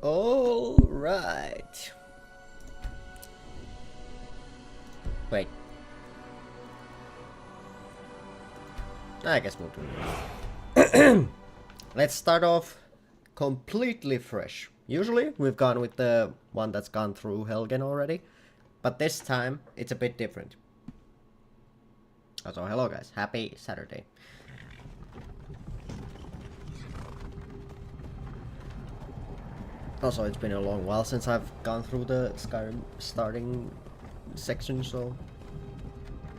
All right. Wait. I guess we'll do it. Let's start off completely fresh. Usually we've gone with the one that's gone through Helgen already, but this time it's a bit different. So hello guys, happy Saturday. Also, it's been a long while since I've gone through the Skyrim starting section, so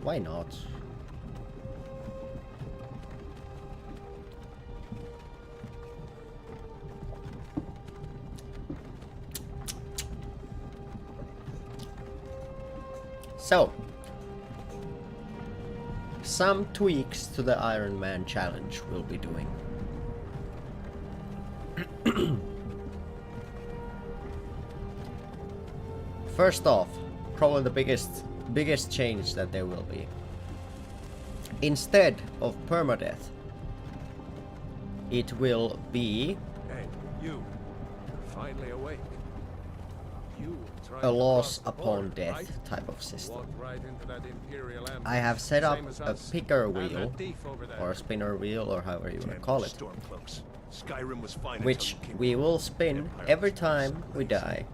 why not? So, some tweaks to the Ironman challenge we'll be doing. First off, probably the biggest change that there will be. Instead of permadeath, it will be Hey, you're finally awake. a loss upon death type of system. I have set up a picker wheel, or a spinner wheel, or however you want to call it, which we will spin every time we die.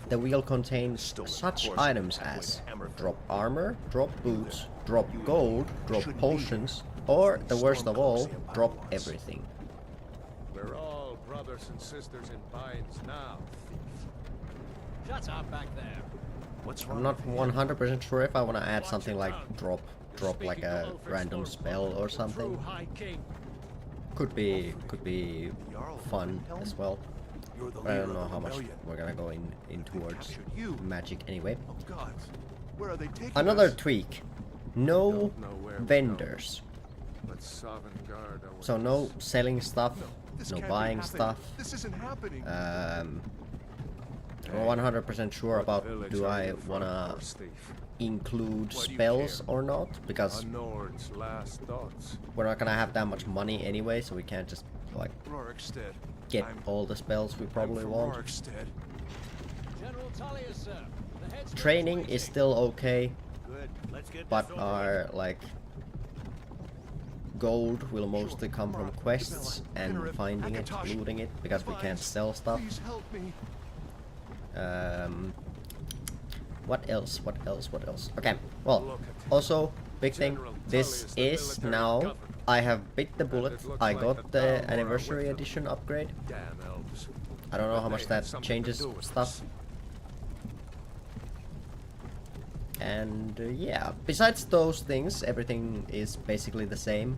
The wheel contains such items as drop armor, drop boots, drop gold, drop potions, or, the worst of all, drop everything. We're all brothers and sisters in binds now, thief. Shut up back there. What's wrong? I'm not 100% sure if I want to add something like drop like a random spell or something. Could be fun as well. But I don't know how much we're gonna go in towards magic anyway. Another tweak. No vendors. So no selling stuff, no buying stuff. I'm 100% sure about do I wanna include spells or not, because we're not gonna have that much money anyway, so we can't just like get all the spells we probably want. Training is still okay, but our like gold will mostly come from quests and finding it, looting it, because we can't sell stuff. What else? Okay, well, also, big thing, this is now, I have bit the bullet, I got the anniversary edition upgrade. I don't know how much that changes stuff. And yeah, besides those things, everything is basically the same.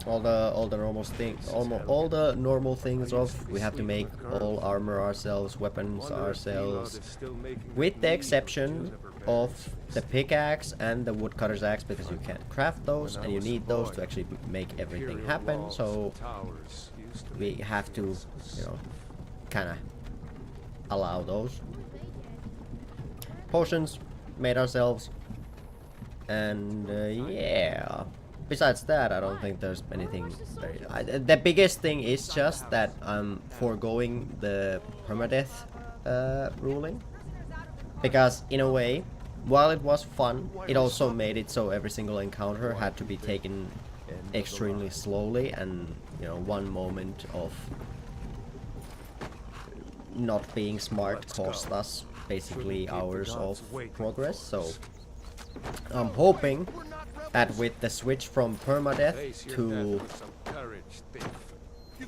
All the normal things, all the normal things of we have to make all armor ourselves, weapons ourselves, with the exception of the pickaxe and the woodcutter's axe, because you can't craft those and you need those to actually make everything happen. So we have to, you know, kind of allow those. Potions made ourselves, and yeah. Besides that, I don't think there's anything very... the biggest thing is just that I'm foregoing the permadeath ruling. Because, in a way, while it was fun, it also made it so every single encounter had to be taken extremely slowly, and, you know, one moment of not being smart cost us basically hours of progress. So I'm hoping that with the switch from permadeath to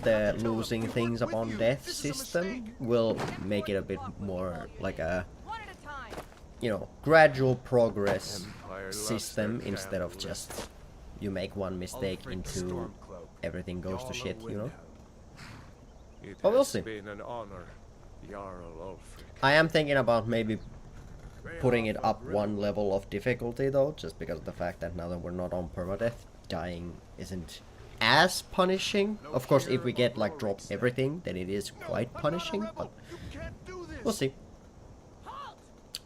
the losing things upon death system will make it a bit more like a, you know, gradual progress system, instead of just you make one mistake into everything goes to shit, you know. But we'll see. I am thinking about maybe putting it up one level of difficulty though, just because of the fact that now that we're not on permadeath, dying isn't as punishing. Of course, if we get like drop everything, then it is quite punishing, but we'll see.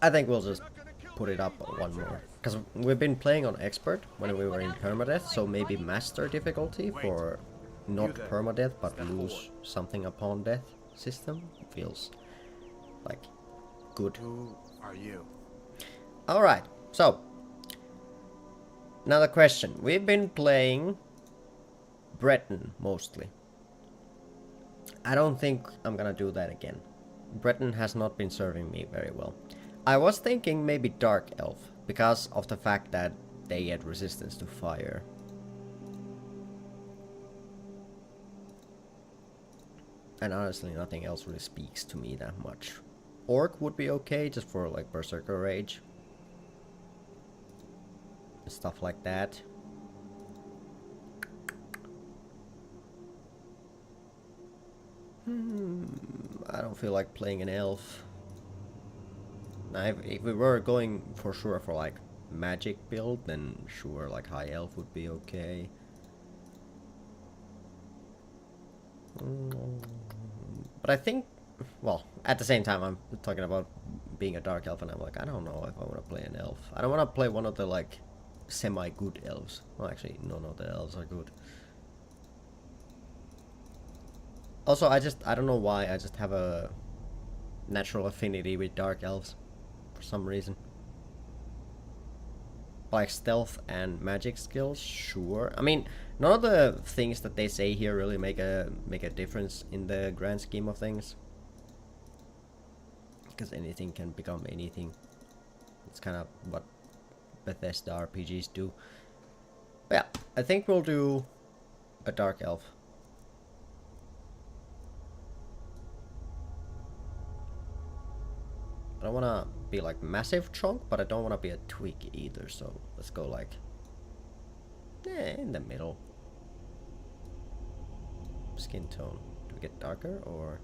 I think we'll just put it up one more, because we've been playing on expert when we were in permadeath, so maybe master difficulty for not permadeath but lose something upon death system feels like good. Who are you? Alright, so another question. We've been playing Breton mostly. I don't think I'm gonna do that again. Breton has not been serving me very well. I was thinking maybe Dark Elf because of the fact that they get resistance to fire. And honestly, nothing else really speaks to me that much. Orc would be okay, just for like Berserker Rage. Stuff like that. I don't feel like playing an elf. Now, if we were going for sure for like magic build, then sure, like high elf would be okay. But I think, well, at the same time, I'm talking about being a dark elf, and I'm like, I don't know if I want to play an elf. I don't want to play one of the like semi-good elves. Well, actually, none of the elves are good. Also, I don't know why, I just have a natural affinity with dark elves for some reason. Like stealth and magic skills, sure. I mean, none of the things that they say here really make a difference in the grand scheme of things. Because anything can become anything. It's kind of what Bethesda RPGs do. But yeah, I think we'll do a dark elf. I don't want to be like massive chunk, but I don't want to be a twig either, so let's go like in the middle. Skin tone, do we get darker or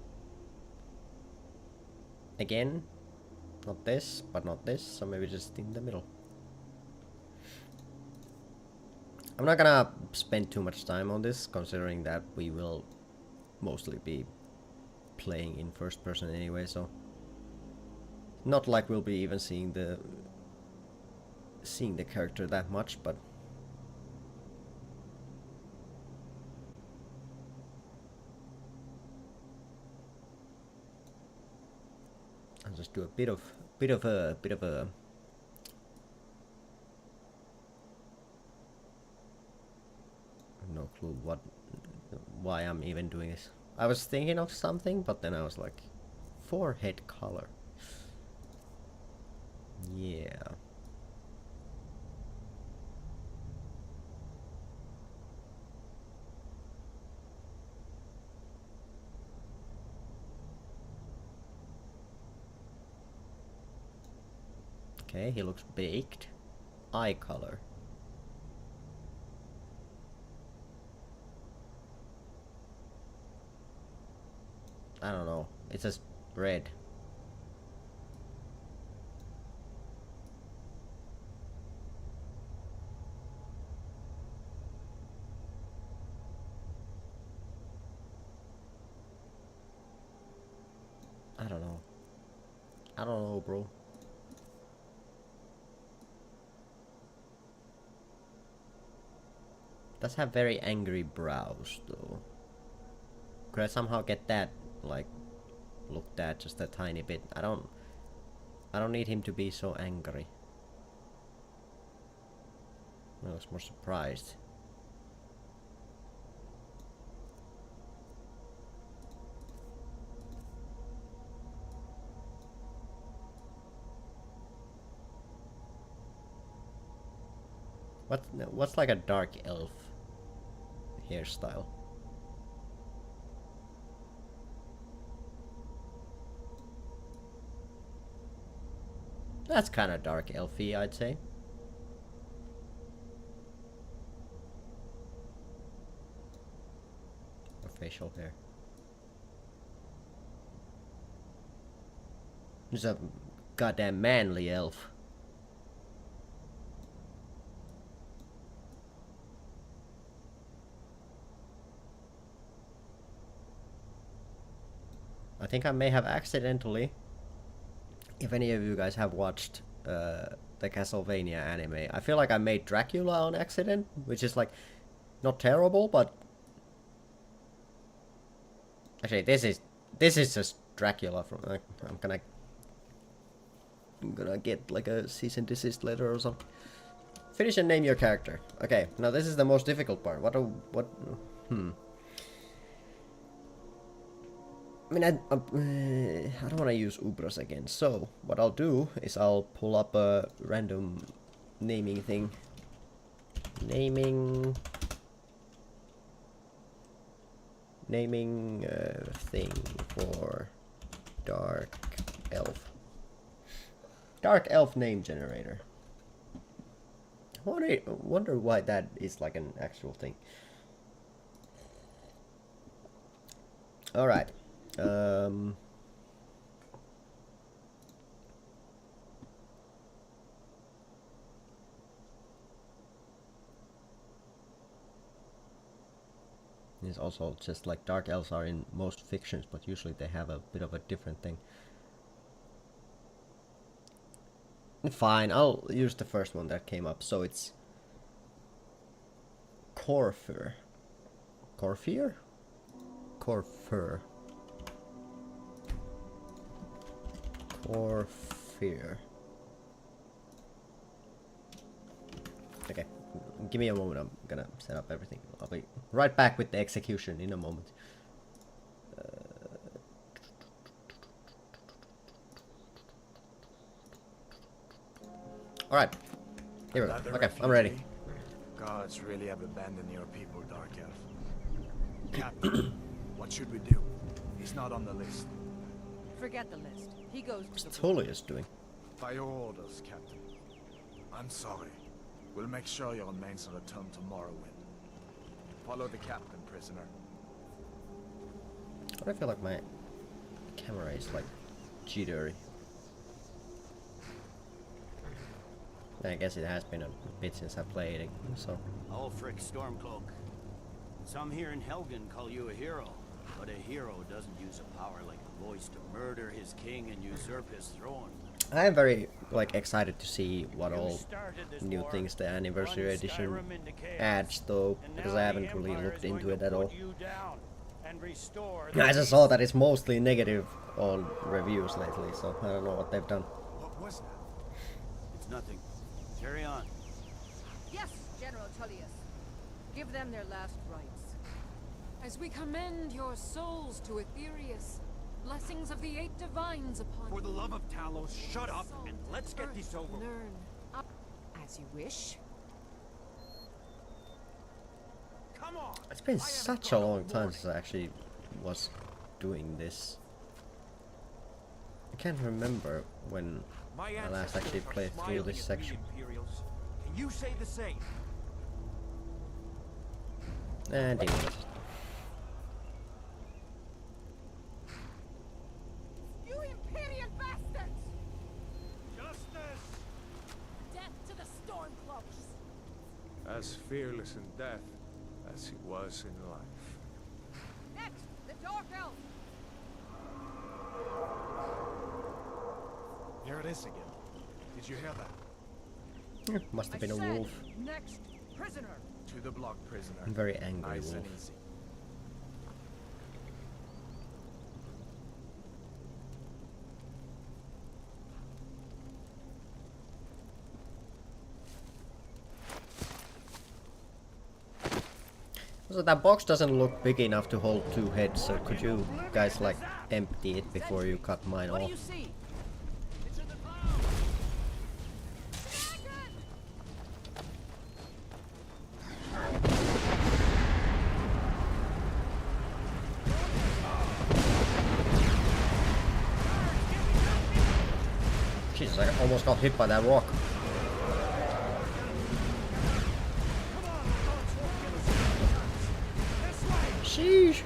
again not this but not this, so maybe just in the middle. I'm not gonna spend too much time on this, considering that we will mostly be playing in first person anyway, so not like we'll be even seeing the character that much, but I'll just do a bit of a no clue why I'm even doing this. I was thinking of something, but then I was like, forehead color. Yeah. Okay, he looks baked. Eye color. I don't know. It says red. I don't know. I don't know, bro. Does have very angry brows, though. Could I somehow get that, like, looked at just a tiny bit? I don't need him to be so angry. I was more surprised. What's like a dark elf hairstyle? That's kind of dark elfy, I'd say. Or facial hair. He's a goddamn manly elf. I think I may have accidentally, if any of you guys have watched the Castlevania anime, I feel like I made Dracula on accident, which is like not terrible, but Actually, this is just Dracula from. I'm gonna get like a cease and desist letter or something. Finish and name your character. Okay, now this is the most difficult part. What? I mean, I don't want to use Ubros again. So what I'll do is I'll pull up a random naming thing. Naming thing for Dark Elf. Dark Elf name generator. I wonder why that is like an actual thing. Alright. It's also just like dark elves are in most fictions, but usually they have a bit of a different thing. Fine, I'll use the first one that came up. So it's Corfur. Corfur? Corfur. Corfur. Okay, give me a moment. I'm gonna set up everything. I'll be right back with the execution in a moment. All right, here we go. Okay, I'm ready. Gods really have abandoned your people, Dark Elf. Captain, what should we do? He's not on the list. Forget the list. He goes What's to the Tullius doing? By your orders, Captain. I'm sorry. We'll make sure your remains are returned to Morrowind. Follow the captain, prisoner. I feel like my camera is like jittery. I guess it has been a bit since I played it, so. Ulfric Stormcloak. Some here in Helgen call you a hero, but a hero doesn't use a power like the voice to murder his king and usurp his throne. I am very like excited to see what all new things the anniversary edition adds, though, because I haven't really looked into it at all. I just saw that it's mostly negative on reviews lately, so I don't know what they've done. What was that? It's nothing. Carry on. Yes, General Tullius. Give them their last rites. As we commend your souls to Aetherius, blessings of the 8 divines upon you. For the love of Talos, shut up and let's get this over. Learn up as you wish. Come on. It's been such a long time since I actually was doing this. I can't remember when I last actually played through this section. Can you say the same? And deal with it. You Imperial bastards! Justice! Death to the Stormcloaks! As fearless in death as he was in life. Next, the Dark Elf! Here it is again. Did you hear that? Must have I been a said, wolf. next, prisoner! To the block, prisoner. A very angry Nice wolf. and easy. So that box doesn't look big enough to hold 2 heads, so could you guys like empty it before you cut mine What do off? you see? It's in the clouds. Jesus, I almost got hit by that rock. Sheesh.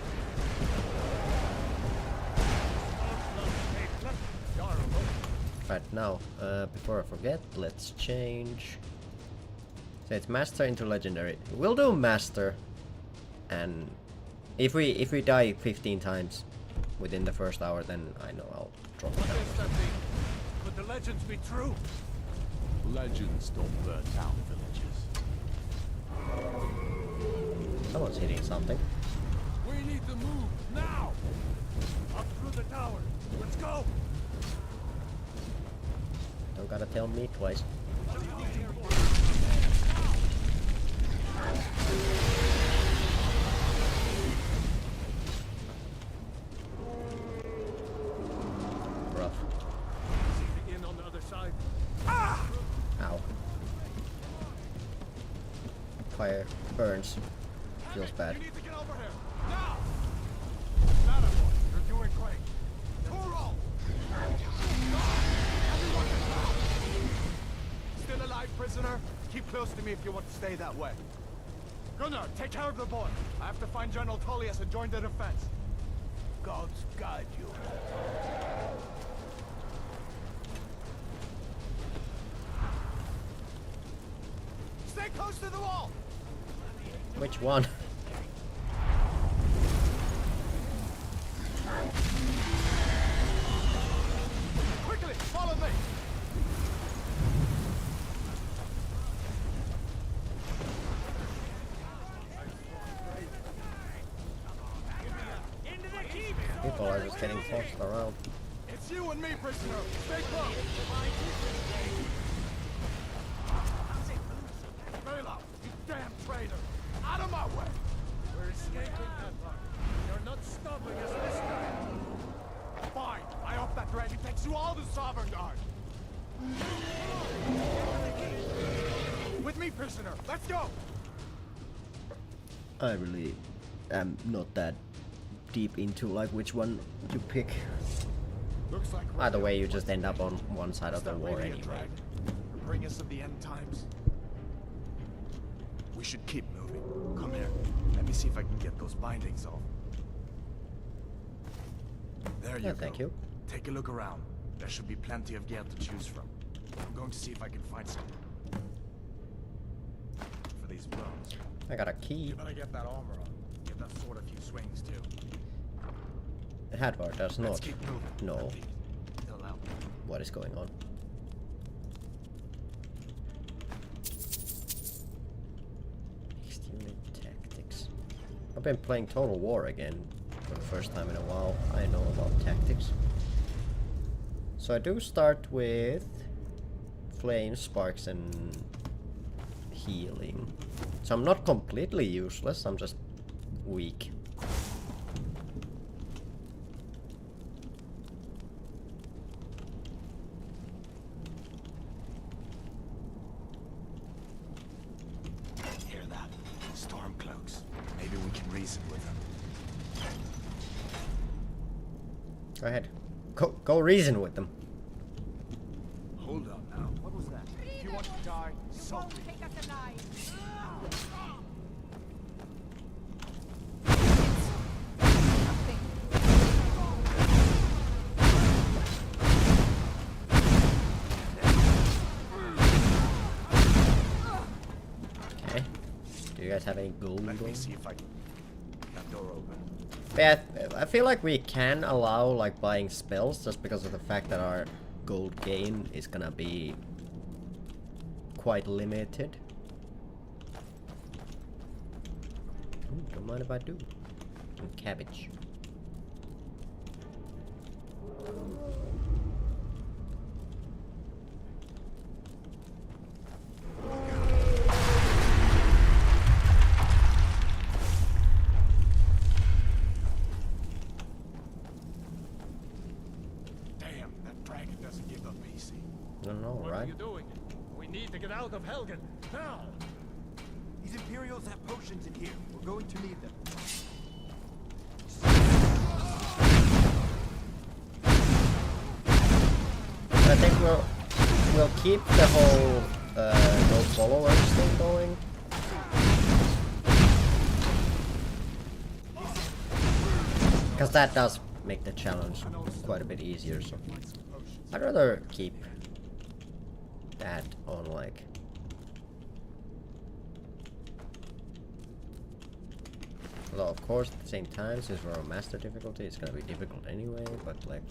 Right now, before I forget, let's change. So it's master into legendary. We'll do master, and if we die 15 times within the first hour, then I know I'll drop it down. Could the legends be true? Legends don't burn down villages. Someone's hitting something. We need to move now. Up through the tower. Let's go. Don't gotta tell me twice. Rough. In on the other side. Ow. Fire burns. Feels bad. You need to get over here. Now. That boy. You're doing great. Toro. Still alive, prisoner? Keep close to me if you want to stay that way. Gunnar, take care of the boy. I have to find General Tullius and join the defense. Gods guide you. Stay close to the wall. Which one? Quickly, follow me. People are just getting tossed around. It's you and me, prisoner. Stay close. Bela, you damn traitor. Out of my way. We're escaping Empire. You're not stopping us this time. Fine. I hope that dragon takes you all to Sovereign Guard. With me, prisoner. Let's go. I really am not that deep into like which one you pick. Looks like Either way, you just end up on one side of the That war radiant anyway. dragon. Bring us of the end times. We should keep moving. Come here. Let me see if I can get those bindings off. There you Yeah, go. thank you. Take a look around. There should be plenty of gear to choose from. I'm going to see if I can find some. For these bones. I got a key. You better get that armor on. Give that sword a few swings too. The Hadvar does Let's not keep moving. know Still out. what is going on. Next unit tactics. I've been playing Total War again for the first time in a while. I know about tactics. So I do start with flames, sparks, and healing. So I'm not completely useless, I'm just weak. Hear that? Stormcloaks. Maybe we can reason with them. Go ahead. Go reason with them. Hold on now. What was that? If you want to die, You so won't be it. take us alive. Okay. Do you guys have any gold? Let me going? see if I can get that door open. Yeah, I feel like we can allow like buying spells just because of the fact that our gold gain is gonna be quite limited. Ooh, don't mind if I do. And cabbage. Damn, that dragon doesn't give up easy. I don't know, What are right? you doing? We need to get out of Helgen now. These Imperials have potions in here. We're going to need them. I think we'll keep the whole no followers thing going. Because that does make the challenge quite a bit easier, so I'd rather keep that on like although of course at the same time since we're on master difficulty it's gonna be difficult anyway, but like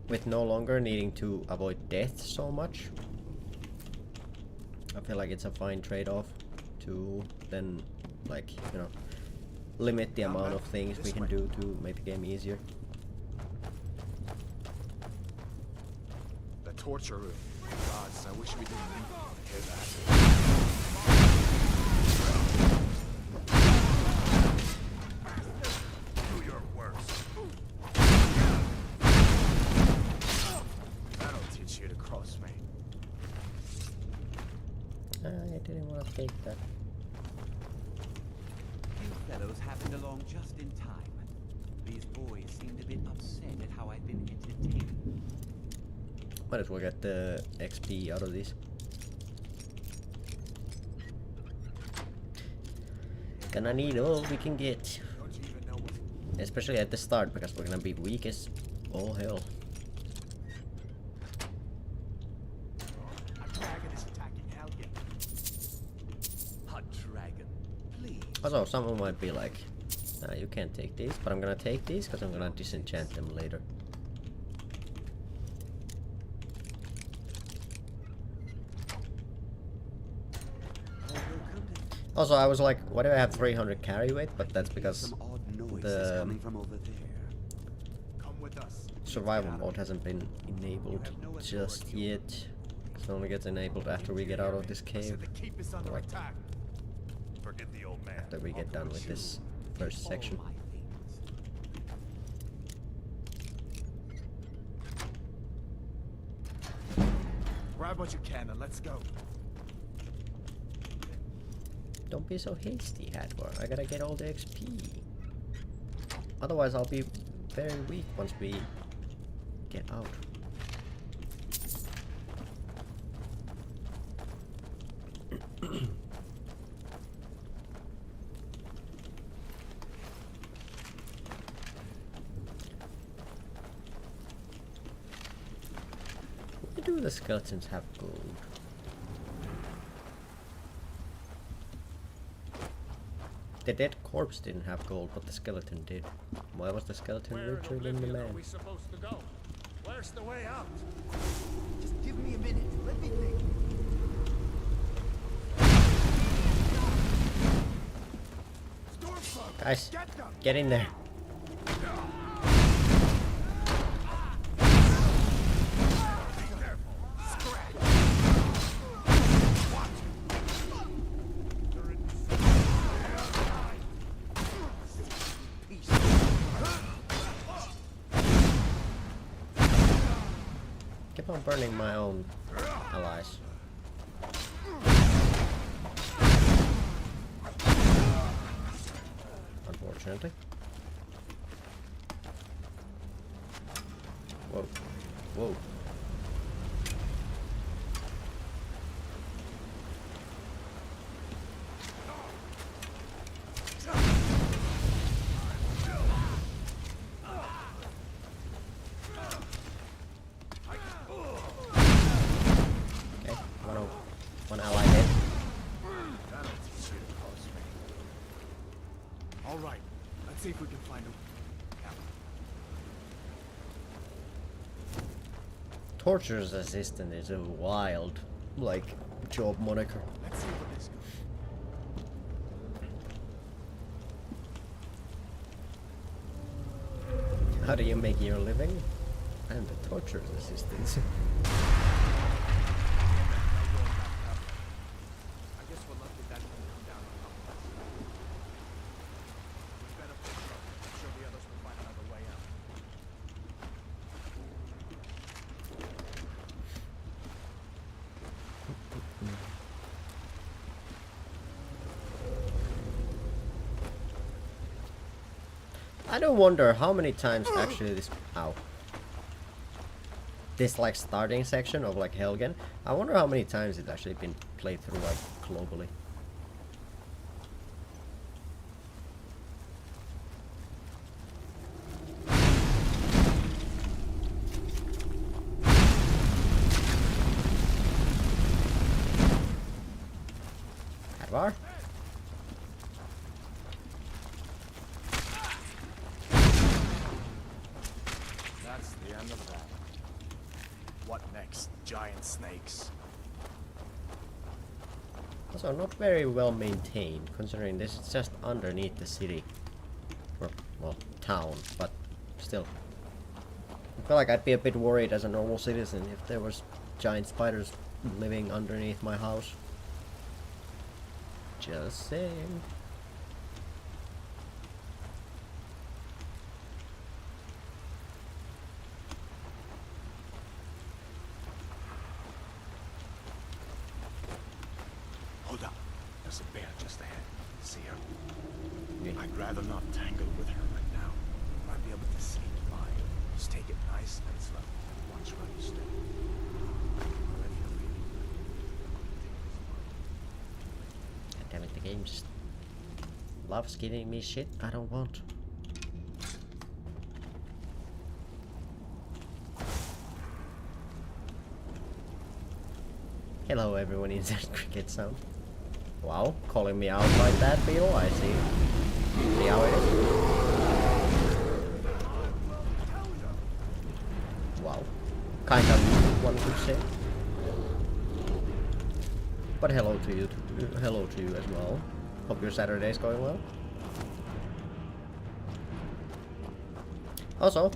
with no longer needing to avoid death so much, I feel like it's a fine trade-off to then, like, you know, limit the amount of things we can do to make the game easier. The torture room. Gods, I wish we didn't hear that. Do your worst. That'll teach you to cross me. I didn't want to take that. You fellows happened along just in time. These boys seemed a bit upset at how I've been entertained. Might as well get the XP out of this. Gonna need all we can get. Don't you even know what? Especially at the start, because we're gonna be weak as all hell. A dragon is attacking Helgen. A dragon, please. Also, someone might be like, you can't take these, but I'm gonna take these because I'm gonna disenchant them later. Also, I was like, why do I have 300 carry weight? But that's because Some odd noise the is coming from over there. Come with us. survival mode hasn't been enabled just yet. It only gets enabled after we get out of this I cave, said the keep is under Like- attack. Forget the old man. after we get done with this first section. All my things. Grab what you can and let's go. Don't be so hasty, Hadwar. I gotta get all the XP. Otherwise, I'll be very weak once we get out. Why do the skeletons have gold? The dead corpse didn't have gold, but the skeleton did. Why was the skeleton Where in richer than the Oblivion man? are we supposed to go? Where's the way out? Just give me a minute. Let me think. Stormcloak! Guys, Get them! get in there. Be careful! Scratch! Watch! They're in Keep on burning my own allies. Unfortunately. Whoa. Whoa. Okay, one ally hit. That'll teach you to cross me. All right, let's see if we can find him. Torture's assistant is a wild, like, job moniker. Let's see where this goes. How do you make your living? I'm the torture's assistant. I guess we're lucky that didn't come down on top of us. We better push up. I'm sure the others will find another way out. I do wonder how many times actually this like starting section of like Helgen, I wonder how many times it's actually been played through like globally. Hadvar? That's the end of that. What next? Giant snakes. Also not very well maintained, considering this is just underneath the city. Or, well, town, but still. I feel like I'd be a bit worried as a normal citizen if there was giant spiders living underneath my house. Just saying. Hold up. There's a bear just ahead. See her? Yeah. I'd rather not tangle with her right now. Might be able to sneak by. Just take it nice and slow. Watch where you step. Ready to read. God damn it, the game just loves giving me shit I don't want. Hello everyone in that cricket sound. Wow, calling me out like that, Beetle, I see. See how it is? Wow. Kind of one could say. But hello to you, hello to you as well. Hope your Saturday's going well. Also,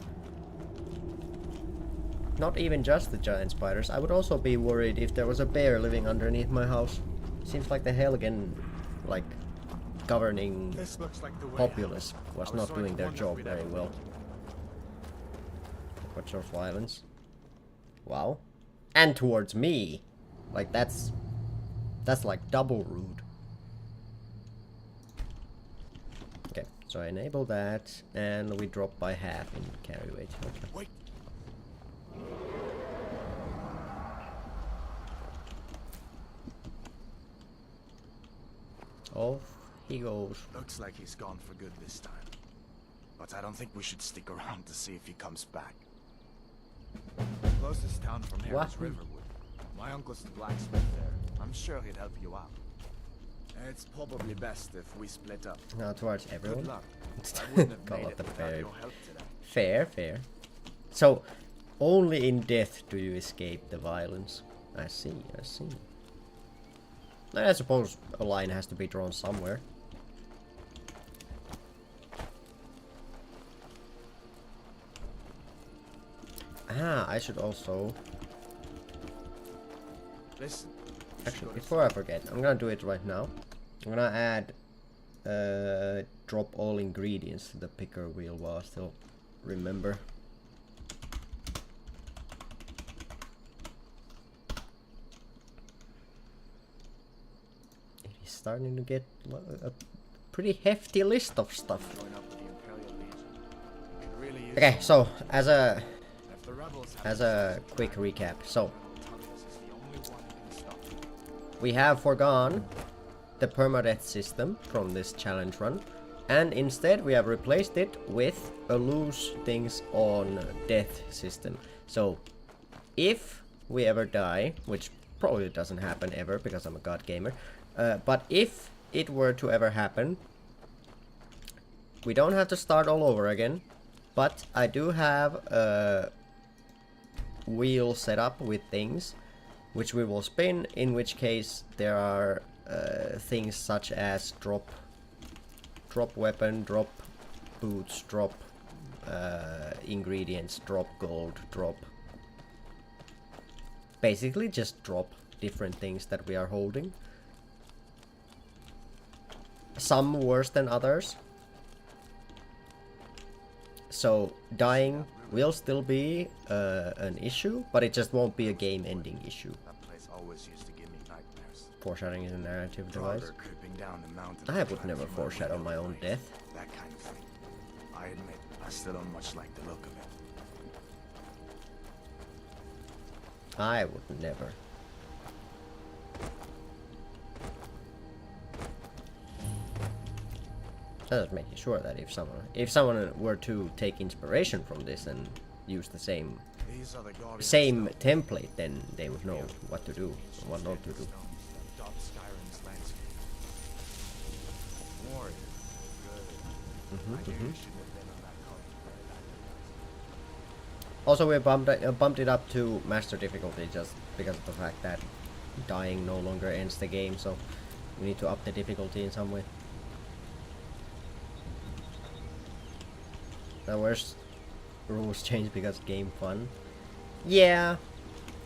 not even just the giant spiders, I would also be worried if there was a bear living underneath my house. Seems like the Helgen, like, governing This looks like the way populace out. was I was not starting doing to their wonder job if we'd very ever well. make it. What's your violence? Wow. And towards me. Like, that's like double rude. Okay, so I enable that, and we drop by half in carry weight. Okay. Wait. Off he goes. Looks like he's gone for good this time. But I don't think we should stick around to see if he comes back. Closest town from here What? is Riverwood. My uncle's the blacksmith there. I'm sure he'd help you out. It's probably best if we split up. Now towards everyone. Good luck. I wouldn't have Call made it it the without fair. your help today. Fair, fair. So, only in death do you escape the violence. I see, I see. I suppose a line has to be drawn somewhere. Ah, I should also... Listen. Actually, before I forget, I'm gonna do it right now. I'm gonna add... drop all ingredients to the picker wheel while I still remember. It is starting to get a pretty hefty list of stuff. Join up with the Imperial Legion. We could really use Okay, so as a if the rebels have quick recap, so Tullius is the only one who can stop them. we have forgone the permadeath system from this challenge run, and instead we have replaced it with a lose things on death system. So if we ever die, which probably doesn't happen ever because I'm a god gamer, but if it were to ever happen, we don't have to start all over again, but I do have a wheel set up with things which we will spin, in which case there are things such as drop weapon, drop boots, drop ingredients, drop gold, drop, basically just drop different things that we are holding. Some worse than others. So dying will still be an issue, but it just won't be a game-ending issue. That place always used to give me nightmares. Foreshadowing is a narrative device. Draugr creeping down the mountain. I would never foreshadow my own death. That kind of thing. I admit, I still don't much like the look of it. I would never. Just making sure that if someone were to take inspiration from this and use the same These are the guardians that template, then they would know what to do and what not to do. dot Skyrim's landscape. Warrior. Good. I knew you should have been on that card. Also, we bumped it up to master difficulty just because of the fact that dying no longer ends the game. So We need to up the difficulty in some way. Now where's rules change because game fun? Yeah.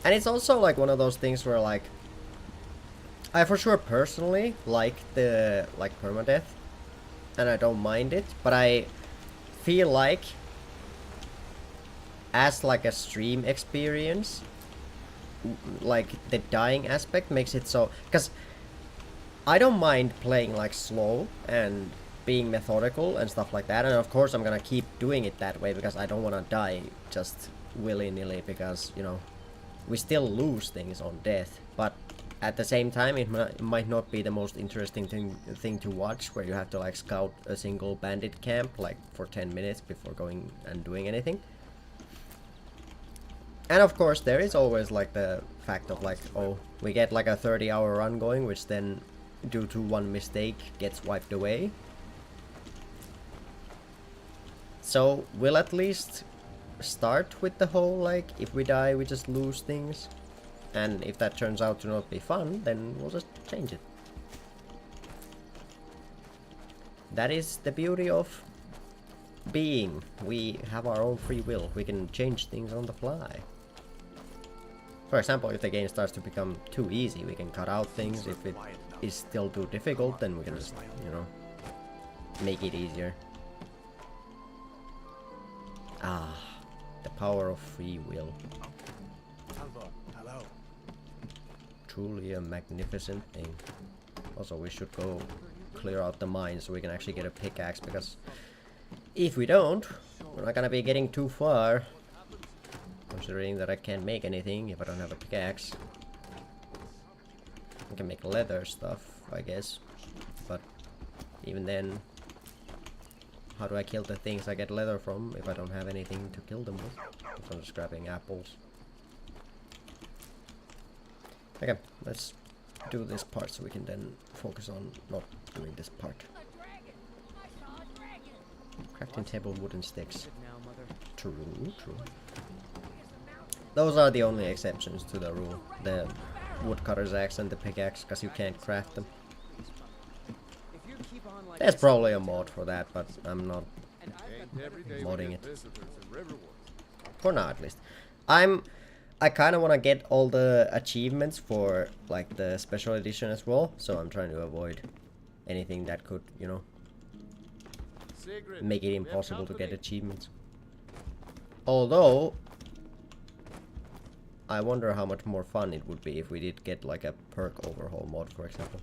And it's also like one of those things where like I for sure personally like the permadeath and I don't mind it, but I feel like as like a stream experience, like the dying aspect makes it so, because I don't mind playing like slow and being methodical and stuff like that, and of course I'm gonna keep doing it that way because I don't want to die just willy-nilly, because you know we still lose things on death, but at the same time it might not be the most interesting thing to watch, where you have to like scout a single bandit camp like for 10 minutes before going and doing anything. And of course there is always like the fact of like, oh, we get like a 30-hour run going, which then due to one mistake gets wiped away. So we'll at least start with the whole like, if we die we just lose things, and if that turns out to not be fun, then we'll just change it. That is the beauty of being. We have our own free will. We can change things on the fly. For example, if the game starts to become too easy, we can cut out things. If it is still too difficult, then we can just, you know, make it easier. Ah, the power of free will. Hello. Truly a magnificent thing. Also, we should go clear out the mine so we can actually get a pickaxe, because if we don't, we're not gonna be getting too far. Considering that I can't make anything if I don't have a pickaxe. I can make leather stuff, I guess, but even then, how do I kill the things I get leather from if I don't have anything to kill them with? If I'm just grabbing apples. Okay, let's do this part so we can then focus on not doing this part. Crafting table, wooden sticks. True, true. Those are the only exceptions to the rule. The woodcutter's axe and the pickaxe, because you can't craft them. There's probably a mod for that, but I'm not modding it. For now, at least. I kind of want to get all the achievements for like the special edition as well, so I'm trying to avoid anything that could, you know, make it impossible to get achievements. Although I wonder how much more fun it would be if we did get like a perk overhaul mod, for example.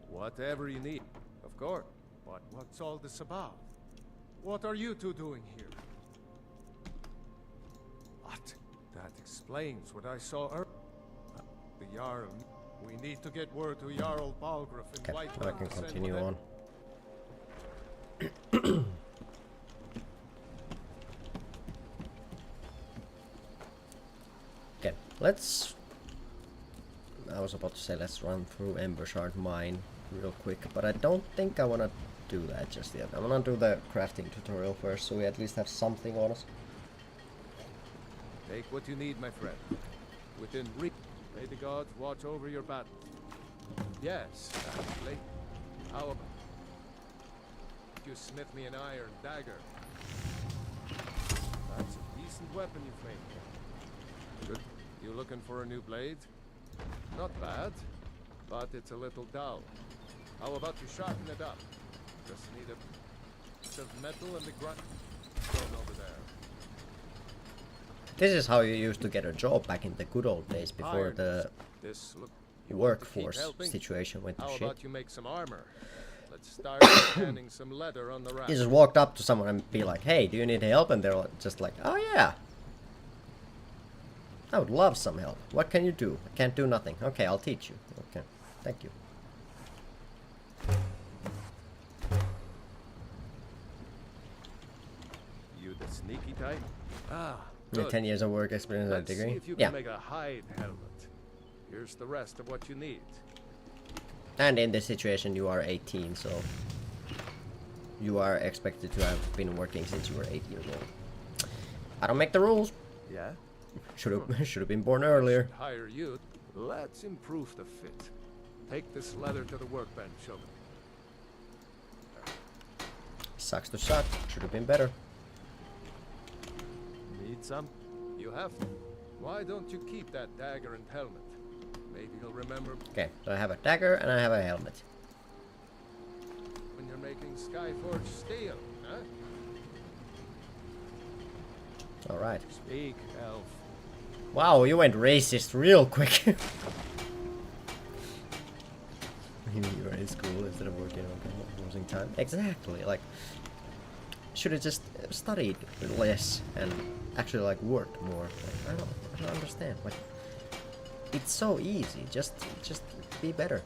Whatever you need, of course. But what's all this about? What are you two doing here? What? That explains what I saw earlier. The Jarl. We need to get word to Jarl Balgruuf in Okay, White. I can continue on. Okay, let's... I was about to say let's run through Embershard Mine real quick, but I don't think I want to do that just yet. I'm gonna do the crafting tutorial first, so we at least have something on us. Take what you need, my friend. Within reach. May the gods watch over your battle. Yes, actually. How about you smith me an iron dagger? That's a decent weapon you made. Good. You looking for a new blade? Not bad, but it's a little dull. How about you sharpen it up? Just need a piece of metal and the grunt stone over there. This is how you used to get a job back in the good old days before the workforce situation went to How shit. about you make some armor? Let's start standing some leather on the rack. You just walked up to someone and be like, hey, do you need help? And they're just like, oh yeah. I would love some help. What can you do? I can't do nothing. Okay, I'll teach you. Okay, thank you. You the sneaky type? Ah, Yeah, good. 10 years of work experience and a Let's see degree. if you Yeah. can make a hide helmet. Here's the rest of what you need. And in this situation you are 18, so you are expected to have been working since you were 8 years old. I don't make the rules. Yeah? Should have been born earlier. Hire you. Let's improve the fit. Take this leather to the workbench, Shogun. Sucks to suck. Should have been better. Need some? You have to. Why don't you keep that dagger and helmet? Maybe you'll remember Okay, so I have a dagger and I have a helmet. when you're making Skyforge steel, huh? Alright. Speak, elf. Wow, you went racist real quick. You were in school instead of working on losing time. Exactly, like should have just studied less and actually like worked more. Like, I don't understand. Like it's so easy. Just be better.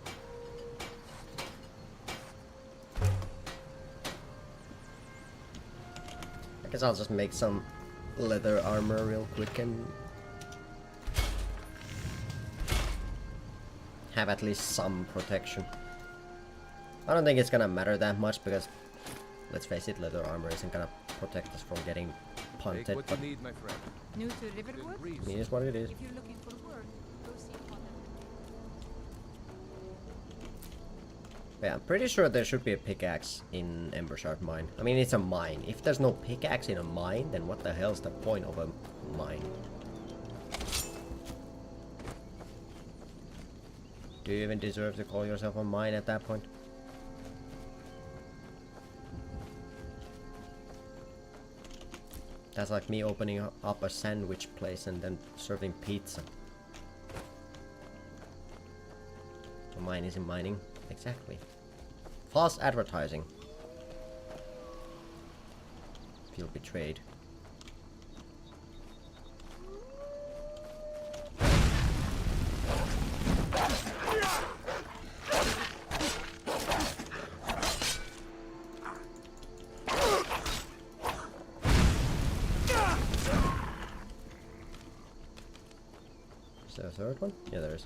I guess I'll just make some leather armor real quick and have at least some protection. I don't think it's gonna matter that much because, let's face it, leather armor isn't gonna protect us from getting punted, Take what but you need, my friend. New to Riverwood? it is what it is. If you're looking for work, go see Connor. Yeah, I'm pretty sure there should be a pickaxe in Embershard mine. I mean, it's a mine. If there's no pickaxe in a mine, then what the hell's the point of a mine? Do you even deserve to call yourself a mine at that point? That's like me opening up a sandwich place and then serving pizza. A mine isn't mining. Exactly. False advertising. Feel betrayed. Is there a third one? Yeah, there is.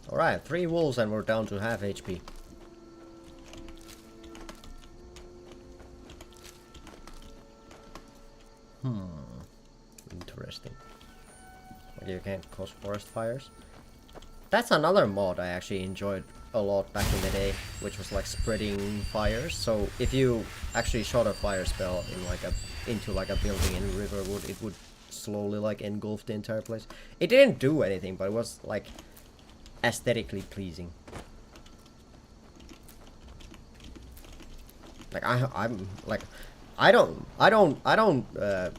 Alright, 3 wolves and we're down to half HP. Interesting. Like you can't cause forest fires. That's another mod I actually enjoyed a lot back in the day, which was like spreading fires. So if you actually shot a fire spell in like into like a building in Riverwood, it would slowly like engulf the entire place. It didn't do anything, but it was like aesthetically pleasing. Like I'm like I don't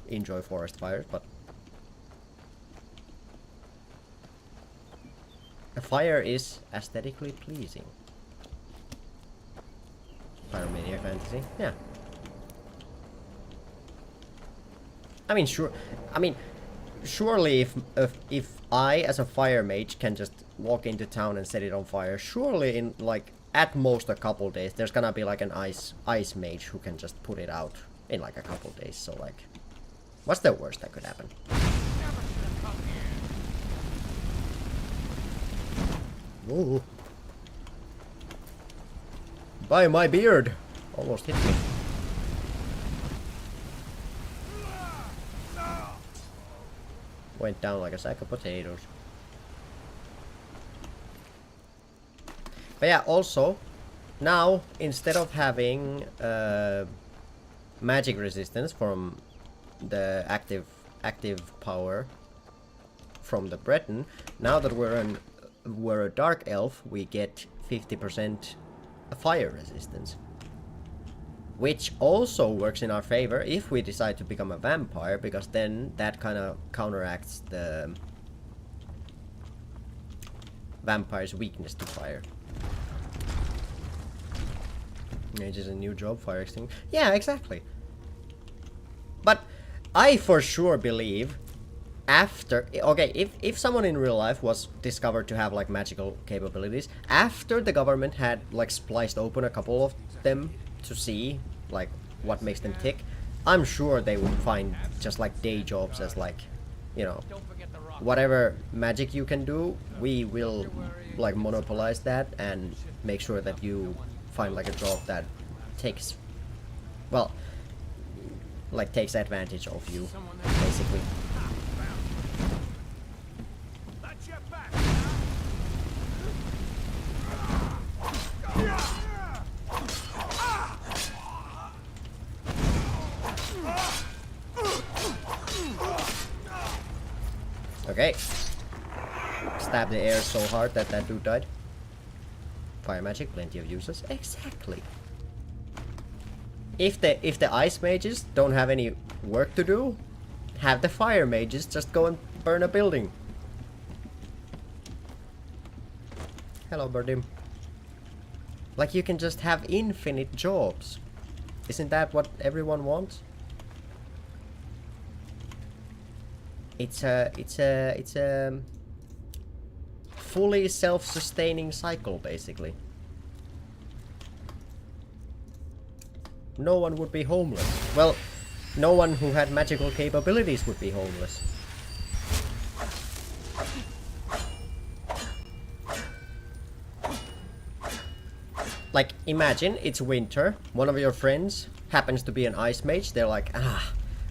enjoy forest fires, but a fire is aesthetically pleasing. Pyromania fantasy, yeah. I mean, sure. I mean, surely if I, as a fire mage, can just walk into town and set it on fire, surely in like at most a couple days, there's gonna be like an ice mage who can just put it out in like a couple days. So like, what's the worst that could happen? Whoa! By my beard, almost hit me. Went down like a sack of potatoes. But yeah, also, now, instead of having magic resistance from the active power from the Breton, now that we're a dark elf, we get 50% fire resistance. Which also works in our favor if we decide to become a vampire, because then that kind of counteracts the vampire's weakness to fire. Mage is a new job, fire extinguisher. Yeah, exactly. But I for sure believe after... Okay, if someone in real life was discovered to have like magical capabilities, after the government had like spliced open a couple of them to see like what makes them tick, I'm sure they would find just like day jobs as like, you know, whatever magic you can do, we will like monopolize that and make sure that you find like a job that takes, well, like takes advantage of you, basically. That's your back. Okay. Stab the air so hard that that dude died. Fire magic, plenty of uses. Exactly. If the ice mages don't have any work to do, have the fire mages just go and burn a building. Hello, Birdim. Like, you can just have infinite jobs. Isn't that what everyone wants? It's a fully self-sustaining cycle, basically. No one would be homeless. Well, no one who had magical capabilities would be homeless. Like, imagine it's winter, one of your friends happens to be an ice mage, they're like,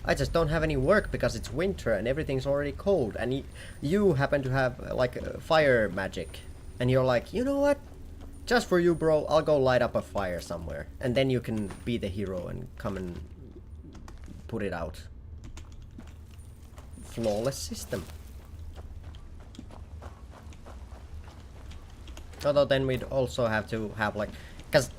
I just don't have any work because it's winter and everything's already cold, and you happen to have like fire magic, and you're like, you know what? Just for you, bro, I'll go light up a fire somewhere, and then you can be the hero and come and put it out. Flawless system. Although then we'd also have to have like, because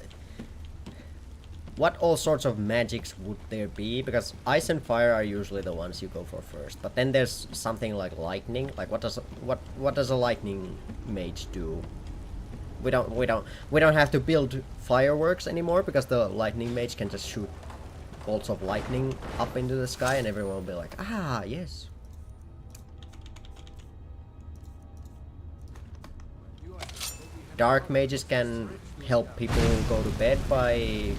what all sorts of magics would there be? Because ice and fire are usually the ones you go for first. But then there's something like lightning. Like what does a lightning mage do? We don't have to build fireworks anymore because the lightning mage can just shoot bolts of lightning up into the sky and everyone will be like, ah, yes. Dark mages can help people go to bed by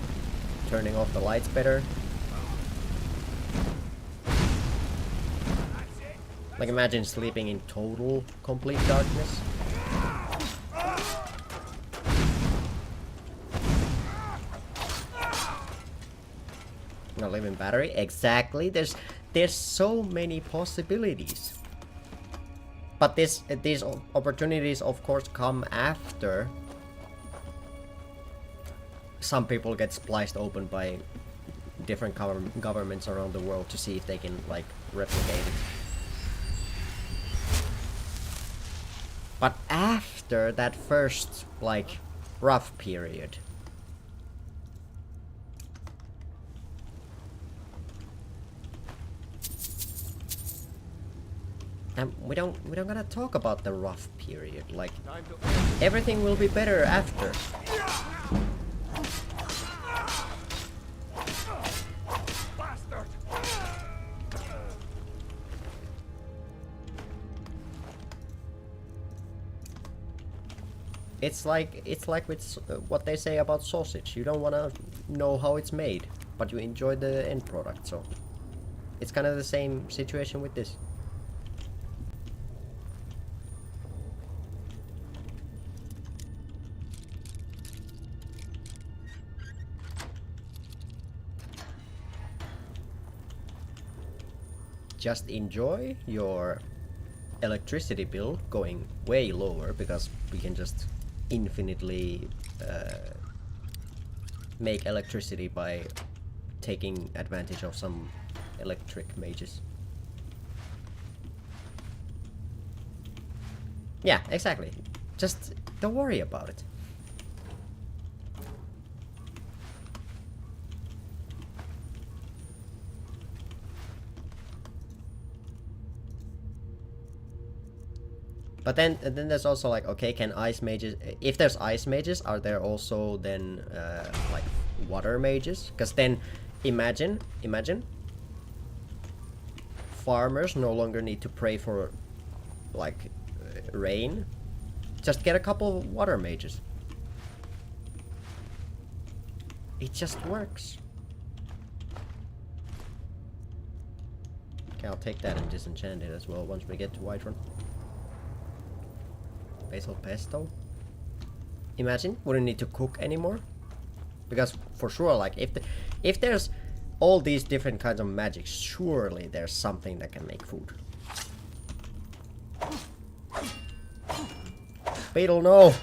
turning off the lights better. Like, imagine sleeping in total, complete darkness. No living battery? Exactly. There's so many possibilities. But these opportunities, of course, come after some people get spliced open by different governments around the world to see if they can, like, replicate it. But after that first, like, rough period, and we don't gotta talk about the rough period. Like, everything will be better after. It's like with what they say about sausage. You don't wanna know how it's made, but you enjoy the end product. So it's kind of the same situation with this. Just enjoy your electricity bill going way lower because we can just infinitely make electricity by taking advantage of some electric mages. Yeah, exactly. Just don't worry about it. But then there's also like, okay, can ice mages, if there's ice mages, are there also then like water mages? Because then imagine farmers no longer need to pray for like rain. Just get a couple of water mages. It just works. Okay, I'll take that and disenchant it as well once we get to Whiterun. Basil pesto. Imagine, wouldn't need to cook anymore, because for sure, like if there's all these different kinds of magic, surely there's something that can make food. Beetle, no!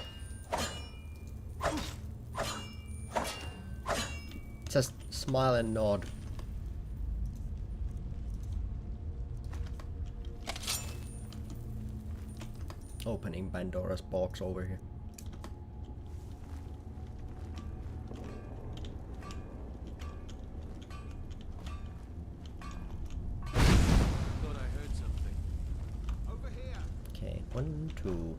Just smile and nod. Opening Pandora's box over here. Thought I heard something. Over here. Okay, 1, 2.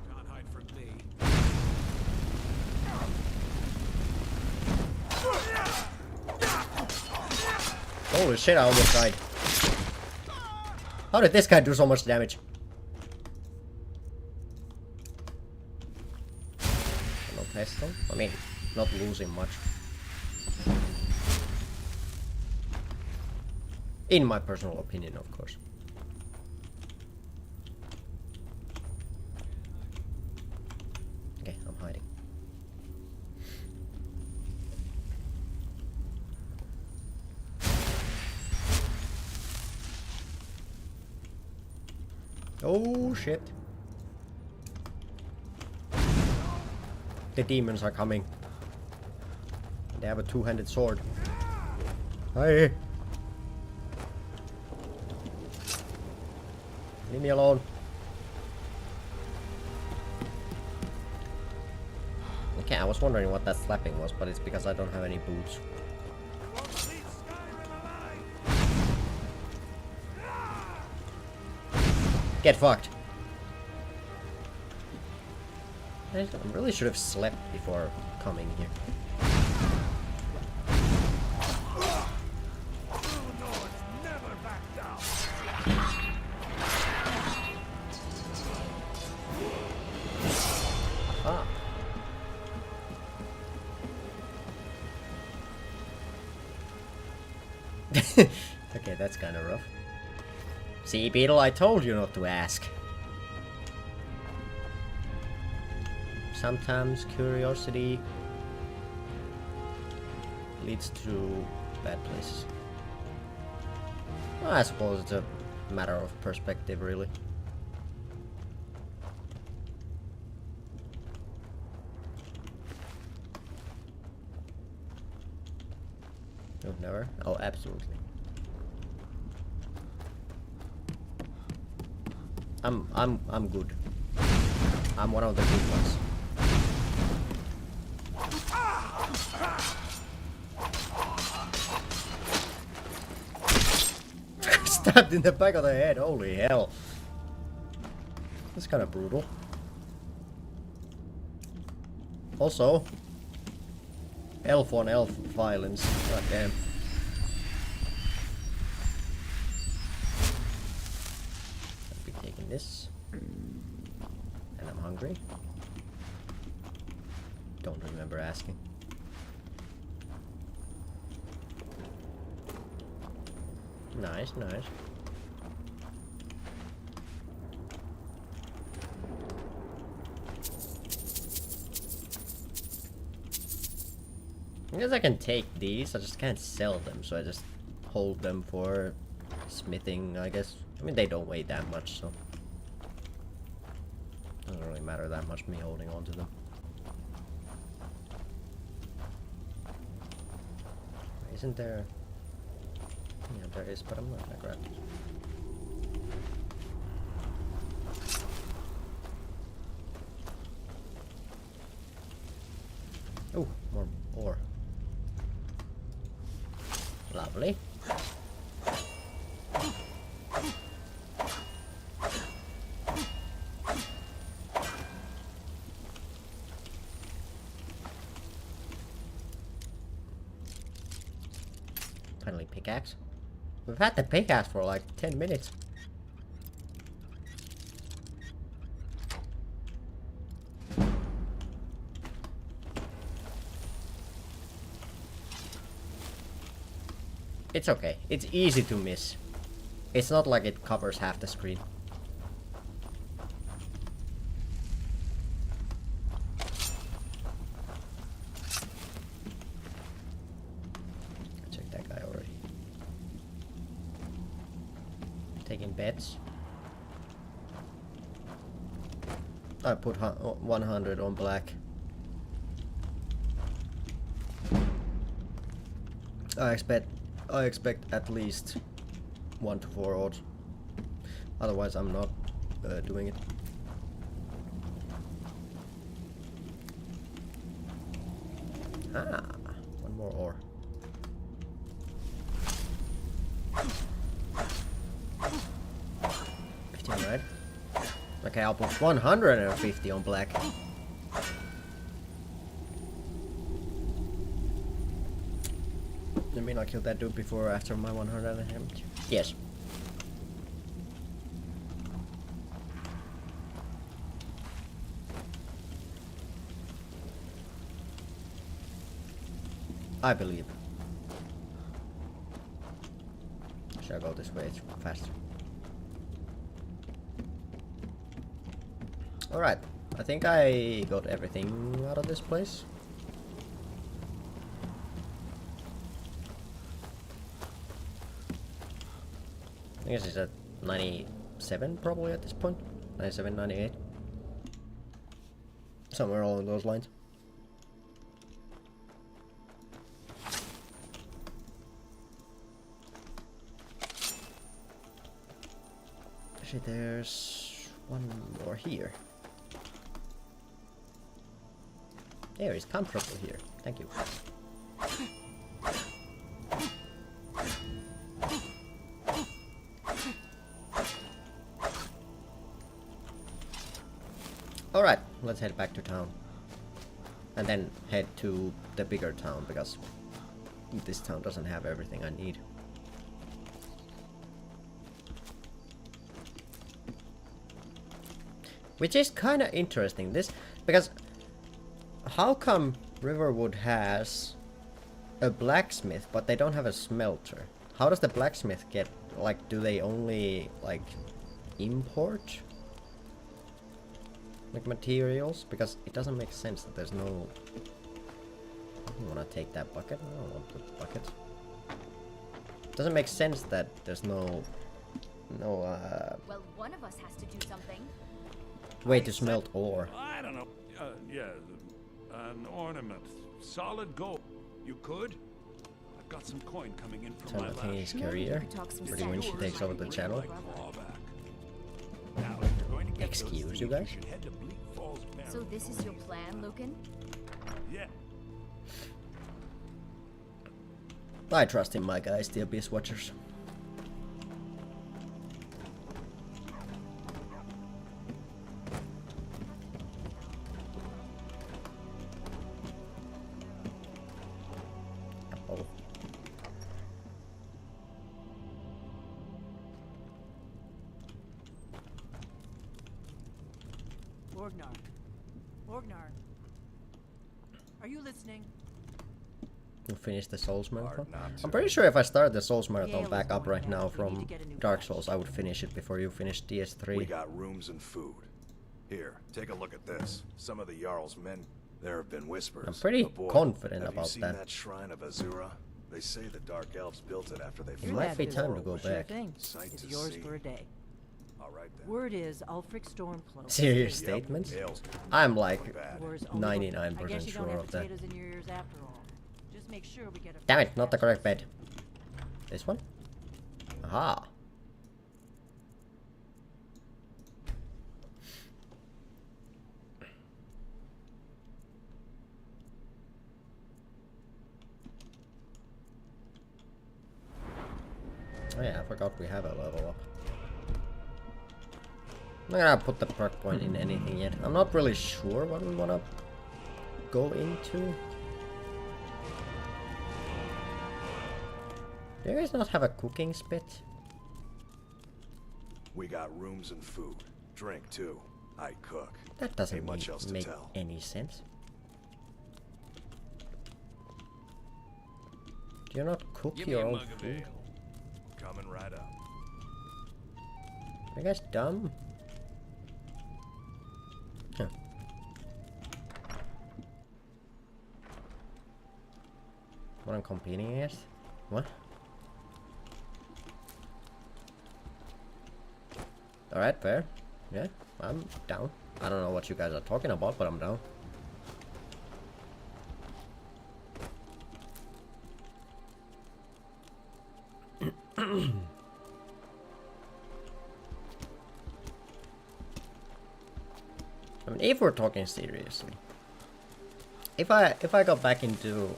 Can't hide from me. Holy shit, I almost died. How did this guy do so much damage? No pistol? I mean, not losing much. In my personal opinion, of course. Okay, I'm hiding. Oh shit. The demons are coming. They have a two-handed sword. Hi. Leave me alone. Okay, I was wondering what that slapping was, but it's because I don't have any boots. Get fucked. I really should have slept before coming here. Ah. Okay, that's kind of rough. See, Beetle, I told you not to ask. Sometimes curiosity leads to bad places. Well, I suppose it's a matter of perspective, really. No, never? Oh, absolutely. I'm good. I'm one of the good ones. Stabbed in the back of the head, holy hell. That's kind of brutal. Also, elf on elf violence. God damn. I'll be taking this. And I'm hungry. Don't remember asking. Nice, nice. I guess I can take these, I just can't sell them, so I just hold them for smithing, I guess. I mean, they don't weigh that much, so doesn't really matter that much me holding on to them. Isn't there? Yeah, there is, but I'm not gonna grab it. Oh, more ore. Lovely. Finally, pickaxe. We've had the pickaxe for like 10 minutes. It's okay. It's easy to miss. It's not like it covers half the screen. Taking bets. I put 100 on black. I expect at least 1 to 4 odds. Otherwise, I'm not doing it. Ah, one more ore. Right? Okay, I'll put 150 on black. You mean I killed that dude before or after my 100 attempt? Yes. I believe. Should I go this way? It's faster. Alright, I think I got everything out of this place. I guess it's at 97 probably at this point. 97, 98. Somewhere along those lines. Actually, there's one more here. There is comfortable here. Thank you. Alright, let's head back to town. And then head to the bigger town, because this town doesn't have everything I need. Which is kind of interesting, this, because how come Riverwood has a blacksmith, but they don't have a smelter? How does the blacksmith get, like, do they only, like, import, like, materials? Because it doesn't make sense that there's no... I don't want to take that bucket. I don't want the bucket. It doesn't make sense that there's no... Well, one of us has to do something. way to smelt ore. I don't know. Yeah, an ornament. Solid gold. You could? I've got some coin coming in from my last Simultaneous career. Pretty when she takes over the channel. Now, if you're going to get Excuse those you things, guys? should head to Bleak Falls Barrow. So this is your plan, Lucan? Yeah. I trust in my guys, the Abyss Watchers. Oh. Orgnar. Are you listening? We'll finish the Souls Marathon. not to. I'm pretty sure if I start the Souls Marathon Gale back is up going right down. now We need from to get a new Dark batch. Souls, I would finish it before you finish We DS3. got rooms and food. Here, take a look at this. Some of the Jarl's men. There have been whispers. I'm pretty But boy, confident have about you seen that. that shrine of Azura? They say the Dark Elves built it after they It fled. might be That time to is go sure back. thing. Sight It's to yours see. for a day. All right then. Word is Ulfric Stormcloak. Serious Yep, statements? Gale's I'm like bad. Wars only go- 99% I guess you sure don't have of that. potatoes in your ears after all. Just make sure we get a Damn fresh it, not the batch. correct bed. This one? Aha. Oh yeah, I forgot we have a level up. I'm not gonna put the perk point in anything yet. I'm not really sure what we wanna go into. Do you guys not have a cooking spit? We got rooms and food. Drink too. I cook. That doesn't Ain't much else to make tell. any sense. Do you not cook Give me your a own mug of food? ale. Coming right up. Are you guys dumb? Huh. What I'm competing against? What? Alright, fair. Yeah, I'm down. I don't know what you guys are talking about, but I'm down. I mean, if we're talking seriously, if I go back into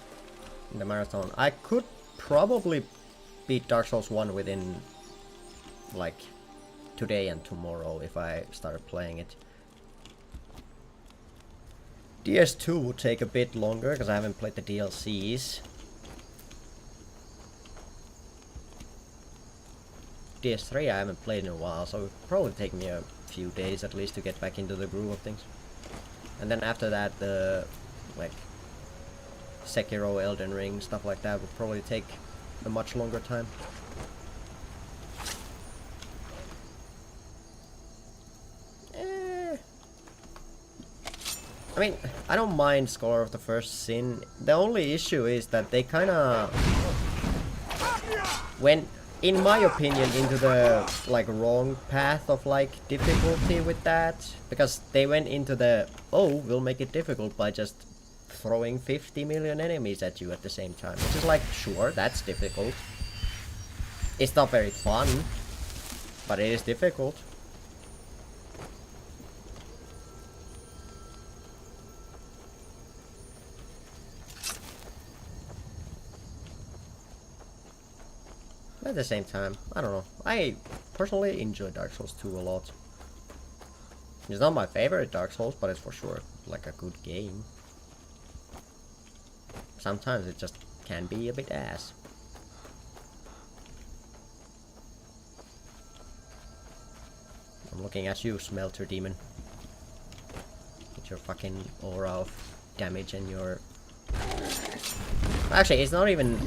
the marathon, I could probably beat Dark Souls 1 within like today and tomorrow if I started playing it. DS2 would take a bit longer because I haven't played the DLCs. DS3 I haven't played in a while, so it would probably take me a few days at least to get back into the groove of things. And then after that, the like Sekiro, Elden Ring, stuff like that would probably take a much longer time. I mean, I don't mind Scholar of the First Sin. The only issue is that they kinda went, in my opinion, into the like wrong path of like difficulty with that. Because they went into the, oh, we'll make it difficult by just throwing 50 million enemies at you at the same time. Which is like, sure, that's difficult. It's not very fun, but it is difficult. At the same time, I don't know. I personally enjoy Dark Souls 2 a lot. It's not my favorite Dark Souls, but it's for sure like a good game. Sometimes it just can be a bit ass. I'm looking at you, Smelter Demon. With your fucking aura of damage and your... Actually, it's not even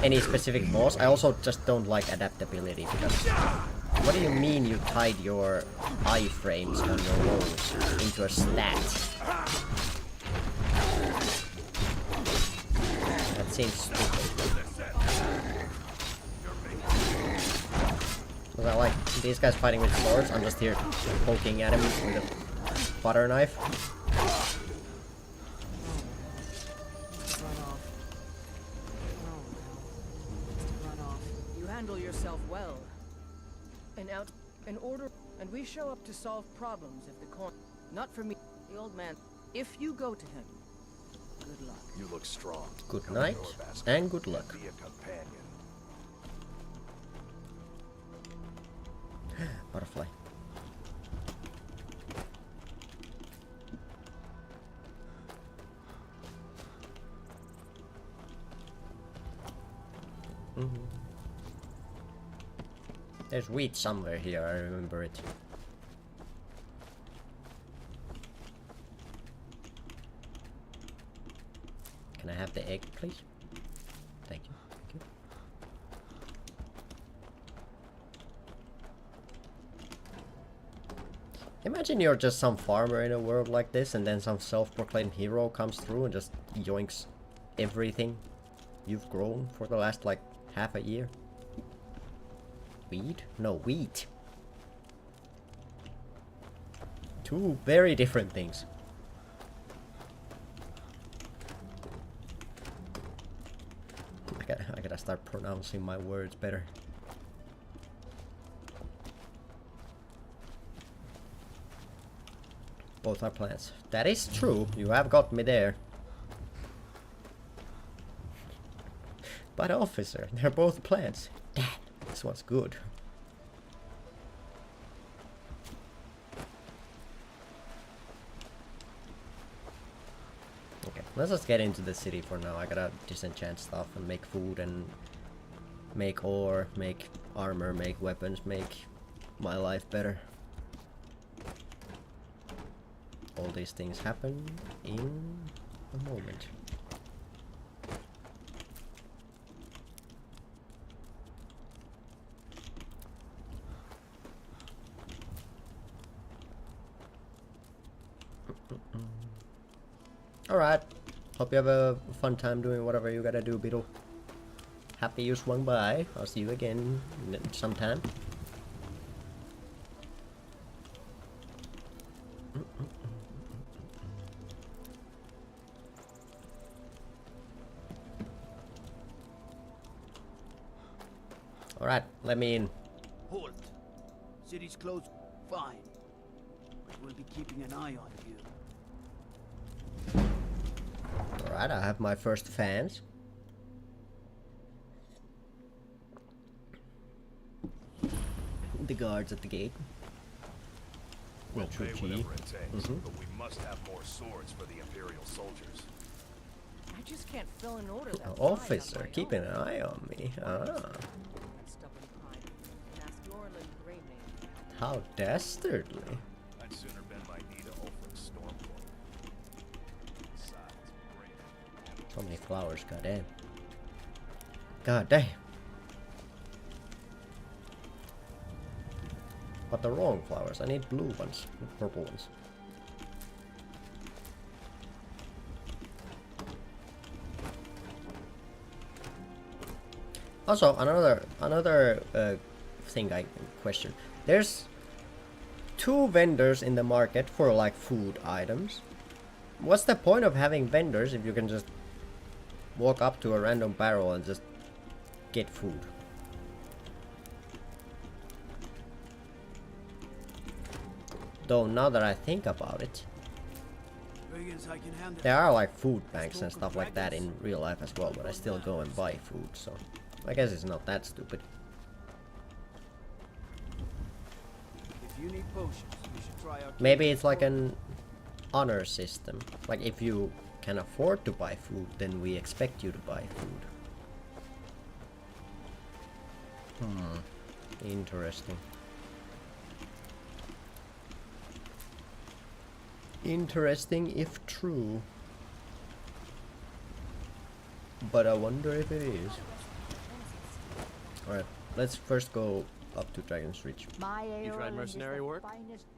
any specific boss. I also just don't like adaptability, because what do you mean you tied your iframes on your walls into a stat? That seems stupid. Was I like, these guys fighting with swords? I'm just here poking at him with a butter knife. Handle yourself well. In order, and we show up to solve problems if the coin, not for me, the old man. If you go to him, good luck. You look strong. Good night and good luck. Be a companion. Butterfly. There's wheat somewhere here, I remember it. Can I have the egg, please? Thank you. Thank you. Imagine you're just some farmer in a world like this, and then some self-proclaimed hero comes through and just yoinks everything you've grown for the last like half a year. Weed? No, wheat. Two very different things. I gotta start pronouncing my words better. Both are plants. That is true. You have got me there. But officer, they're both plants. Damn. This one's good. Okay, let's just get into the city for now. I gotta disenchant stuff and make food and make ore, make armor, make weapons, make my life better. All these things happen in a moment. Alright, hope you have a fun time doing whatever you gotta do, Beetle. Happy you swung by. I'll see you again sometime. Alright, let me in. Halt. City's closed. Fine. But we'll be keeping an eye on you. Alright, I have my first fans. The guards at the gate. We'll Not pay sure, whatever it takes, Mhm. but we must have more swords for the Imperial soldiers. I just can't fill an order that Officer, keeping an eye on me. Ah, how dastardly. I'd sooner bend my knee to Ulfric's Stormcloak. Besides, bring So many flowers, goddamn. God damn. But the wrong flowers. I need blue ones, not purple ones. Also, another thing I question. There's 2 vendors in the market for like food items. What's the point of having vendors if you can just walk up to a random barrel and just get food? Though now that I think about it, there are like food banks and stuff like that in real life as well, but I still go and buy food, so I guess it's not that stupid. If you need potions, you should try out. Maybe it's like an honor system. Like if you can afford to buy food, then we expect you to buy food. Interesting. Interesting if true. But I wonder if it is. Alright, let's first go up to Dragon's Reach. You tried mercenary work?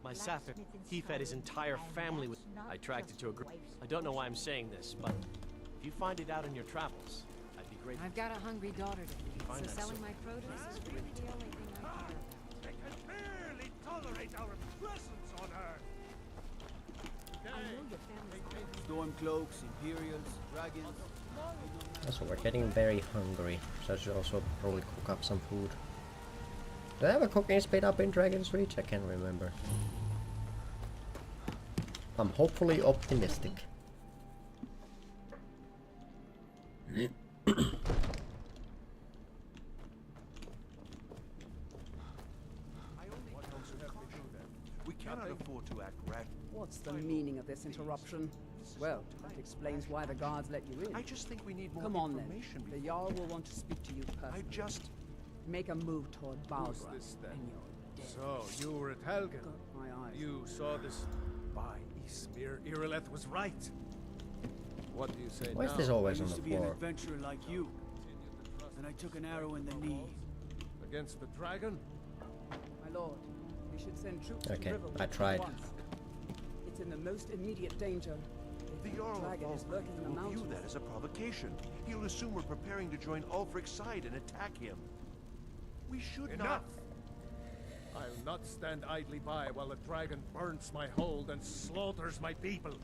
My Sapphire, he fed his entire family with... I tracked it to a group. I don't know why I'm saying this, but if you find it out in your travels, I'd be grateful. I've got a hungry daughter to feed, Find so that selling soon. my produce is really the only thing I care about. They can barely tolerate our presence on Earth. Stormcloaks, Imperials, dragons. Also, we're getting very hungry, so I should also probably cook up some food. Do I have a cooking speed up in Dragon's Reach? I can't remember. I'm hopefully optimistic. We cannot afford to act rash. What's the meaning of this interruption? Well, that explains why the guards let you in. I just think we need more Come on then. information. The Jarl will want to speak to you personally. I just... Make a move toward Balgra, this then? and you're dead. So, you were at Helgen. Got my eyes. You saw this... By Ysmir, Irileth was right. What do you say Why is now? this always I on used the to be an floor? adventurer like you, and I took an arrow in the knee. Against the dragon? My lord, we should send troops Okay, to Riverwood I at tried. once. It's in the most immediate danger. The The Jarl of dragon is Ulfric lurking in the will view mountains. that as a provocation. He'll assume we're preparing to join Ulfric's side and attack him. We should Enough! not... I'll not stand idly by while the dragon burns my hold and slaughters my people.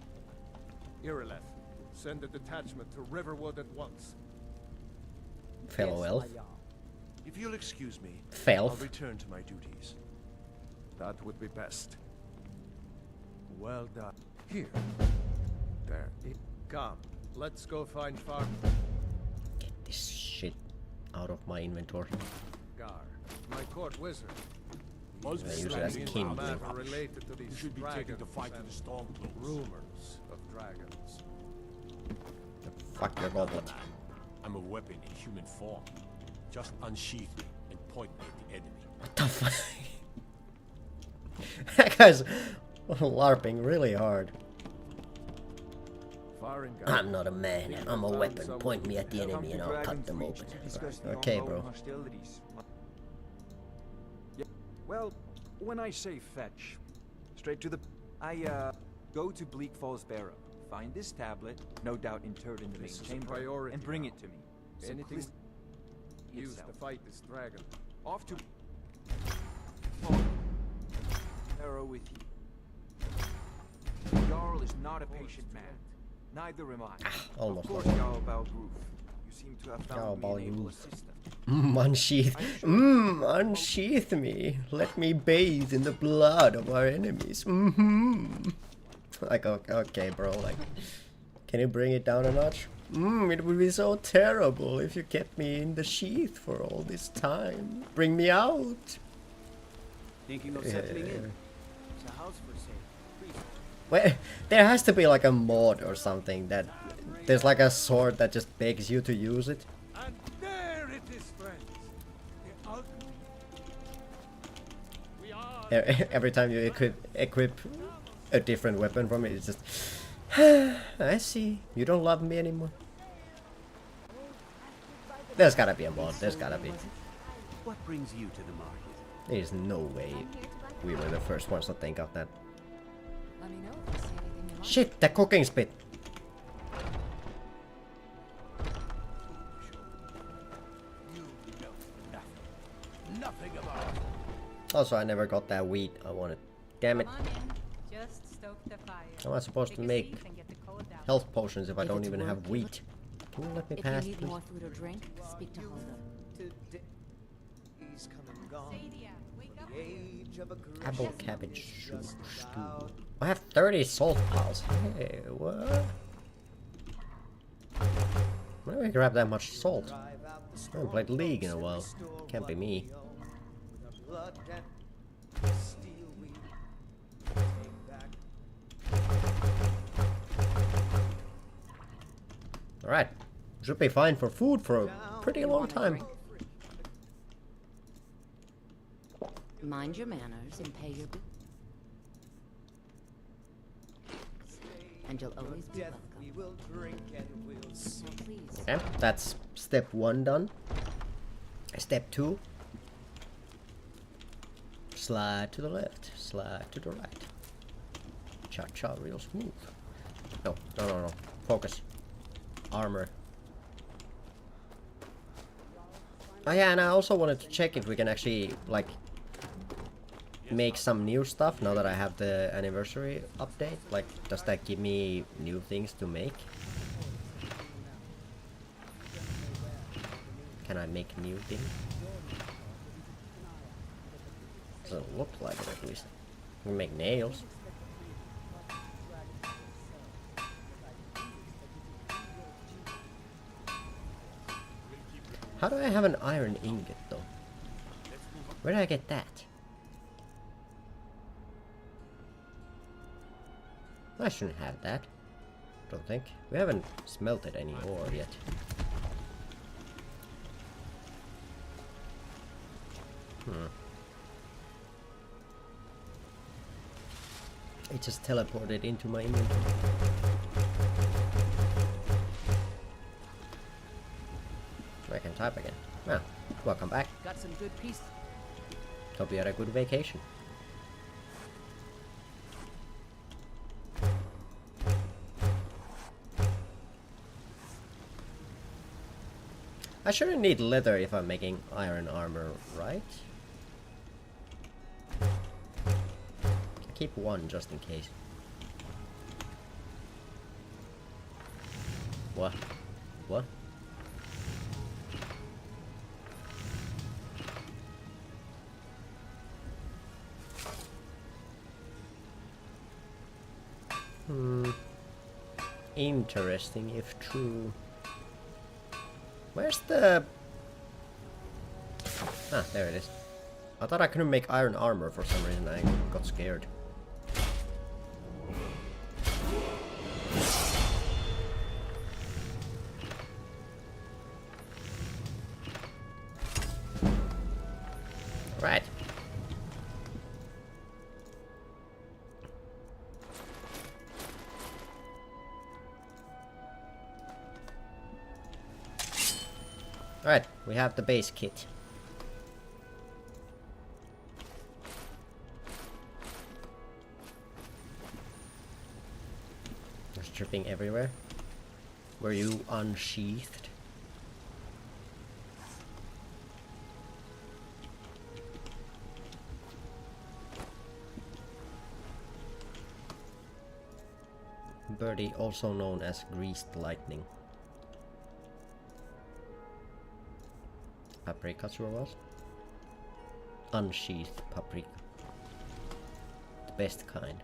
Irileth, send a detachment to Riverwood at once. Fellow Yes, elf. my Jarl. If you'll excuse me, I'll Felf. return to my duties. That would be best. Well done. Here. There. Come. Let's go find Far... Get this shit out of my inventory. Gar, my court wizard. I use it as Studying kindling. the matter related to these should be taken to dragons fight and the Stormcloaks. rumors of dragons. Fuck your goblet. I'm a weapon in human form. Just unsheath me and point me at the enemy. What the fuck? That guy's LARPing really hard. Farengar. I'm not a man, I'm a weapon. Point me at the enemy and I'll cut them open. Okay, bro. Well, when I say fetch, straight to the... go to Bleak Falls Barrow, find this tablet, no doubt interred in the main This is a chamber, priority and bring now. it to me. Anything Simplicity used to itself. fight this dragon. Off to... Barrow with you. Jarl is not a patient man. Neither am I. Almost Of course, lost. Jarl Balgruf. You seem to have How found me about an able you? assistant. Unsheath. Unsheath me. Let me bathe in the blood of our enemies. Like, okay, bro. Like, can you bring it down a notch? It would be so terrible if you kept me in the sheath for all this time. Bring me out. Thinking of settling in? It's a house for sale. Please. Well, there has to be like a mod or something that there's like a sword that just begs you to use it. And there it is, friends. The ugly. We are. Every time you equip a different weapon from it, it's just I see, you don't love me anymore. There's gotta be a mod, there's gotta be. What brings you to the market? There's no way we were the first ones to think of that. Let me know if you see anything you like. Shit, the cooking spit. You know nothing. Nothing about it. Also, I never got that wheat I wanted. Damn it. Come on in. Just stoke the fire. How am I supposed to Take a make seat and get the cold down. health potions if I If don't it's even have worth wheat? Can you let me If pass, you need please? more food or drink, speak to Hulda. He's come and gone. Sadia, wake up. The age of aggression Apple cabbage is stew. just about I have 30 salt piles. Hey, what? Why do I grab that much salt? drive out the I haven't played League in a while. restore Can't be what me. we own. With our blood and steel we take back. Alright. Should be fine for food for a pretty long time. Mind your manners and pay your bills. And you'll always be Death welcome. we will drink and we'll see. So please. Okay, that's step 1 done. Step 2. Slide to the left, slide to the right. Cha-cha real smooth. No. Focus. Armor. Oh yeah, and I also wanted to check if we can actually, like, make some new stuff now that I have the anniversary update. Like, does that give me new things to make? Can I make new things? Doesn't look like it, at least. I can make nails. How do I have an iron ingot, though? Where did I get that? I shouldn't have that. Don't think. We haven't smelted any ore yet. It just teleported into my inventory. I can type again. Ah, welcome back. Got some good peace. Hope you had a good vacation. I shouldn't need leather if I'm making iron armor, right? I keep one just in case. What? What? Interesting if true. Where's the... Ah, there it is. I thought I couldn't make iron armor for some reason. I got scared. Right. Alright, we have the base kit. There's dripping everywhere. Were you unsheathed? Birdie, also known as greased lightning. paprika sure was. Unsheathed paprika. The best kind.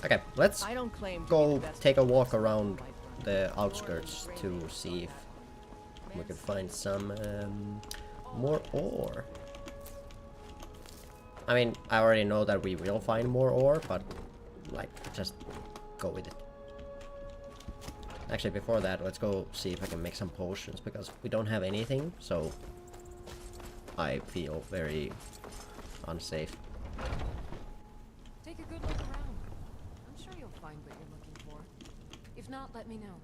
Okay, let's go take a walk around the outskirts to see if we can find some more ore. I mean, I already know that we will find more ore, but like, just go with it. Actually, before that, let's go see if I can make some potions, because we don't have anything, so I feel very unsafe. Take a good look around. I'm sure you'll find what you're looking for. If not, let me know.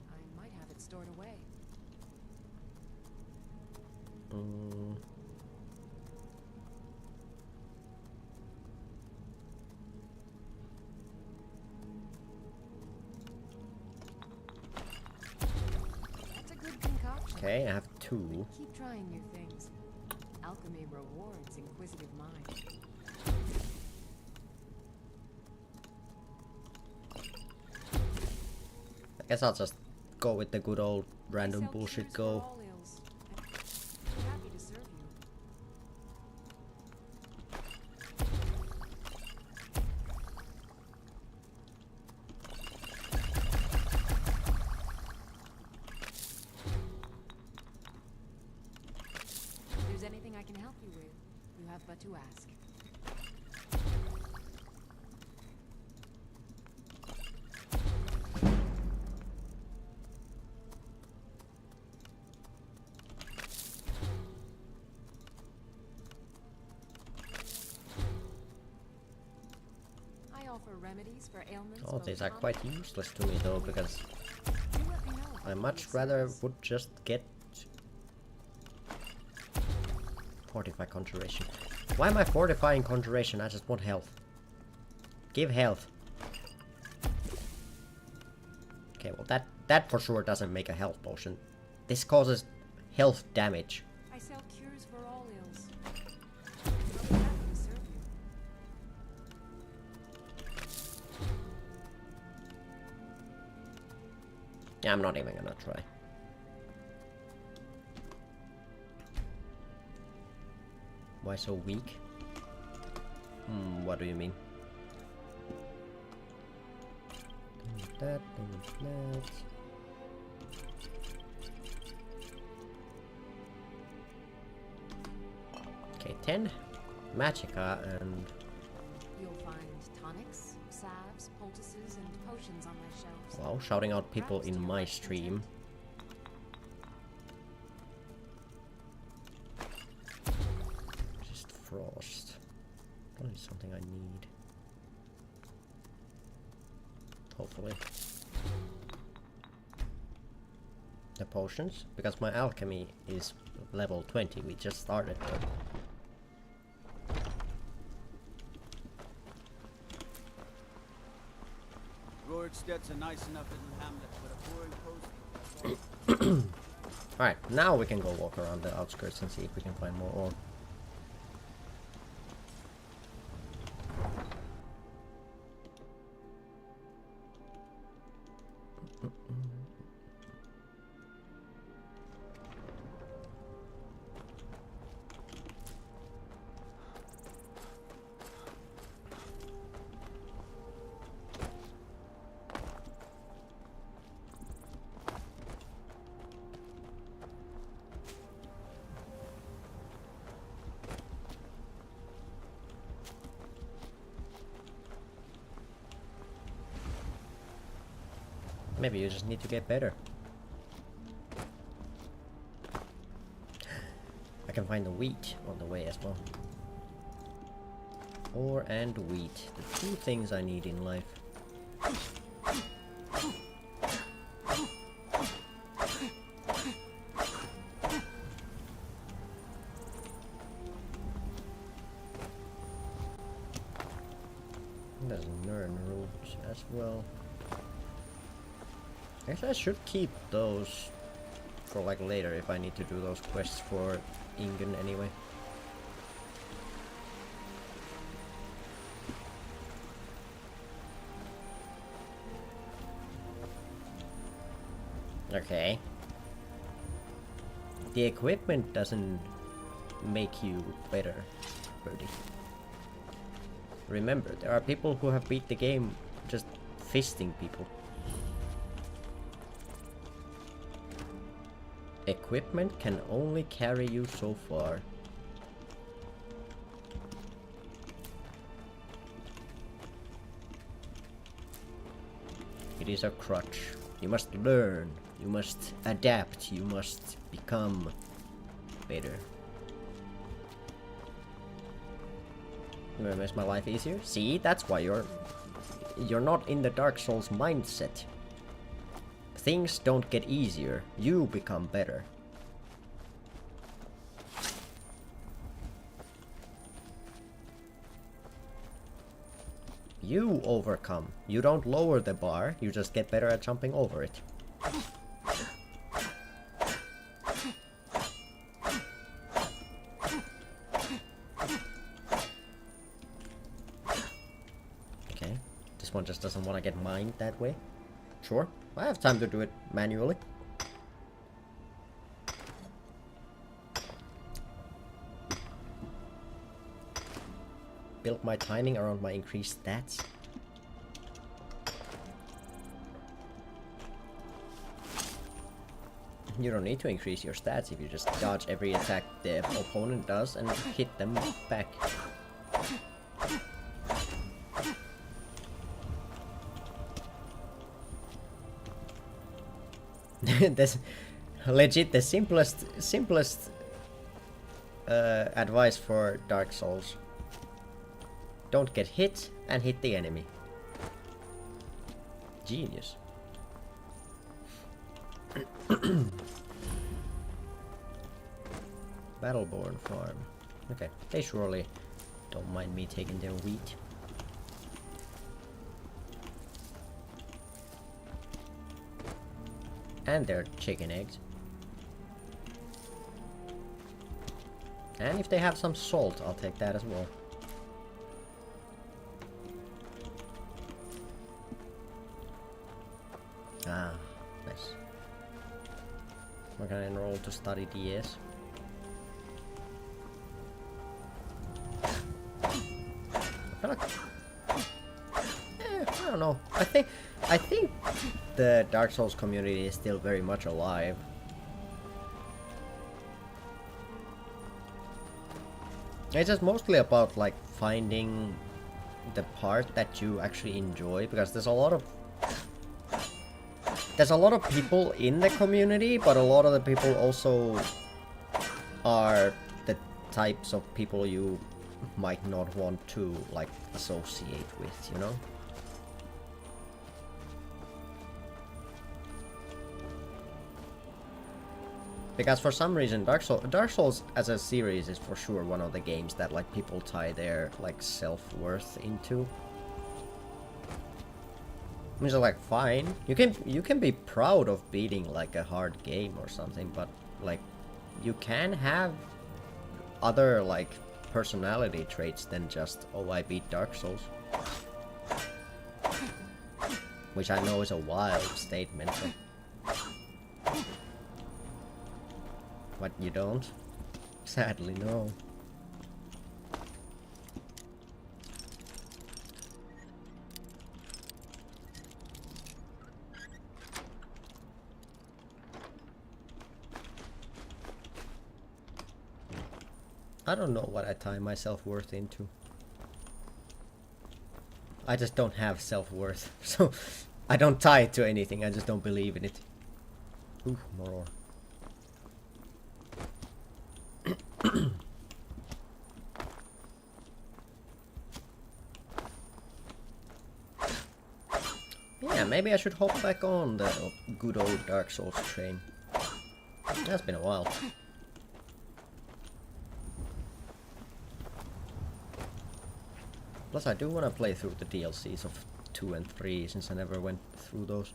I might have it stored away. That's a good concoction. Okay, I have 2. Keep trying new things. Alchemy rewards inquisitive minds. I guess I'll just go with the good old random bullshit go. Happy to serve you. If there's anything I can help you with, you have but to ask. Remedies for ailments. All these are quite useless to me though, because I much rather would just get fortify conjuration. Why am I fortifying conjuration? I just want health. Give health. Okay, well that for sure doesn't make a health potion. This causes health damage. I sell cures for all ills. I'll be happy to serve you. Yeah, I'm not even gonna try. Why so weak? What do you mean? That. Okay, 10 magicka and... You'll find tonics, salves, poultices, and potions on my shelves. Wow, shouting out people in my stream. Just frost. Probably something I need. Hopefully. The potions, because my alchemy is level 20, we just started. But Rorikstedt's a nice enough little hamlet, but a boring post. Alright, now we can go walk around the outskirts and see if we can find more ore. Maybe you just need to get better. I can find the wheat on the way as well. Ore and wheat, the two things I need in life. There's Nern roots as well. I guess I should keep those for like later if I need to do those quests for Ingen anyway. Okay. The equipment doesn't make you better, Birdie. Remember, there are people who have beat the game just fisting people. Equipment can only carry you so far. It is a crutch. You must learn. You must adapt. You must become better. You wanna make my life easier? See, that's why you're not in the Dark Souls mindset. Things don't get easier. You become better. You overcome. You don't lower the bar, you just get better at jumping over it. Okay, this one just doesn't want to get mined that way. Sure, I have time to do it manually. Build my timing around my increased stats. You don't need to increase your stats if you just dodge every attack the opponent does and hit them back. That's legit the simplest advice for Dark Souls. Don't get hit and hit the enemy. Genius. Battleborn farm. Okay, they surely don't mind me taking their wheat. And their chicken eggs. And if they have some salt, I'll take that as well. Ah, nice. We're gonna enroll to study DS. I don't know. I think the Dark Souls community is still very much alive. It's just mostly about like finding the part that you actually enjoy, because there's a lot of people in the community, but a lot of the people also are the types of people you might not want to like associate with, you know? Because for some reason Dark Souls as a series is for sure one of the games that like people tie their like self-worth into. Which is like fine. You can be proud of beating like a hard game or something, but like you can have other like personality traits than just, oh, I beat Dark Souls. Which I know is a wild statement, but you don't? Sadly, no. I don't know what I tie my self-worth into. I just don't have self-worth, so I don't tie it to anything, I just don't believe in it. Ooh, more ore. Yeah, maybe I should hop back on the good old Dark Souls train. That's been a while. Plus I do want to play through the DLCs of 2 and 3 since I never went through those.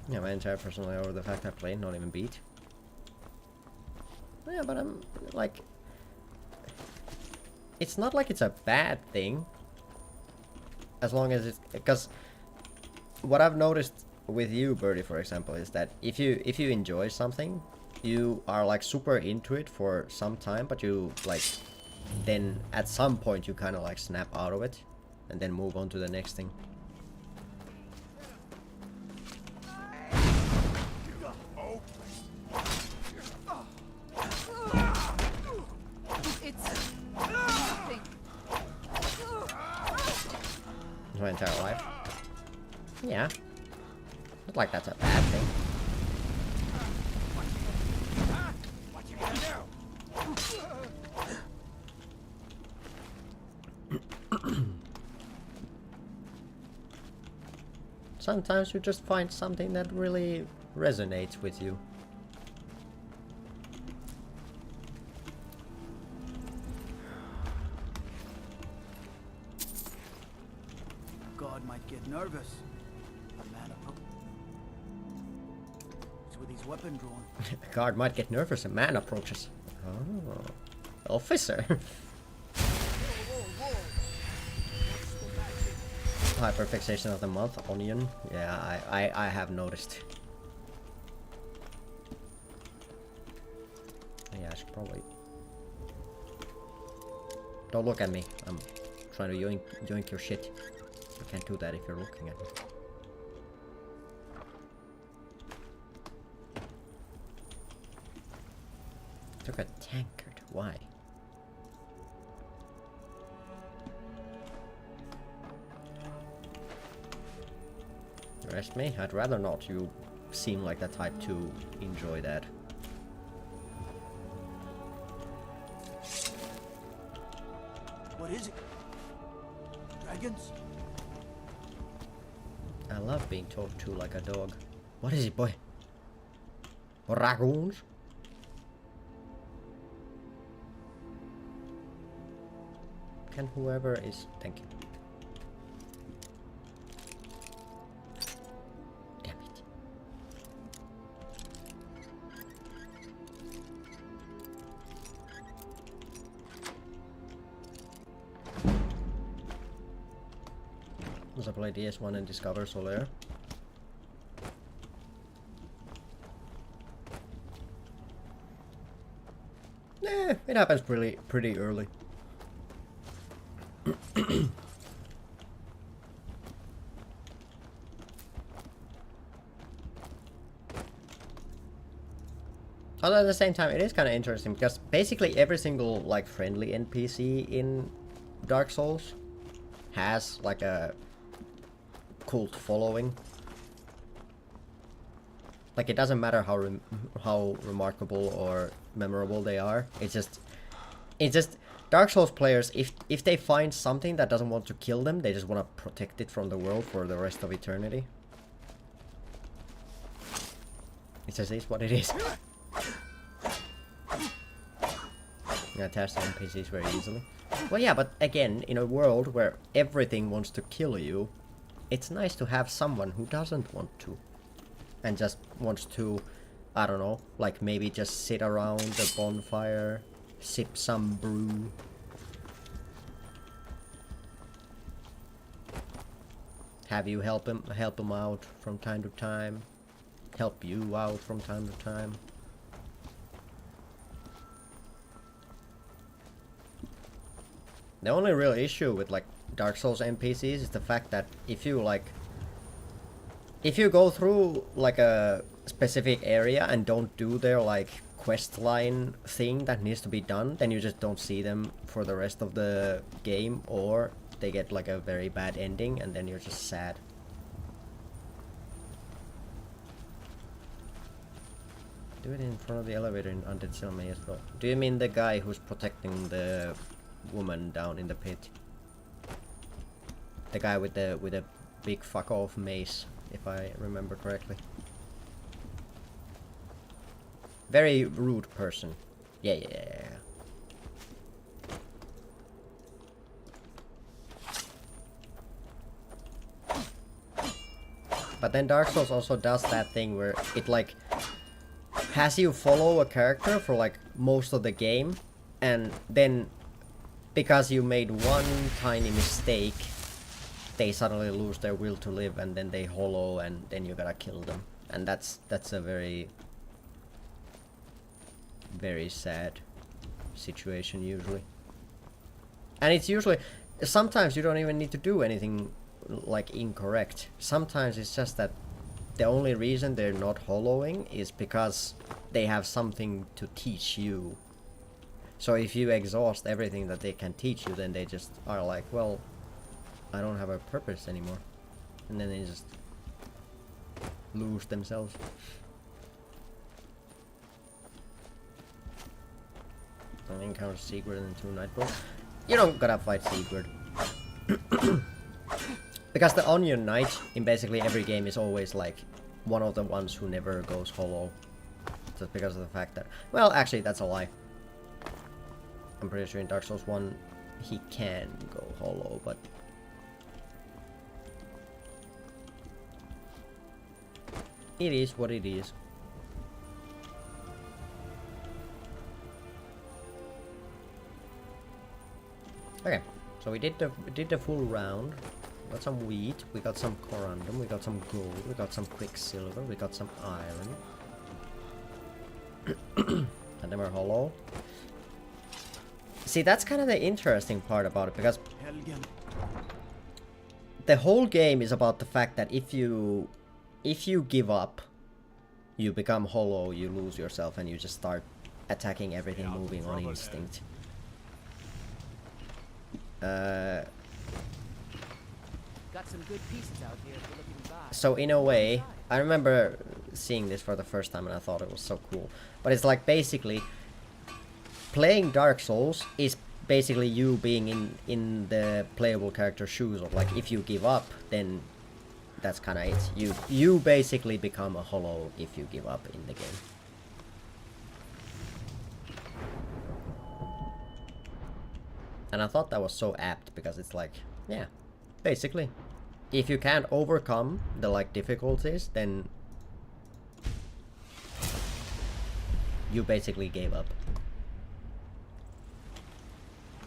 Yeah, my entire personality over the fact I played, not even beat. Yeah, but I'm like... It's not like it's a bad thing. As long as it's... Because what I've noticed with you, Birdie, for example, is that if you enjoy something, you are like super into it for some time, but you like then at some point you kind of like snap out of it and then move on to the next thing. It's nothing. My entire life. Yeah. Not like that's a bad thing. What you gonna do? Sometimes you just find something that really resonates with you. God might get nervous. A man with his weapon drawn. The guard might get nervous. A man approaches. Oh, officer. Hyperfixation of the month, onion. Yeah, I have noticed. Yeah, I should probably. Don't look at me. I'm trying to yoink your shit. You can't do that if you're looking at me. Took a tankard. Why? Arrest me? I'd rather not. You seem like the type to enjoy that. What is it? Dragons? I love being talked to like a dog. What is it, boy? Raccoons? Can whoever is... Thank you. Damn it. Once I play DS1 and discover Solaire. Nah, it happens pretty early. Although at the same time, it is kind of interesting because basically every single like friendly NPC in Dark Souls has like a cult following. Like it doesn't matter how remarkable or memorable they are. It's just Dark Souls players, if they find something that doesn't want to kill them, they just want to protect it from the world for the rest of eternity. It just is what it is. You attach to NPCs very easily. Well, yeah, but again, in a world where everything wants to kill you, it's nice to have someone who doesn't want to. And just wants to, I don't know, like maybe just sit around the bonfire, sip some brew. Have you help him out from time to time. Help you out from time to time. The only real issue with like Dark Souls NPCs is the fact that if you go through like a specific area and don't do their like quest line thing that needs to be done, then you just don't see them for the rest of the game, or they get like a very bad ending and then you're just sad. Do it in front of the elevator in Undead Cinema as well. Do you mean the guy who's protecting the woman down in the pit? The guy with a big fuck off mace, if I remember correctly. Very rude person. Yeah. But then Dark Souls also does that thing where it like has you follow a character for like most of the game, and then because you made one tiny mistake, they suddenly lose their will to live and then they hollow and then you gotta kill them. And that's a very sad situation usually. And it's usually, sometimes you don't even need to do anything like incorrect. Sometimes it's just that the only reason they're not hollowing is because they have something to teach you. So if you exhaust everything that they can teach you, then they just are like, well, I don't have a purpose anymore. And then they just lose themselves. Encounter Secret and 2 Nightball. You don't gotta fight Secret. Because the Onion Knight in basically every game is always like one of the ones who never goes hollow. Just because of the fact that... Well, actually, that's a lie. I'm pretty sure in Dark Souls 1 he can go hollow, but... It is what it is. Okay, so we did the full round. We got some wheat, we got some corundum, we got some gold, we got some quicksilver, we got some iron. And then we're hollow. See, that's kind of the interesting part about it, because the whole game is about the fact that if you give up, you become hollow, you lose yourself, and you just start attacking everything moving on instinct. Got some good pieces out here if you're looking to buy. So in a way, I remember seeing this for the first time and I thought it was so cool. But it's like basically playing Dark Souls is basically you being in the playable character's shoes of like, if you give up, then that's kind of it. You basically become a hollow if you give up in the game. And I thought that was so apt because it's like, yeah, basically, if you can't overcome the like difficulties, then you basically gave up.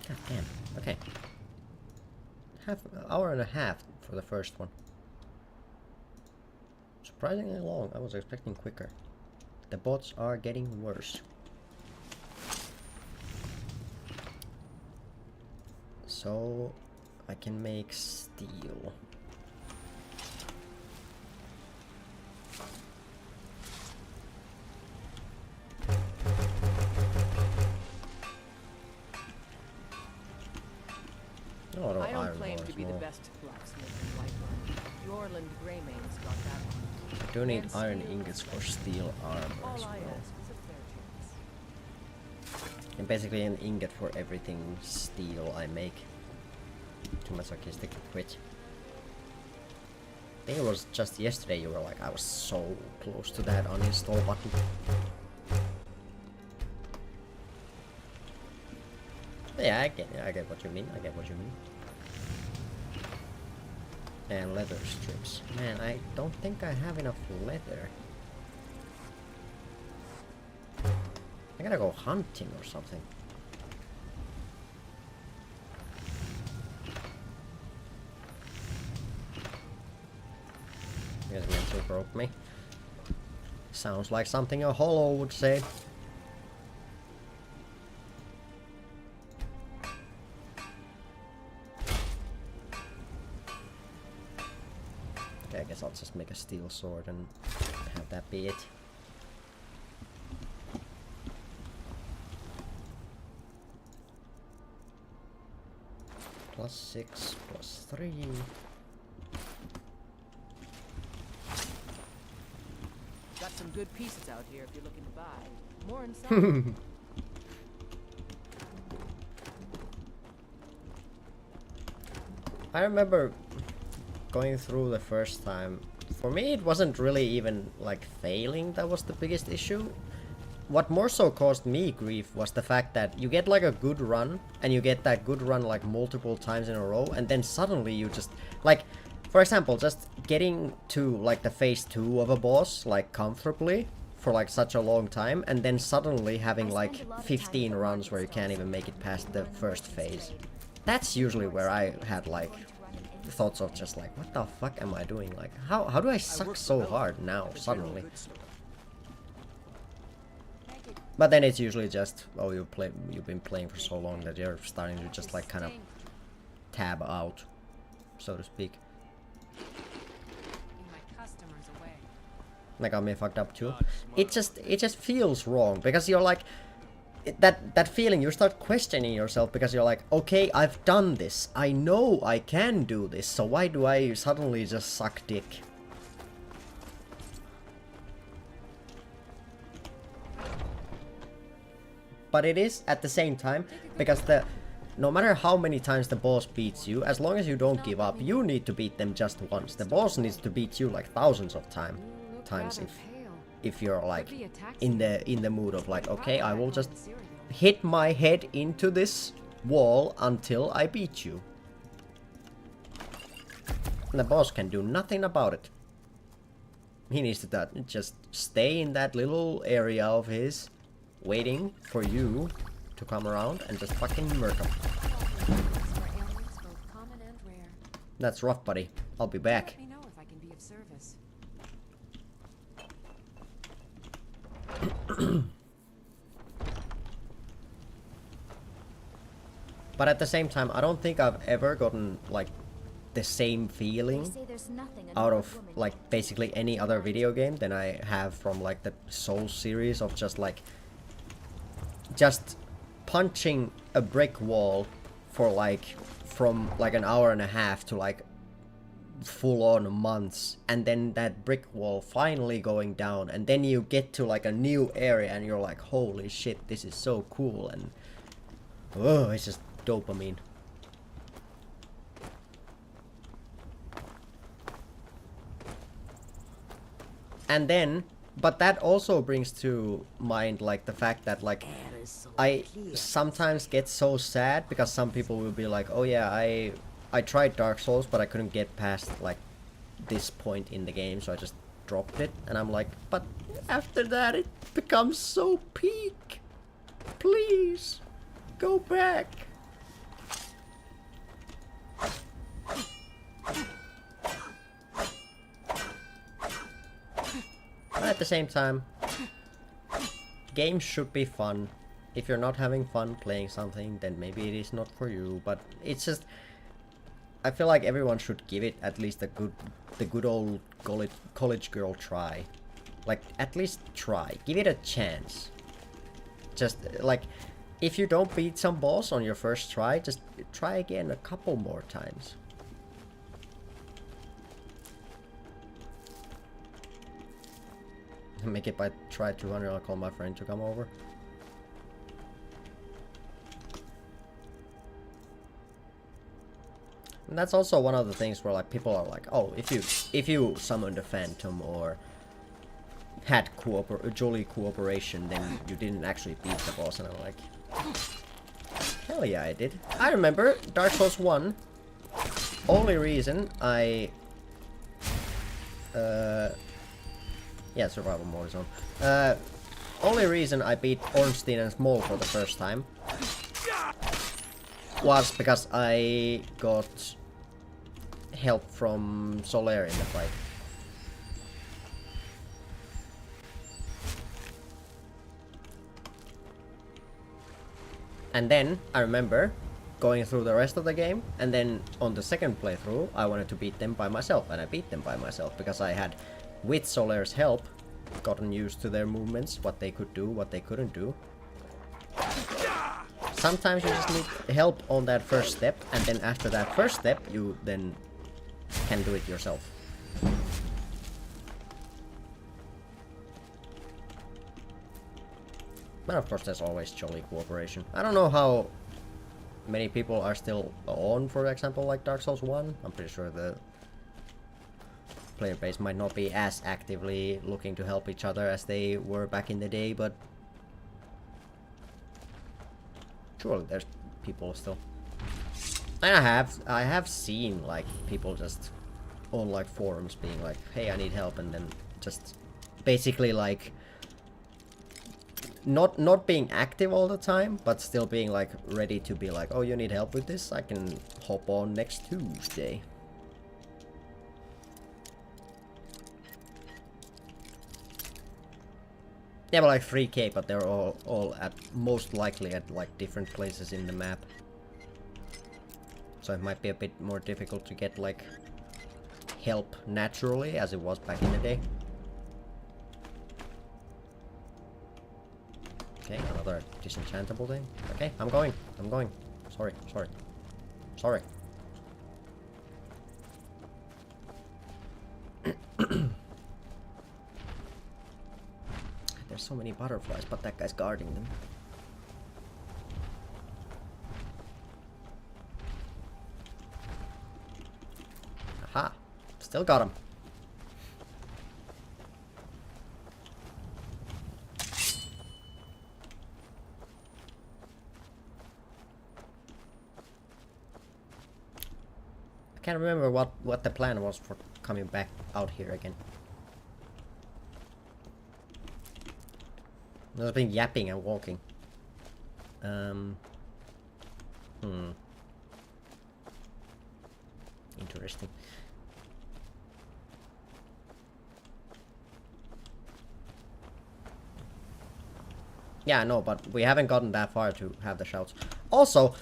God damn. Okay. Half an hour and a half for the first one. Surprisingly long. I was expecting quicker. The bots are getting worse. So I can make steel. I don't claim to be the best blacksmith in Whiterun. Jorland Greymane's got that one. I do need iron ingots for steel armor as well. And basically an ingot for everything steel I make. Too masochistic to quit. I think it was just yesterday you were like, I was so close to that uninstall button. Yeah, I get what you mean. I get what you mean. And leather strips. Man, I don't think I have enough leather. I gotta go hunting or something. Guess mental broke me. Sounds like something a hollow would say. Okay, I guess I'll just make a steel sword and have that be it. +6, +3. Got some good pieces out here if you're looking to buy. More inside. I remember going through the first time. For me, it wasn't really even like failing that was the biggest issue. What more so caused me grief was the fact that you get like a good run, and you get that good run like multiple times in a row, and then suddenly you just, like, for example, just getting to like the phase 2 of a boss like comfortably for like such a long time, and then suddenly having like 15 runs where you can't even make it past the first phase. That's usually where I had like thoughts of just like, what the fuck am I doing? Like, how do I suck so hard now suddenly? But then it's usually just, oh, you've been playing for so long that you're starting to just like kind of tab out, so to speak. That got me fucked up too. It just feels wrong because you're like, that feeling, you start questioning yourself because you're like, okay, I've done this, I know I can do this, so why do I suddenly just suck dick? But it is at the same time, because no matter how many times the boss beats you, as long as you don't give up, you need to beat them just once. The boss needs to beat you like thousands of times if you're like in the mood of like, okay, I will just hit my head into this wall until I beat you. And the boss can do nothing about it. He needs to just stay in that little area of his, waiting for you to come around and just fucking murk him. That's rough, buddy. I'll be back. But at the same time, I don't think I've ever gotten like the same feeling out of like basically any other video game than I have from like the Souls series of just punching a brick wall for like from like an hour and a half to like full on months, and then that brick wall finally going down, and then you get to like a new area and you're like, holy shit, this is so cool, and oh, it's just dopamine. And then, but that also brings to mind like the fact that like I sometimes get so sad because some people will be like, oh yeah, I tried Dark Souls but I couldn't get past like this point in the game, so I just dropped it, and I'm like, but after that it becomes so peak. Please go back. But at the same time, games should be fun. If you're not having fun playing something, then maybe it is not for you. But it's just, I feel like everyone should give it at least the good old college girl try. Like, at least try. Give it a chance. Just, like, if you don't beat some boss on your first try, just try again a couple more times. Make it by try 200, I'll call my friend to come over. And that's also one of the things where like people are like, oh, if you summoned a phantom or had jolly cooperation, then you didn't actually beat the boss. And I'm like, hell yeah, I did. I remember Dark Souls 1. Only reason I yeah, survival mode zone. Only reason I beat Ornstein and Small for the first time was because I got help from Solaire in the fight. And then I remember going through the rest of the game, and then on the second playthrough I wanted to beat them by myself, and I beat them by myself because I had, with Solaire's help, gotten used to their movements, what they could do, what they couldn't do. Sometimes you just need help on that first step, and then after that first step you then can do it yourself. But of course there's always jolly cooperation. I don't know how many people are still on, for example, like Dark Souls 1. I'm pretty sure the player base might not be as actively looking to help each other as they were back in the day, but surely there's people still. And I have seen like people just on like forums being like, hey, I need help, and then just basically like not being active all the time, but still being like ready to be like, oh, you need help with this? I can hop on next Tuesday. Yeah, but like 3K, but they're all at most likely at like different places in the map. So it might be a bit more difficult to get like help naturally as it was back in the day. Okay, another disenchantable thing. Okay, I'm going. Sorry. There's so many butterflies, but that guy's guarding them. Aha! Still got him. I can't remember what the plan was for coming back out here again. I've been yapping and walking. Interesting. Yeah, no, but we haven't gotten that far to have the shouts. Also,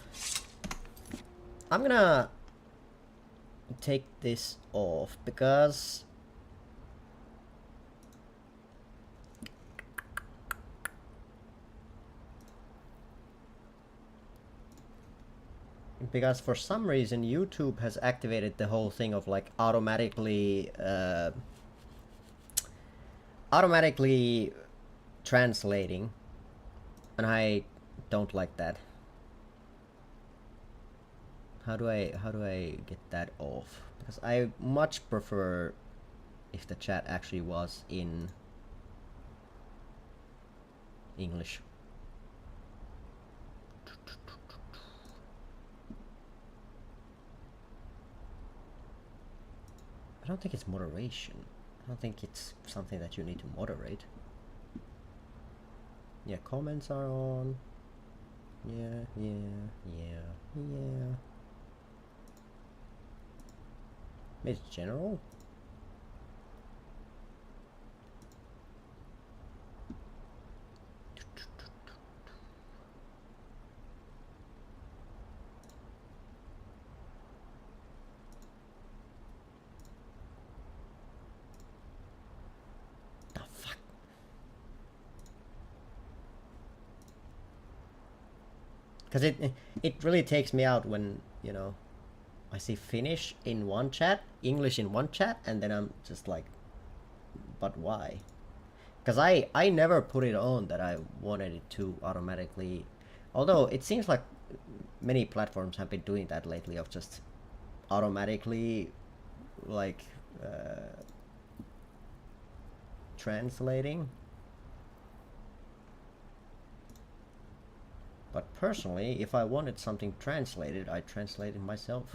I'm gonna take this off because for some reason YouTube has activated the whole thing of like automatically translating, and I don't like that. How do I get that off? Because I much prefer if the chat actually was in English. I don't think it's moderation. I don't think it's something that you need to moderate. Yeah, comments are on. Yeah. It's general? Oh, fuck. Because it really takes me out when, you know, I see Finnish in one chat, English in one chat, and then I'm just like, but why? Because I never put it on that I wanted it to automatically, although it seems like many platforms have been doing that lately, of just automatically like translating. But personally, if I wanted something translated, I translate it myself.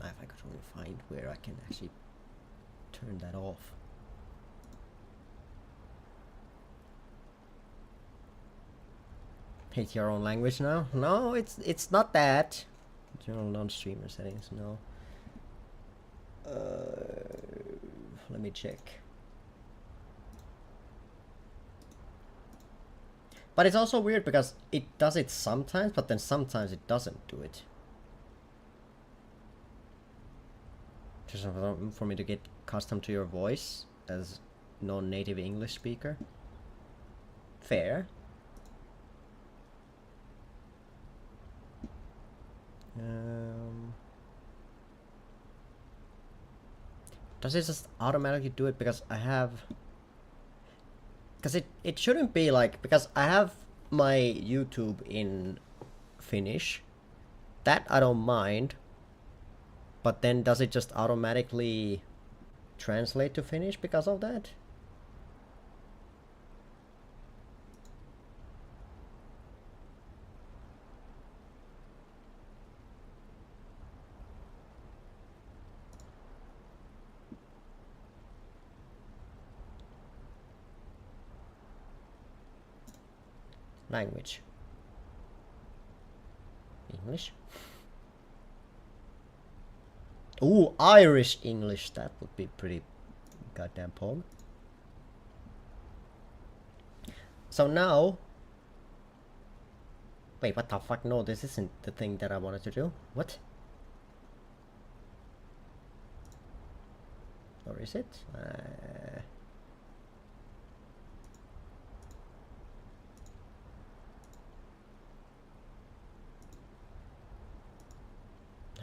If I could only find where I can actually turn that off. Hate your own language now? No, it's not that. General non-streamer settings, no. Let me check. But it's also weird because it does it sometimes, but then sometimes it doesn't do it. Just for me to get accustomed to your voice as non-native English speaker. Fair. Does it just automatically do it because I have... Because it shouldn't be like... Because I have my YouTube in Finnish. That I don't mind. But then does it just automatically translate to Finnish because of that? Language. English. Ooh, Irish English. That would be pretty goddamn pog. So now... Wait, what the fuck? No, this isn't the thing that I wanted to do. What? Or is it?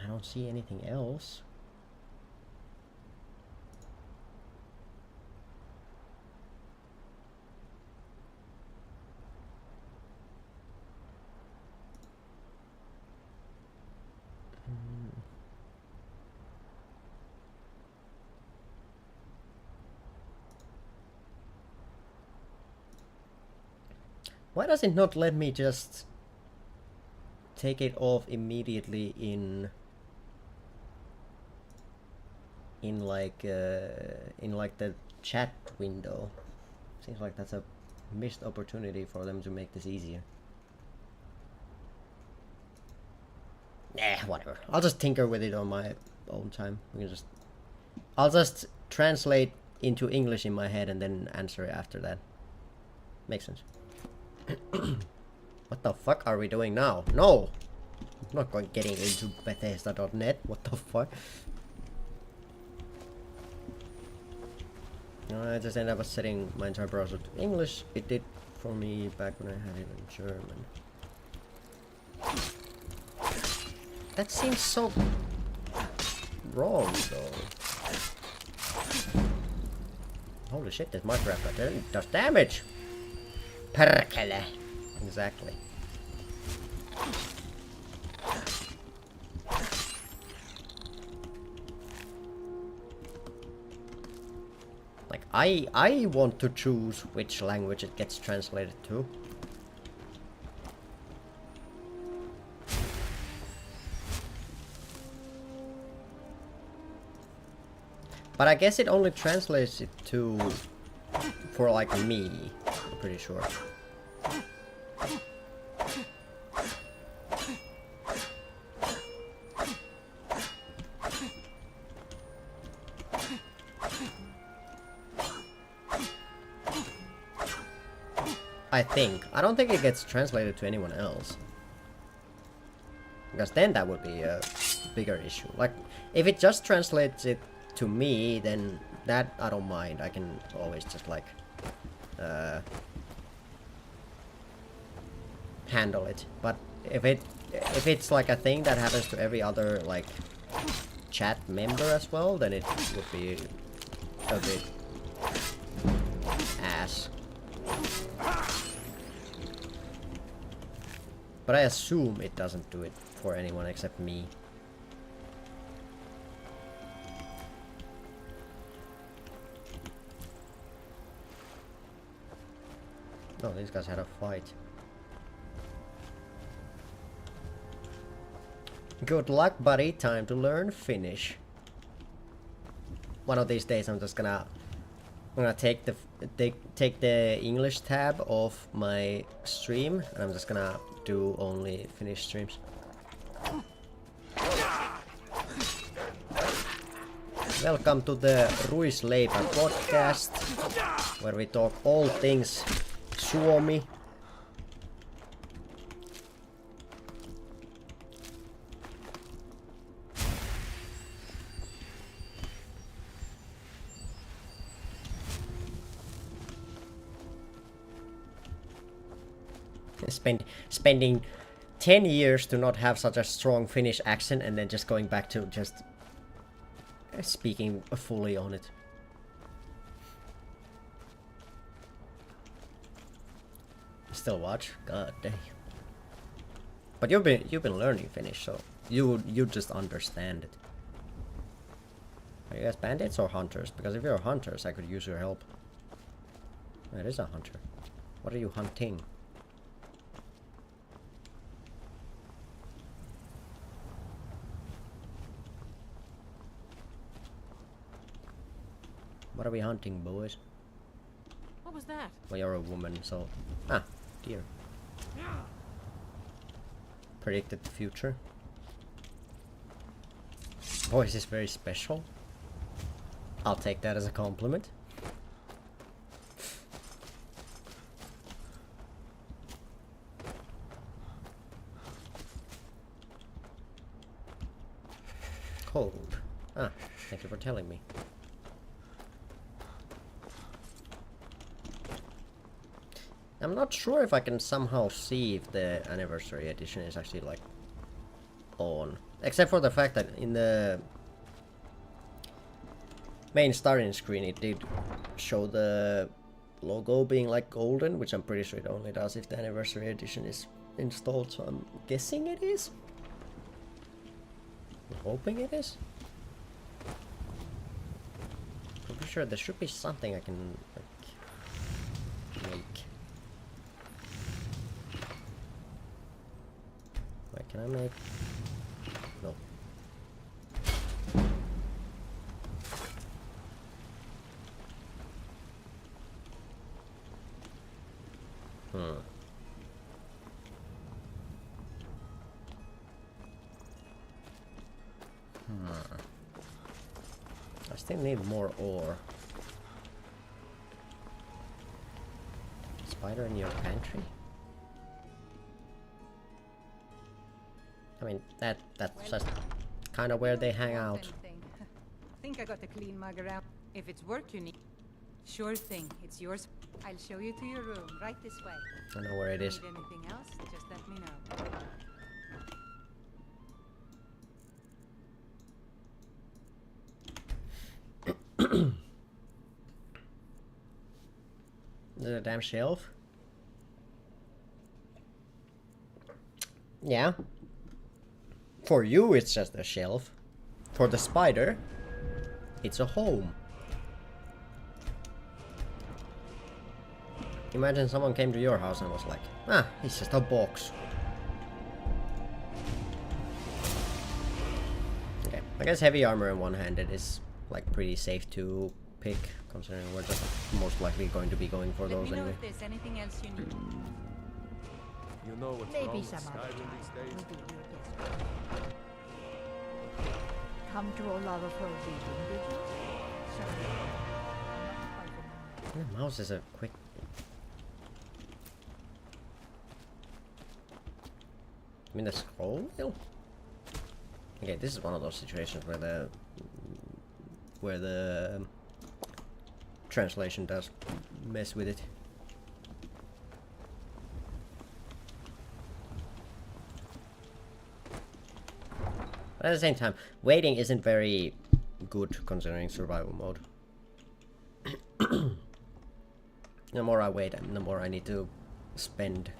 I don't see anything else. Why does it not let me just take it off immediately in like the chat window? Seems like that's a missed opportunity for them to make this easier. Nah, whatever. I'll just tinker with it on my own time. I'll just translate into English in my head and then answer it after that. Makes sense. What the fuck are we doing now? No! I'm not getting into Bethesda.net. What the fuck? I just ended up setting my entire browser to English. It did for me back when I had it in German. That seems so wrong though. Holy shit, this Minecraft does damage! Perkele. Exactly. Like, I want to choose which language it gets translated to. But I guess it only translates it to... for like me, I'm pretty sure. I think. I don't think it gets translated to anyone else. Because then that would be a bigger issue. Like, if it just translates it to me, then that I don't mind. I can always just like handle it. But if it's like a thing that happens to every other like chat member as well, then it would be a bit ass. But I assume it doesn't do it for anyone except me. Oh, these guys had a fight. Good luck, buddy. Time to learn Finnish. One of these days I'm gonna take the English tab off my stream, and I'm just gonna do only Finnish streams. Welcome to the Ruisleipä podcast, where we talk all things Suomi. Spending 10 years to not have such a strong Finnish accent, and then just going back to just speaking fully on it. Still watch? God dang. But you've been learning Finnish, so you just understand it. Are you guys bandits or hunters? Because if you're hunters, I could use your help. It is a hunter. What are you hunting? What are we hunting, boys? What was that? Well, you're a woman, so... Ah, deer. Predicted the future. Voice is very special. I'll take that as a compliment. Cold. Ah, thank you for telling me. I'm not sure if I can somehow see if the anniversary edition is actually like on. Except for the fact that in the main starting screen it did show the logo being like golden, which I'm pretty sure it only does if the anniversary edition is installed, so I'm guessing it is. I'm hoping it is. I'm pretty sure there should be something I can like make. Wait, can I make? No. I still need more ore. Spider in your pantry? I mean, that's just kind of where they hang out. Think I got a clean mug around. If it's work you need, sure thing. It's yours. I'll show you to your room. Right this way. I know where it is. Need anything else? Just let me know. There's a damn shelf. Yeah. For you, it's just a shelf. For the spider, it's a home. Imagine someone came to your house and was like, ah, it's just a box. Okay, I guess heavy armor and one-handed is like pretty safe to pick, considering we're just most likely going to be going for those anyway. If there's anything else you need. You know what's Maybe wrong with some other Skyrim time. these days? We'll be your guest. Come to a lot of her reading, did you? Sorry. The mouse is a quick. I mean the scroll wheel? Okay, this is one of those situations where the translation does mess with it. But at the same time, waiting isn't very good considering survival mode. The more I wait, the more I need to spend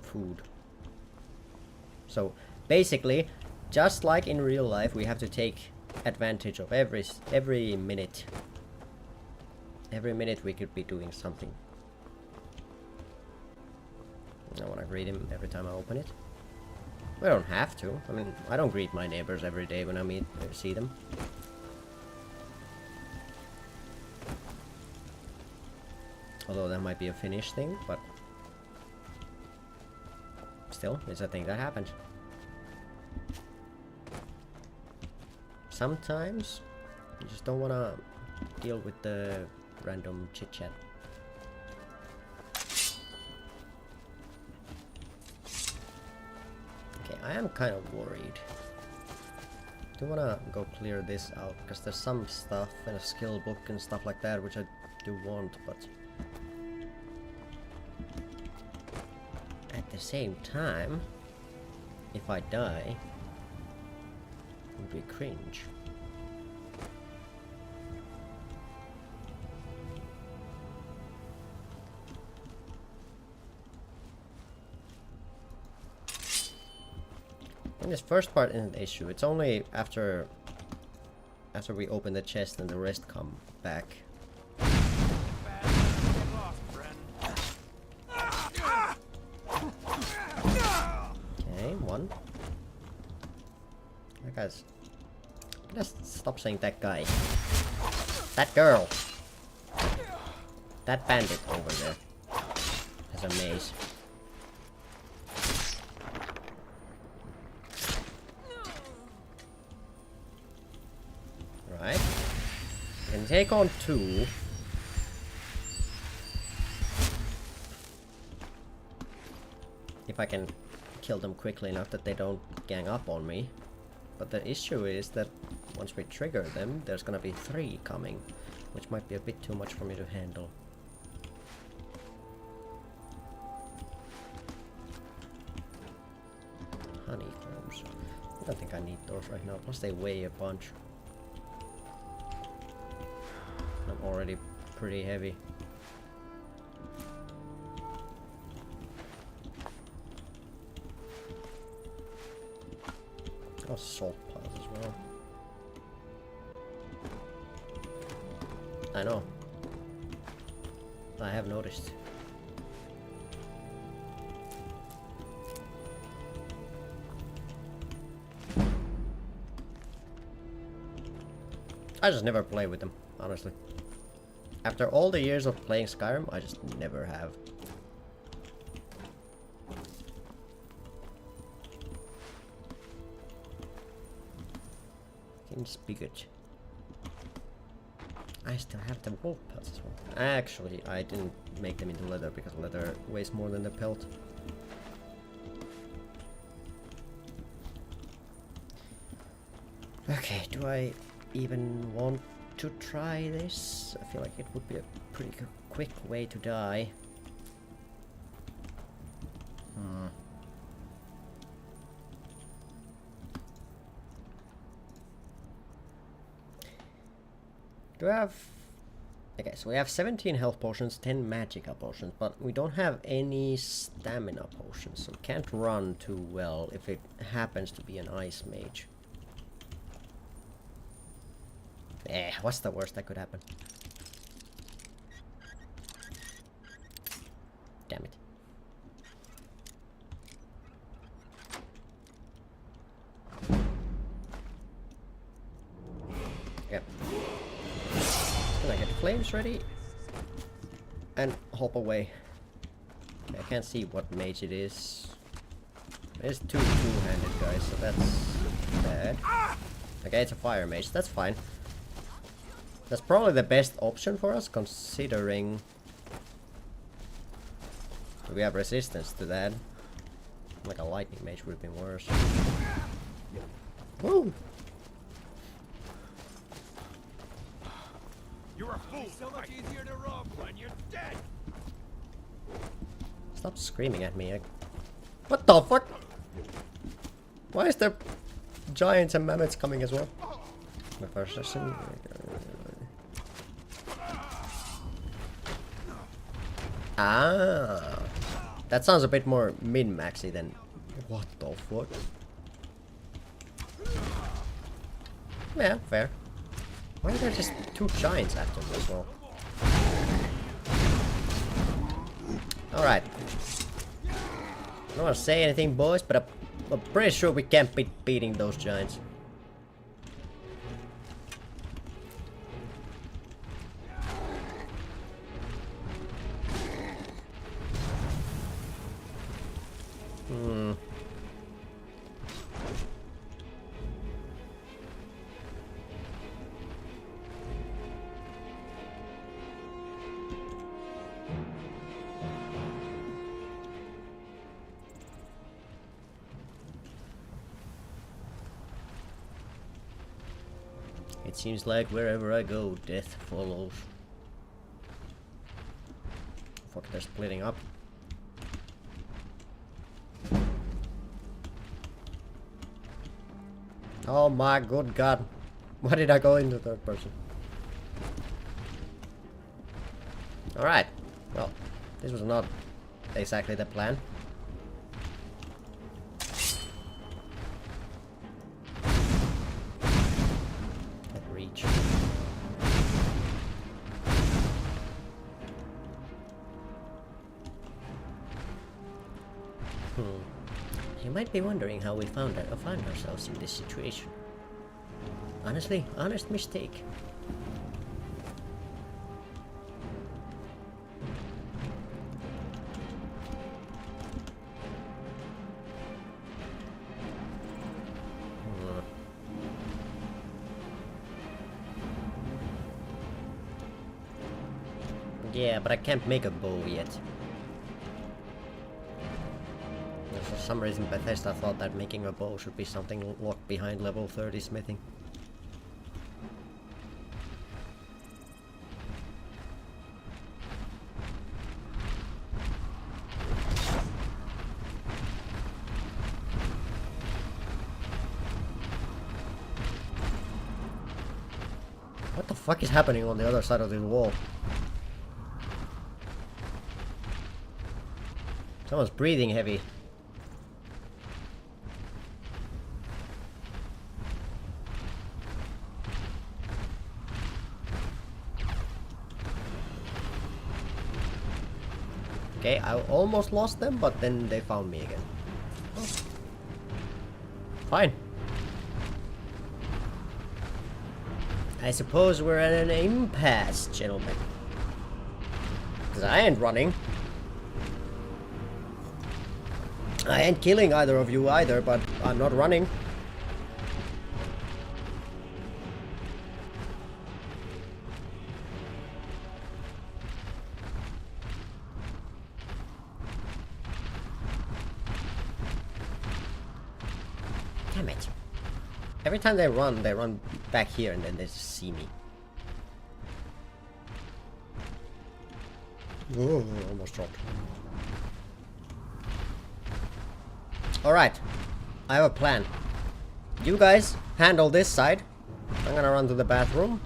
food. So basically, just like in real life, we have to take advantage of every minute. Every minute we could be doing something. I want to greet him every time I open it. I don't have to. I mean, I don't greet my neighbors every day when I see them. Although that might be a Finnish thing, but still, it's a thing that happens. Sometimes you just don't want to deal with the random chit chat. Okay, I am kind of worried. I do want to go clear this out because there's some stuff in a skill book and stuff like that which I do want, but at the same time, if I die, it would be cringe. And this first part isn't the issue. It's only after we open the chest and the rest come back. Okay, one. That guy's... Just stop saying that guy. That girl. That bandit over there has a mace. take on 2. If I can kill them quickly enough that they don't gang up on me. But the issue is that once we trigger them, there's gonna be 3 coming, which might be a bit too much for me to handle. Honeycombs. I don't think I need those right now, plus they weigh a bunch. I'm already pretty heavy. Oh, salt piles as well. I know. I have noticed. I just never play with them, honestly. After all the years of playing Skyrim, I just never have. Spigot. I still have the wool pelts as well. Actually, I didn't make them into leather because leather weighs more than the pelt. Okay, do I even want to try this? I feel like it would be a pretty quick way to die. Do I have... Okay, so we have 17 health potions, 10 magicka potions, but we don't have any stamina potions, so we can't run too well if it happens to be an ice mage. What's the worst that could happen? Damn it. Yep. Can I get flames ready? And hop away. Okay, I can't see what mage it is. There's 2 two-handed guys, so that's bad. Okay, it's a fire mage, that's fine. That's probably the best option for us, considering we have resistance to that. Like a lightning mage would have been worse. Woo! You're a fool. So much easier to rob when you're dead. Stop screaming at me. What the fuck? Why is there giants and mammoths coming as well? My first session. Ah, that sounds a bit more min-maxy than. What the fuck? Yeah, fair. Why are there just 2 giants after me as well? Alright. I don't want to say anything, boys, but I'm pretty sure we can't be beating those giants. It seems like wherever I go, death follows. Fuck, they're splitting up. Oh my good god. Why did I go into third person? Alright. Well, this was not exactly the plan. You might be wondering how we found ourselves in this situation. Honestly, honest mistake. Yeah, but I can't make a bow yet. For some reason Bethesda thought that making a bow should be something locked behind level 30 smithing. What the fuck is happening on the other side of this wall? Someone's breathing heavy. Okay, I almost lost them, but then they found me again. Oh. Fine. I suppose we're at an impasse, gentlemen. Because I ain't running. I ain't killing either of you either, but I'm not running. Damn it. Every time they run back here and then they just see me. Oh, almost dropped. Alright. I have a plan. You guys handle this side. I'm gonna run to the bathroom.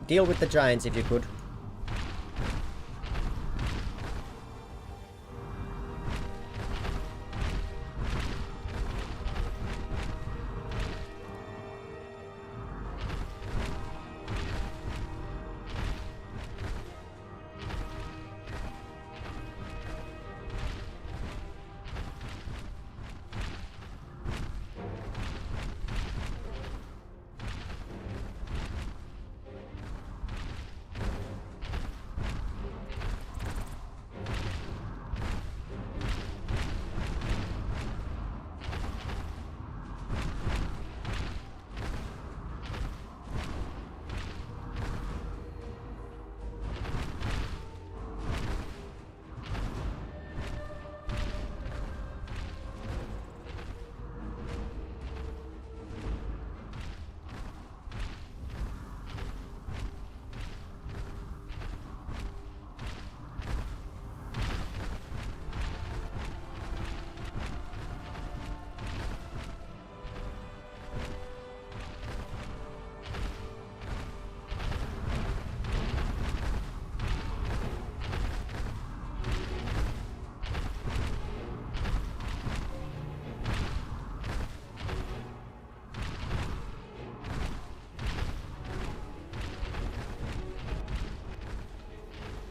Deal with the giants if you could.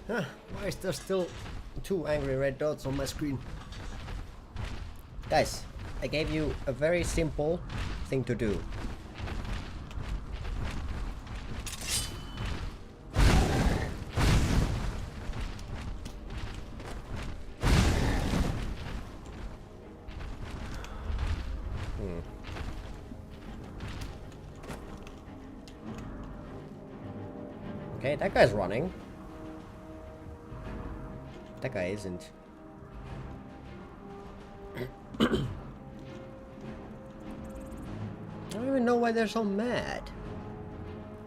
Huh, why is there still 2 angry red dots on my screen? Guys, I gave you a very simple thing to do. Okay, that guy's running. That guy isn't. I don't even know why they're so mad.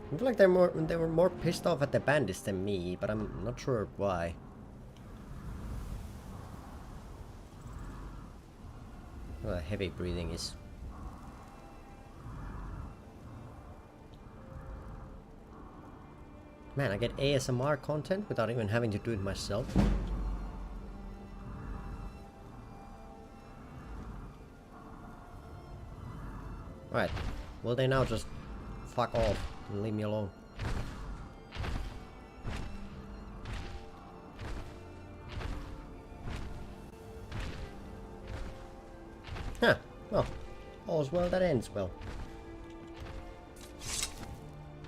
I feel like they were more pissed off at the bandits than me, but I'm not sure why. Well, heavy breathing is. Man, I get ASMR content without even having to do it myself. Right, will they now just fuck off and leave me alone? Huh, well, all's well that ends well.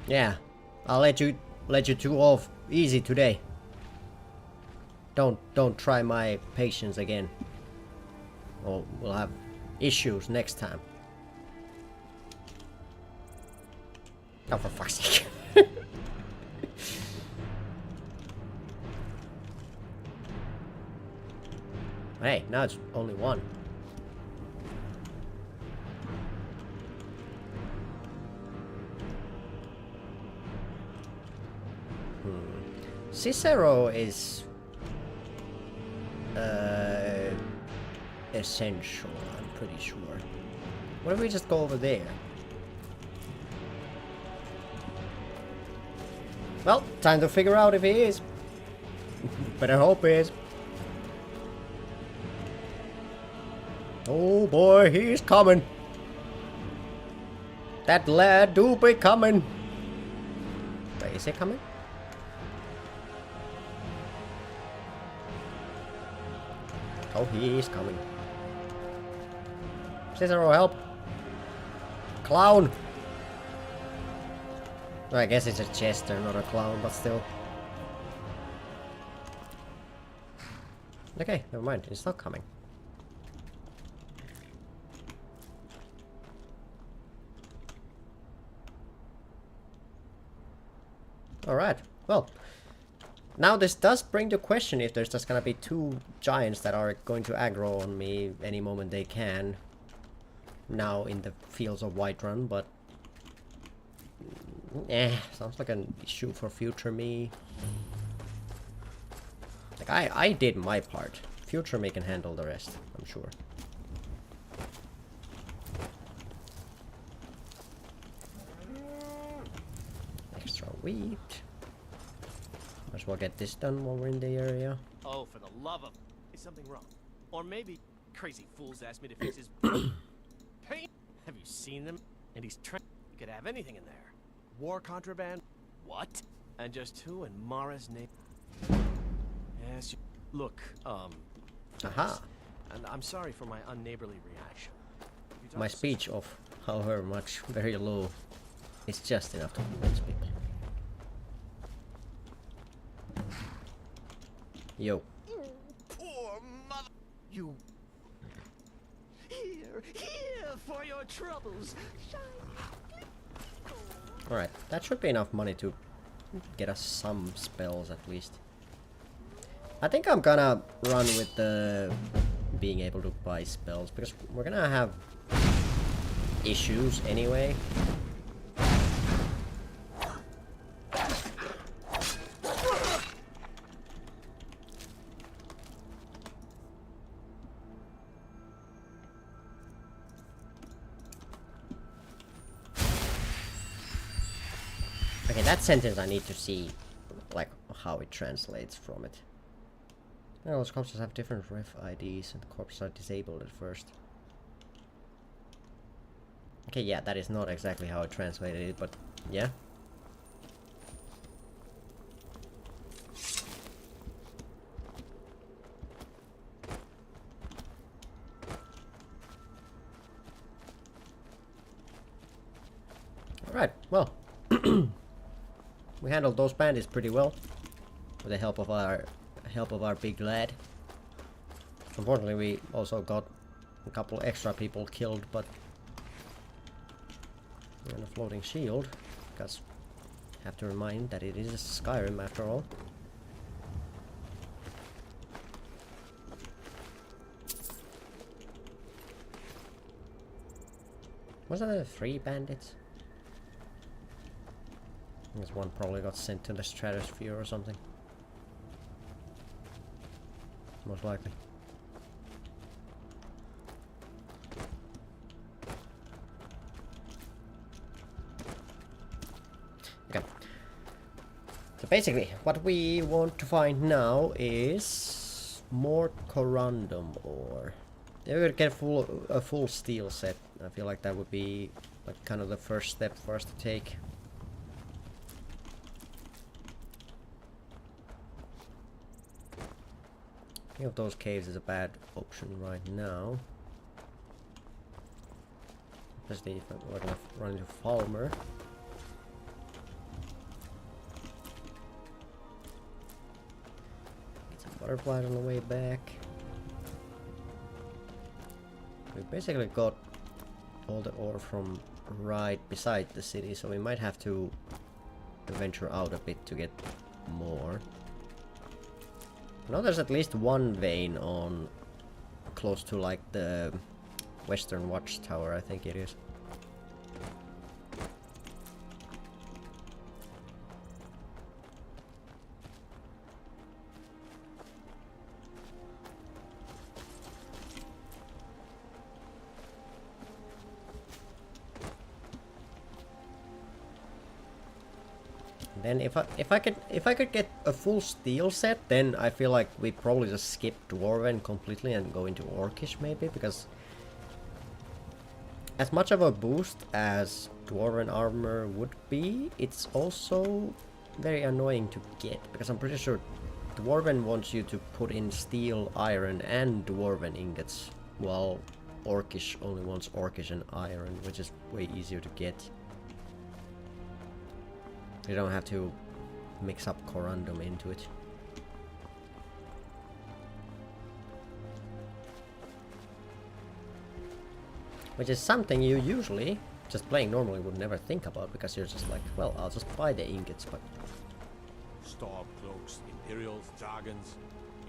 Yeah, I'll let you two off easy today. Don't try my patience again. Or we'll have issues next time. Oh, for fuck's sake. Hey, now it's only one. Cicero is essential, I'm pretty sure. What if we just go over there? Well, time to figure out if he is. Better hope he is. Oh boy, he's coming. That lad do be coming. Wait, is he coming? Oh, he is coming. Cicero, help! Clown! Well, I guess it's a jester, not a clown, but still. Okay, never mind. It's not coming. Alright, well. Now this does bring the question if there's just gonna be two giants that are going to aggro on me any moment they can. Now in the fields of Whiterun, but... sounds like an issue for future me. Like, I did my part. Future me can handle the rest, I'm sure. Extra wheat. Might as well get this done while we're in the area. Oh, for the love of... Is something wrong? Or maybe crazy fools asked me to fix his... paint? Have you seen them? And he's trying... You could have anything in there. War contraband? What? And just who in Mara's name? Yes, you... Look, Aha! And I'm sorry for my unneighborly reaction. My speech of however much, very low, is just enough to convince people. Yo. Poor mother. You. Here for your troubles. Alright, that should be enough money to get us some spells at least. I think I'm gonna run with the being able to buy spells because we're gonna have issues anyway. Okay, that sentence I need to see, like, how it translates from it. Well, those corpses have different ref IDs and the corpses are disabled at first. Okay, yeah, that is not exactly how I translated it, but yeah. Alright, well. We handled those bandits pretty well. With the help of our big lad. Unfortunately, we also got a couple extra people killed, but... And a floating shield, because have to remind that it is Skyrim after all. Wasn't there 3 bandits? I guess one probably got sent to the stratosphere or something. Most likely. Okay. So basically, what we want to find now is more corundum ore. If we could get a full steel set, I feel like that would be like kind of the first step for us to take. Any of those caves is a bad option right now. Especially if we're gonna run into Falmer. Get some butterflies on the way back. We basically got all the ore from right beside the city, so we might have to venture out a bit to get more. I know there's at least one vein on close to like the Western Watchtower, I think it is. Then if I could get a full steel set, then I feel like we probably just skip Dwarven completely and go into Orcish maybe, because as much of a boost as Dwarven armor would be, it's also very annoying to get, because I'm pretty sure Dwarven wants you to put in steel, iron and Dwarven ingots, while Orcish only wants Orcish and iron, which is way easier to get. You don't have to mix up corundum into it. Which is something you usually, just playing normally, would never think about, because you're just like, well, I'll just buy the ingots, but... Storm cloaks, Imperials, Jargons.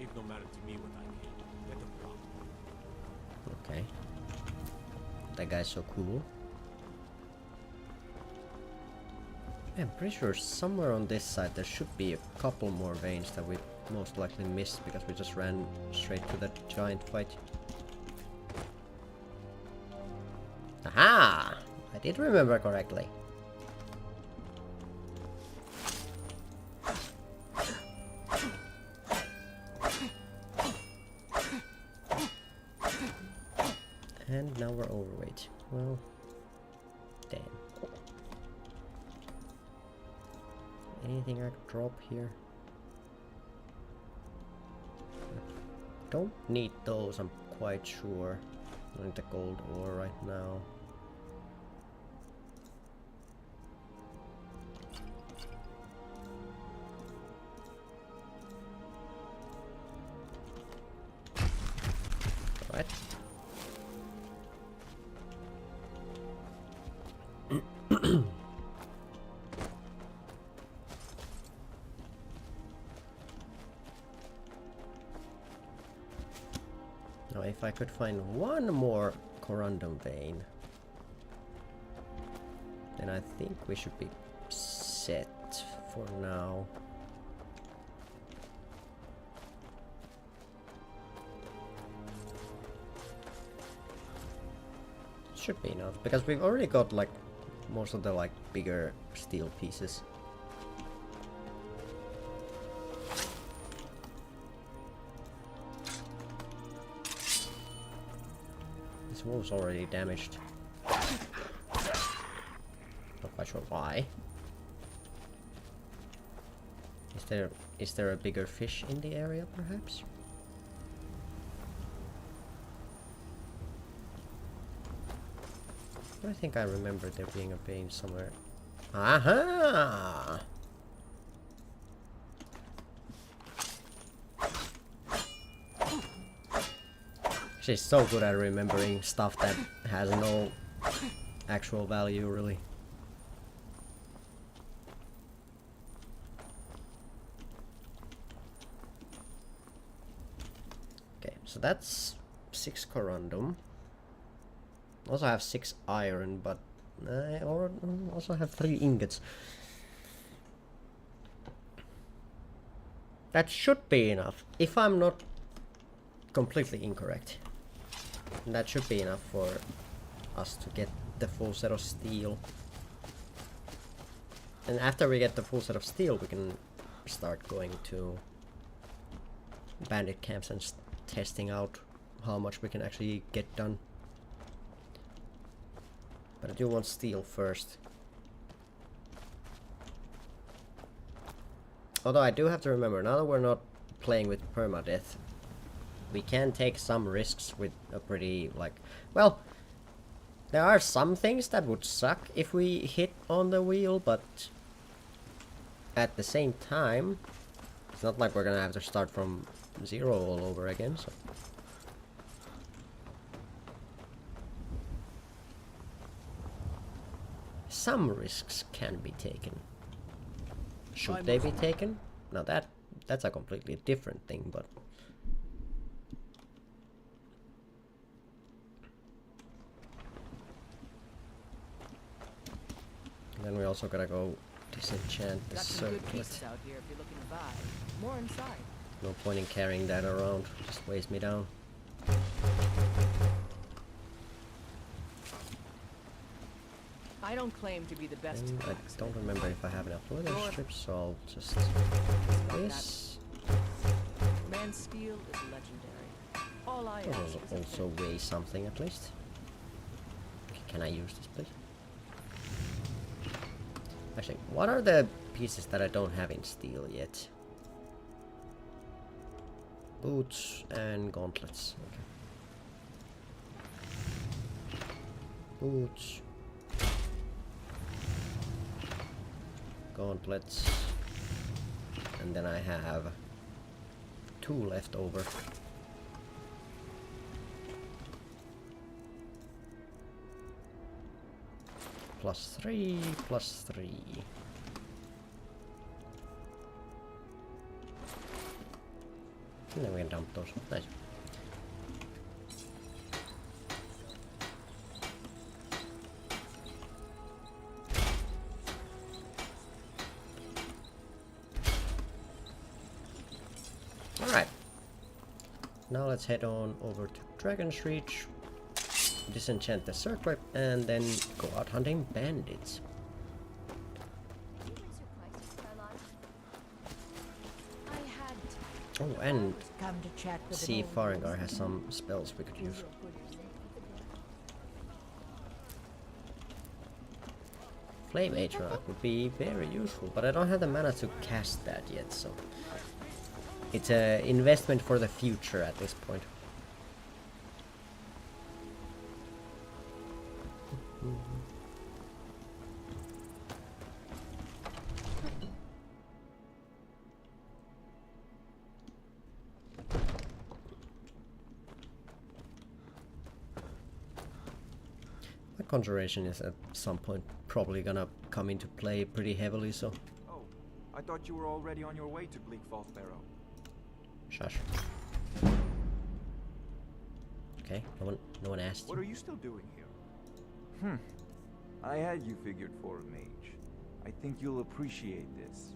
It no matter to me what I can. Let them come. Okay. That guy's so cool. I'm pretty sure somewhere on this side there should be a couple more veins that we most likely missed because we just ran straight to that giant fight. Aha! I did remember correctly. And now we're overweight. Well, damn. Anything I could drop here? Don't need those, I'm quite sure. I need the gold ore right now. Alright. Now if I could find one more corundum vein, then I think we should be set for now. Should be enough, because we've already got like most of the like bigger steel pieces. This wolf's already damaged. Not quite sure why. Is there a bigger fish in the area perhaps? I think I remember there being a vein somewhere. Aha! She's so good at remembering stuff that has no actual value, really. Okay, so that's 6 corundum. Also have 6 iron, but I also have 3 ingots. That should be enough, if I'm not completely incorrect. And that should be enough for us to get the full set of steel. And after we get the full set of steel, we can start going to bandit camps and testing out how much we can actually get done. But I do want steel first. Although I do have to remember, now that we're not playing with permadeath, we can take some risks with a pretty, like... Well, there are some things that would suck if we hit on the wheel, but... At the same time, it's not like we're gonna have to start from 0 all over again, so... Some risks can be taken. Should they be taken? Now that's a completely different thing, but... Then we also gotta go disenchant the Got some good circlet. pieces out here if you're looking to buy. More inside. No point in carrying that around, just weighs me down. I don't claim to be the best. And I don't remember if I have enough leather strips, so I'll just this. Man's steel is legendary. All I Will ask is a also weigh something at least. Okay, can I use this, please? Actually, what are the pieces that I don't have in steel yet? Boots and gauntlets. Okay. Boots. Gauntlets. And then I have 2 left over. +3, +3. And then we can dump those. Nice. Alright. Now let's head on over to Dragon's Reach, disenchant the circlet, and then go out hunting bandits. Oh, and Come to chat with see if an old Farengar has some spells we could use. Flame Atrioc would be very useful, but I don't have the mana to cast that yet, so it's an investment for the future at this point. Conjuration is at some point probably gonna come into play pretty heavily, so... Oh, I thought you were already on your way to Bleak Falls Barrow. Shush. Okay, no one asked What you. are you still doing here? I had you figured for a mage. I think you'll appreciate this.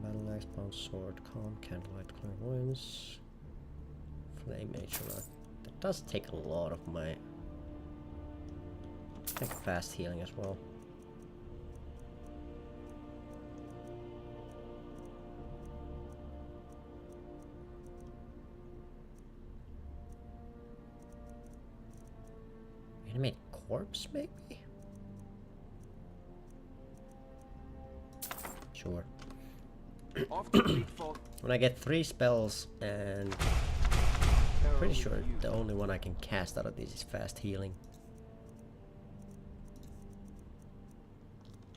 Battle axe, bound sword, calm, candlelight, clairvoyance, flame Atrioc. That does take a lot of my... I think fast healing as well. Animate corpse, maybe? Sure. When I get 3 spells, and pretty sure the only one I can cast out of these is fast healing.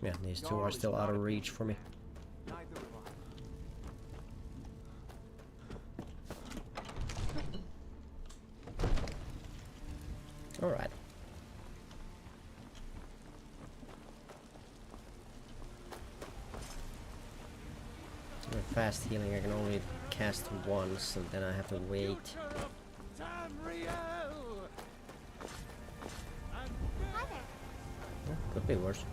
Yeah, these 2 are still out of reach for me. Alright. So with fast healing I can only cast once, and then I have to wait. Oh, could be worse.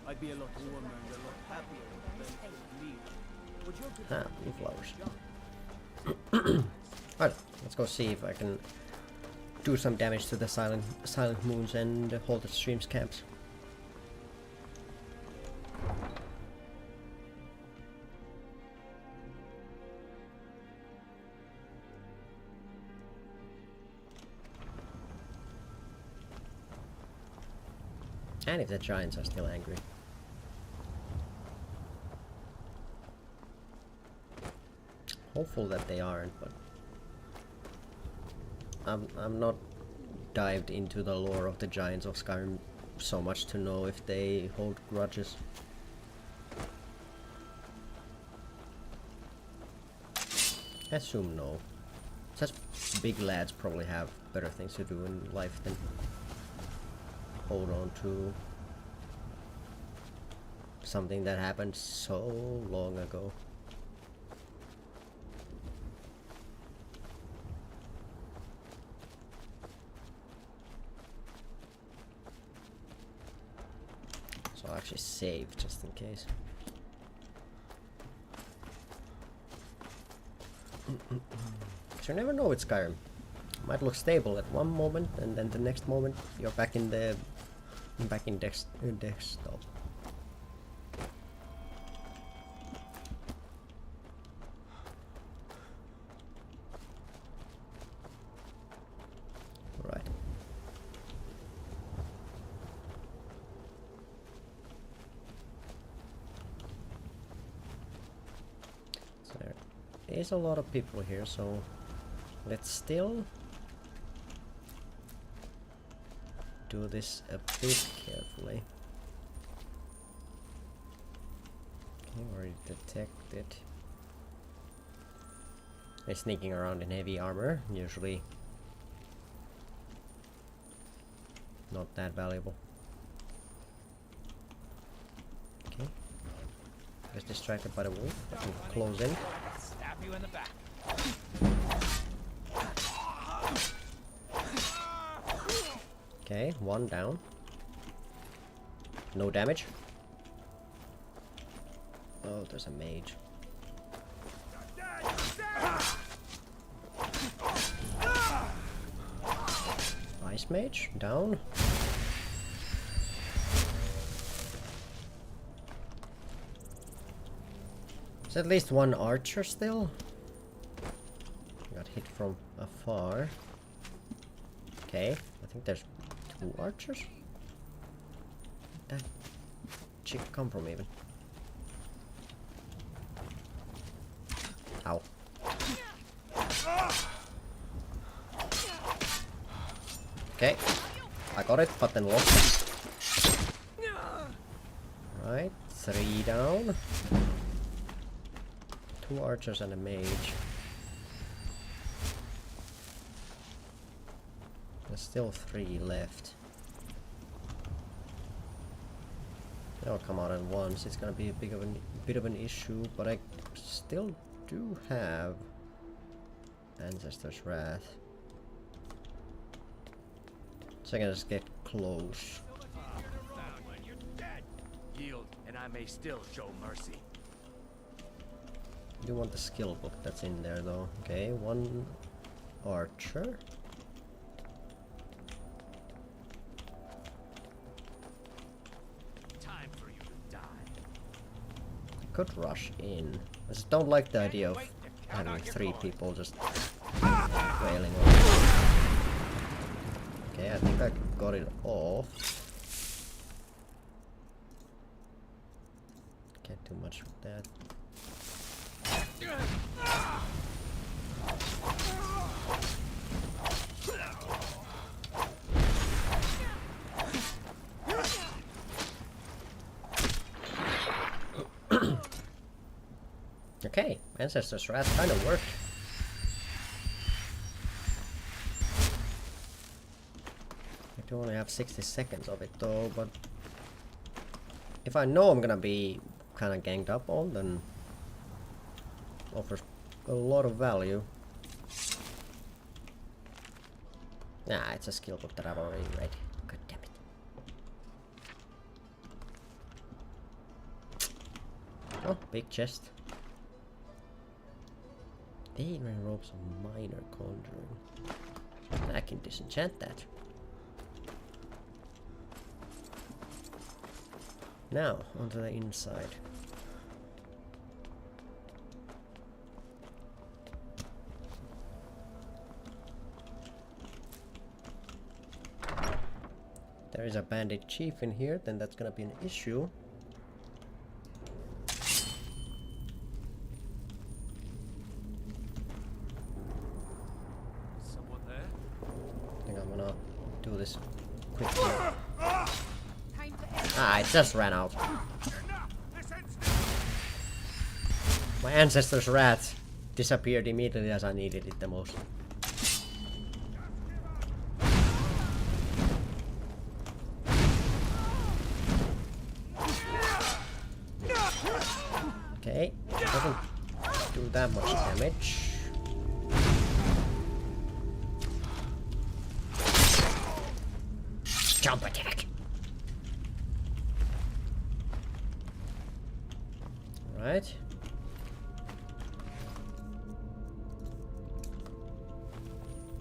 I'd be a lot warmer and a lot happier than me. Would you Ah, blue flowers. Alright, let's go see if I can do some damage to the silent moons and hold the streams camps. And if the giants are still angry. Hopeful that they aren't, but I'm not dived into the lore of the giants of Skyrim so much to know if they hold grudges. I assume no. Such big lads probably have better things to do in life than hold on to something that happened so long ago. actually save just in case. You never know with Skyrim. Might look stable at one moment, and then the next moment you're back in desktop. Right. So there is a lot of people here, so let's still do this a bit carefully. Okay, already detected. They're sneaking around in heavy armor, usually not that valuable. Okay. Just distracted by the wolf. I can close in. Stab you in the back. Okay, one down. No damage. Oh, there's a mage. Ice mage, down. There's at least one archer still. Got hit from afar. Okay, I think there's 2 archers? Where'd that chick come from even? Ow. Okay, I got it, but then lost it. Right, 3 down. 2 archers and a mage. There's still 3 left. They'll come out at once. It's gonna be a bit of an issue, but I still do have Ancestor's Wrath. So I can just get close. Yield, and I may still show mercy. You want the skill book that's in there though. Okay, 1 archer. Time for you to die. Could rush in. I just don't like the idea of having 3 people just wailing on. Okay, I think I got it off. Can't do much with that. Okay, Ancestor's Wrath kind of worked. I do only have 60 seconds of it though, but if I know I'm gonna be kind of ganged up on, then offers a lot of value. Nah, it's a skill book that I've already read. God damn it. Oh, big chest. Iron ropes of minor conjuring. I can disenchant that. Now, onto the inside. There is a bandit chief in here, then that's gonna be an issue. Someone there? I think I'm gonna do this quickly. Ah, it just ran out. My Ancestor's Wrath disappeared immediately as I needed it the most. Okay, doesn't do that much damage. Jump attack. Right.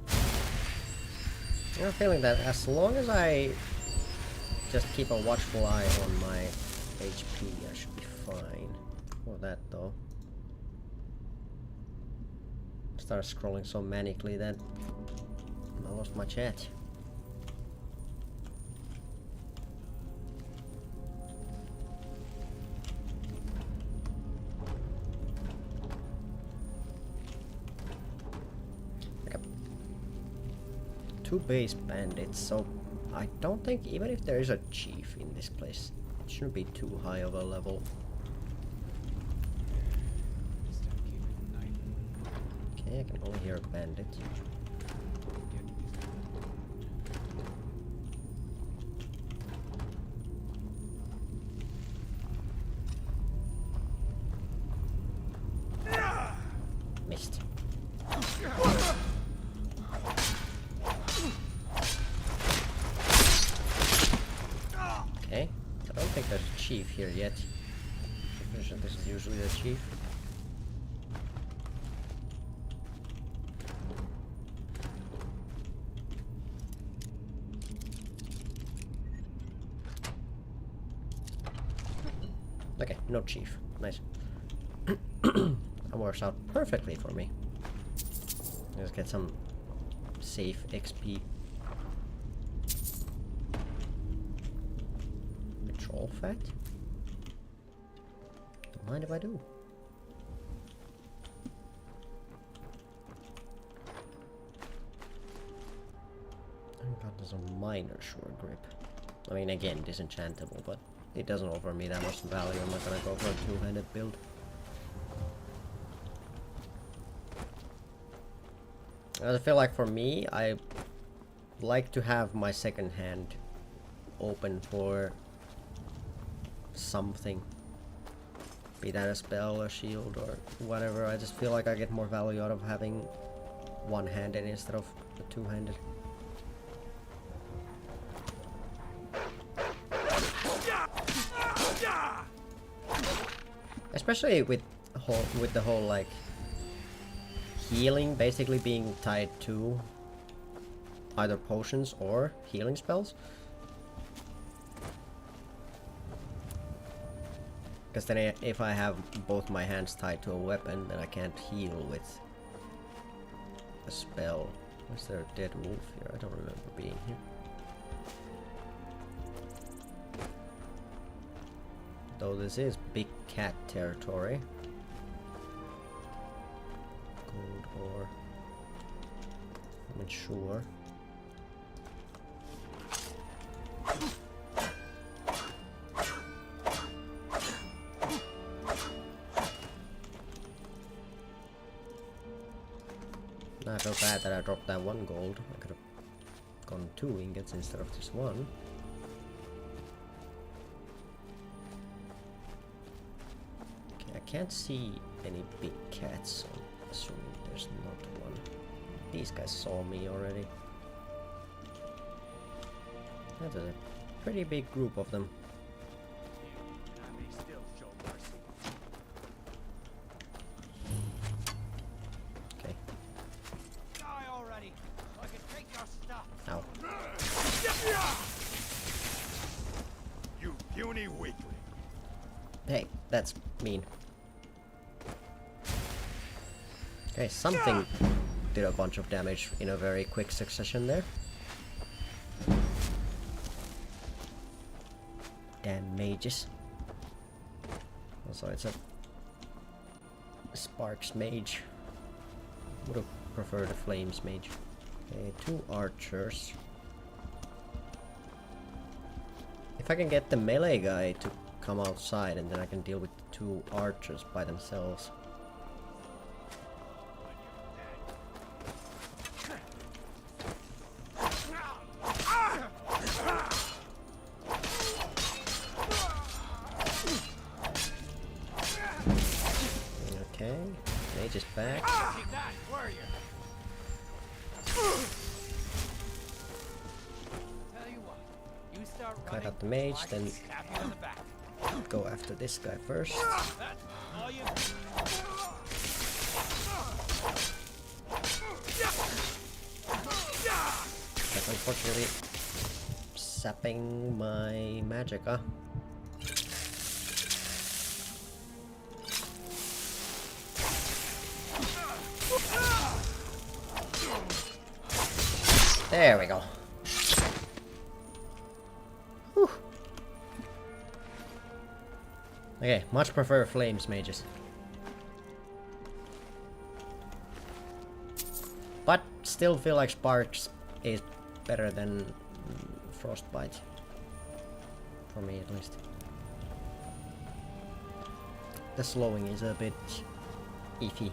I have a feeling that as long as I just keep a watchful eye on my HP, I should be fine. For that though. Start scrolling so manically that I lost my chat. Two base bandits, so I don't think even if there is a chief in this place, it shouldn't be too high of a level. Okay, I can only hear a bandit. Missed. Okay, I don't think there's a chief here yet. This is usually the chief. Okay, no chief. Nice. That works out perfectly for me. Let's get some safe XP. Troll fat? Don't mind if I do. Oh god, there's a minor short grip. I mean, again, disenchantable, but it doesn't offer me that much value. I'm not gonna go for a two-handed build. I feel like for me, I like to have my second hand open for something. Be that a spell, a shield, or whatever. I just feel like I get more value out of having one-handed instead of the two-handed. Especially with the whole like healing basically being tied to either potions or healing spells. Because then if I have both my hands tied to a weapon, then I can't heal with a spell. Was there a dead wolf here? I don't remember being here. Though this is big cat territory. Gold ore. I'm not sure. I feel bad that I dropped that one gold. I could have gone 2 ingots instead of just 1. Okay, I can't see any big cats, so I'm assuming there's not one. These guys saw me already. That's a pretty big group of them. Ow. You puny weakling. Hey, that's mean. Okay, something did a bunch of damage in a very quick succession there. Damn mages. Also, it's a Sparks mage. Would have preferred a Flames mage. Okay, 2 archers. If I can get the melee guy to come outside, and then I can deal with the 2 archers by themselves. Okay, mage is back. Cut out the mage, then go after this guy first. saw you. That's unfortunately sapping my magic, huh? There we go. Whew. Okay, much prefer flames mages. But still feel like sparks is better than frostbite. For me at least. The slowing is a bit iffy.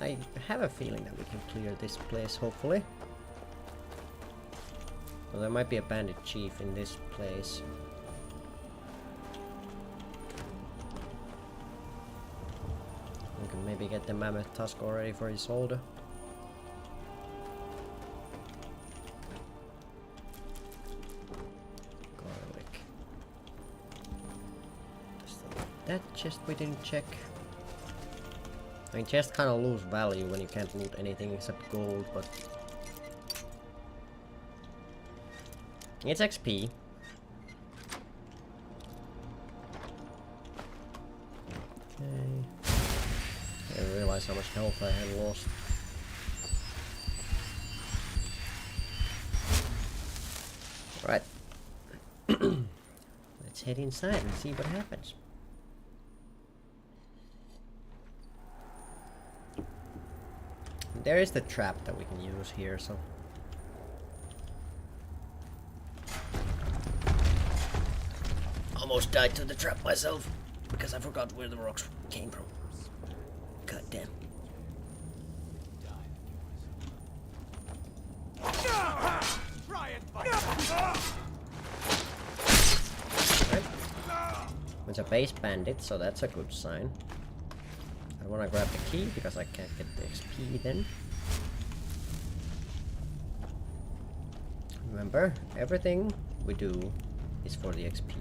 I have a feeling that we can clear this place, hopefully. Well, there might be a bandit chief in this place. We can maybe get the mammoth tusk already for his shoulder. Garlic. That chest we didn't check. I mean, chests kind of lose value when you can't loot anything except gold, but it's XP. Okay. I didn't realize how much health I had lost. Right. Let's head inside and see what happens. There is the trap that we can use here, so... Almost died to the trap myself, because I forgot where the rocks came from. God damn. Right. It's a base bandit, so that's a good sign. I want to grab the key because I can't get the XP then. Remember, everything we do is for the XP.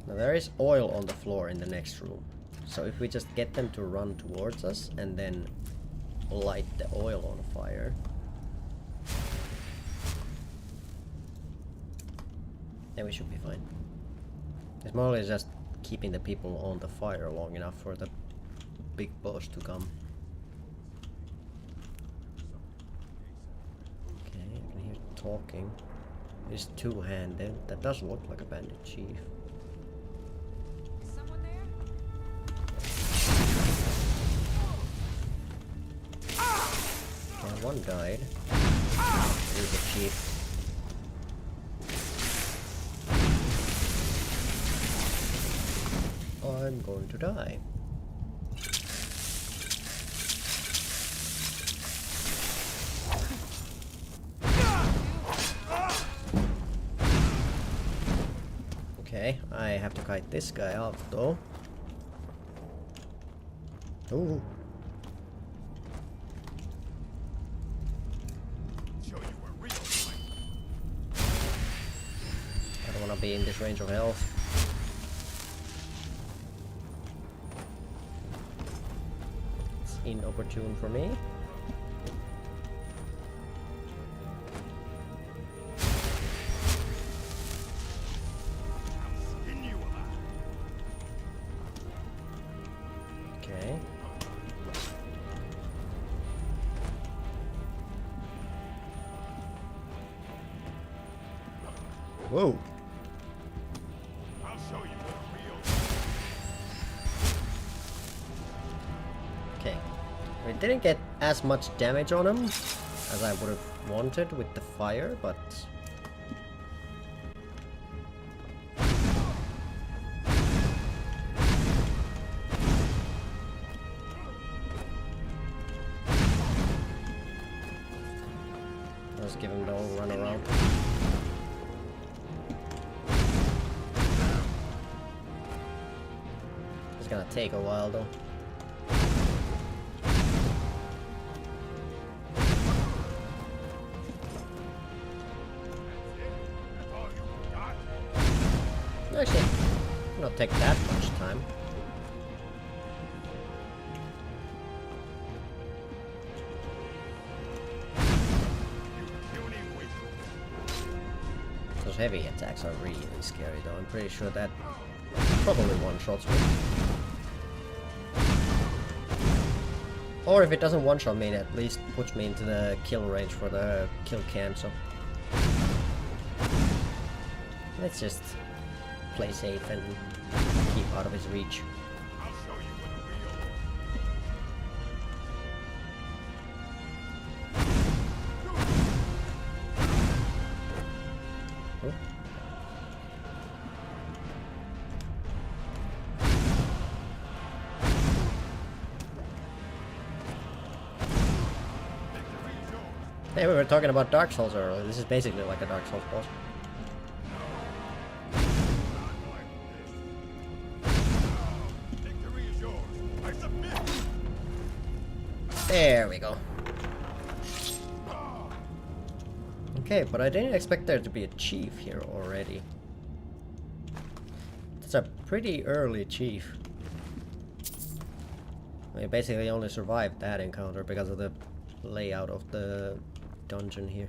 Now there is oil on the floor in the next room. So if we just get them to run towards us and then light the oil on fire. Then we should be fine. It's more or less just keeping the people on the fire long enough for the big boss to come. Okay, I can hear talking. It's two-handed. That does look like a bandit chief. Is someone there? Okay, one died. Here's the chief. I'm going to die. Okay, I have to kite this guy out though. Ooh. I don't want to be in this range of health. Inopportune for me. Okay. Whoa. I'll show you what real. Okay. We didn't get as much damage on him as I would have wanted with the fire, but let's give him the whole run around. It's gonna take a while though. Actually, not take that much time. Those heavy attacks are really scary though. I'm pretty sure that probably one-shots me. Or if it doesn't one-shot me, it at least puts me into the kill range for the kill cam, so... Let's just play safe and keep out of his reach. Oh. Hey, we were talking about Dark Souls earlier. This is basically like a Dark Souls boss. There we go. Okay, but I didn't expect there to be a chief here already. That's a pretty early chief. I basically only survived that encounter because of the layout of the dungeon here.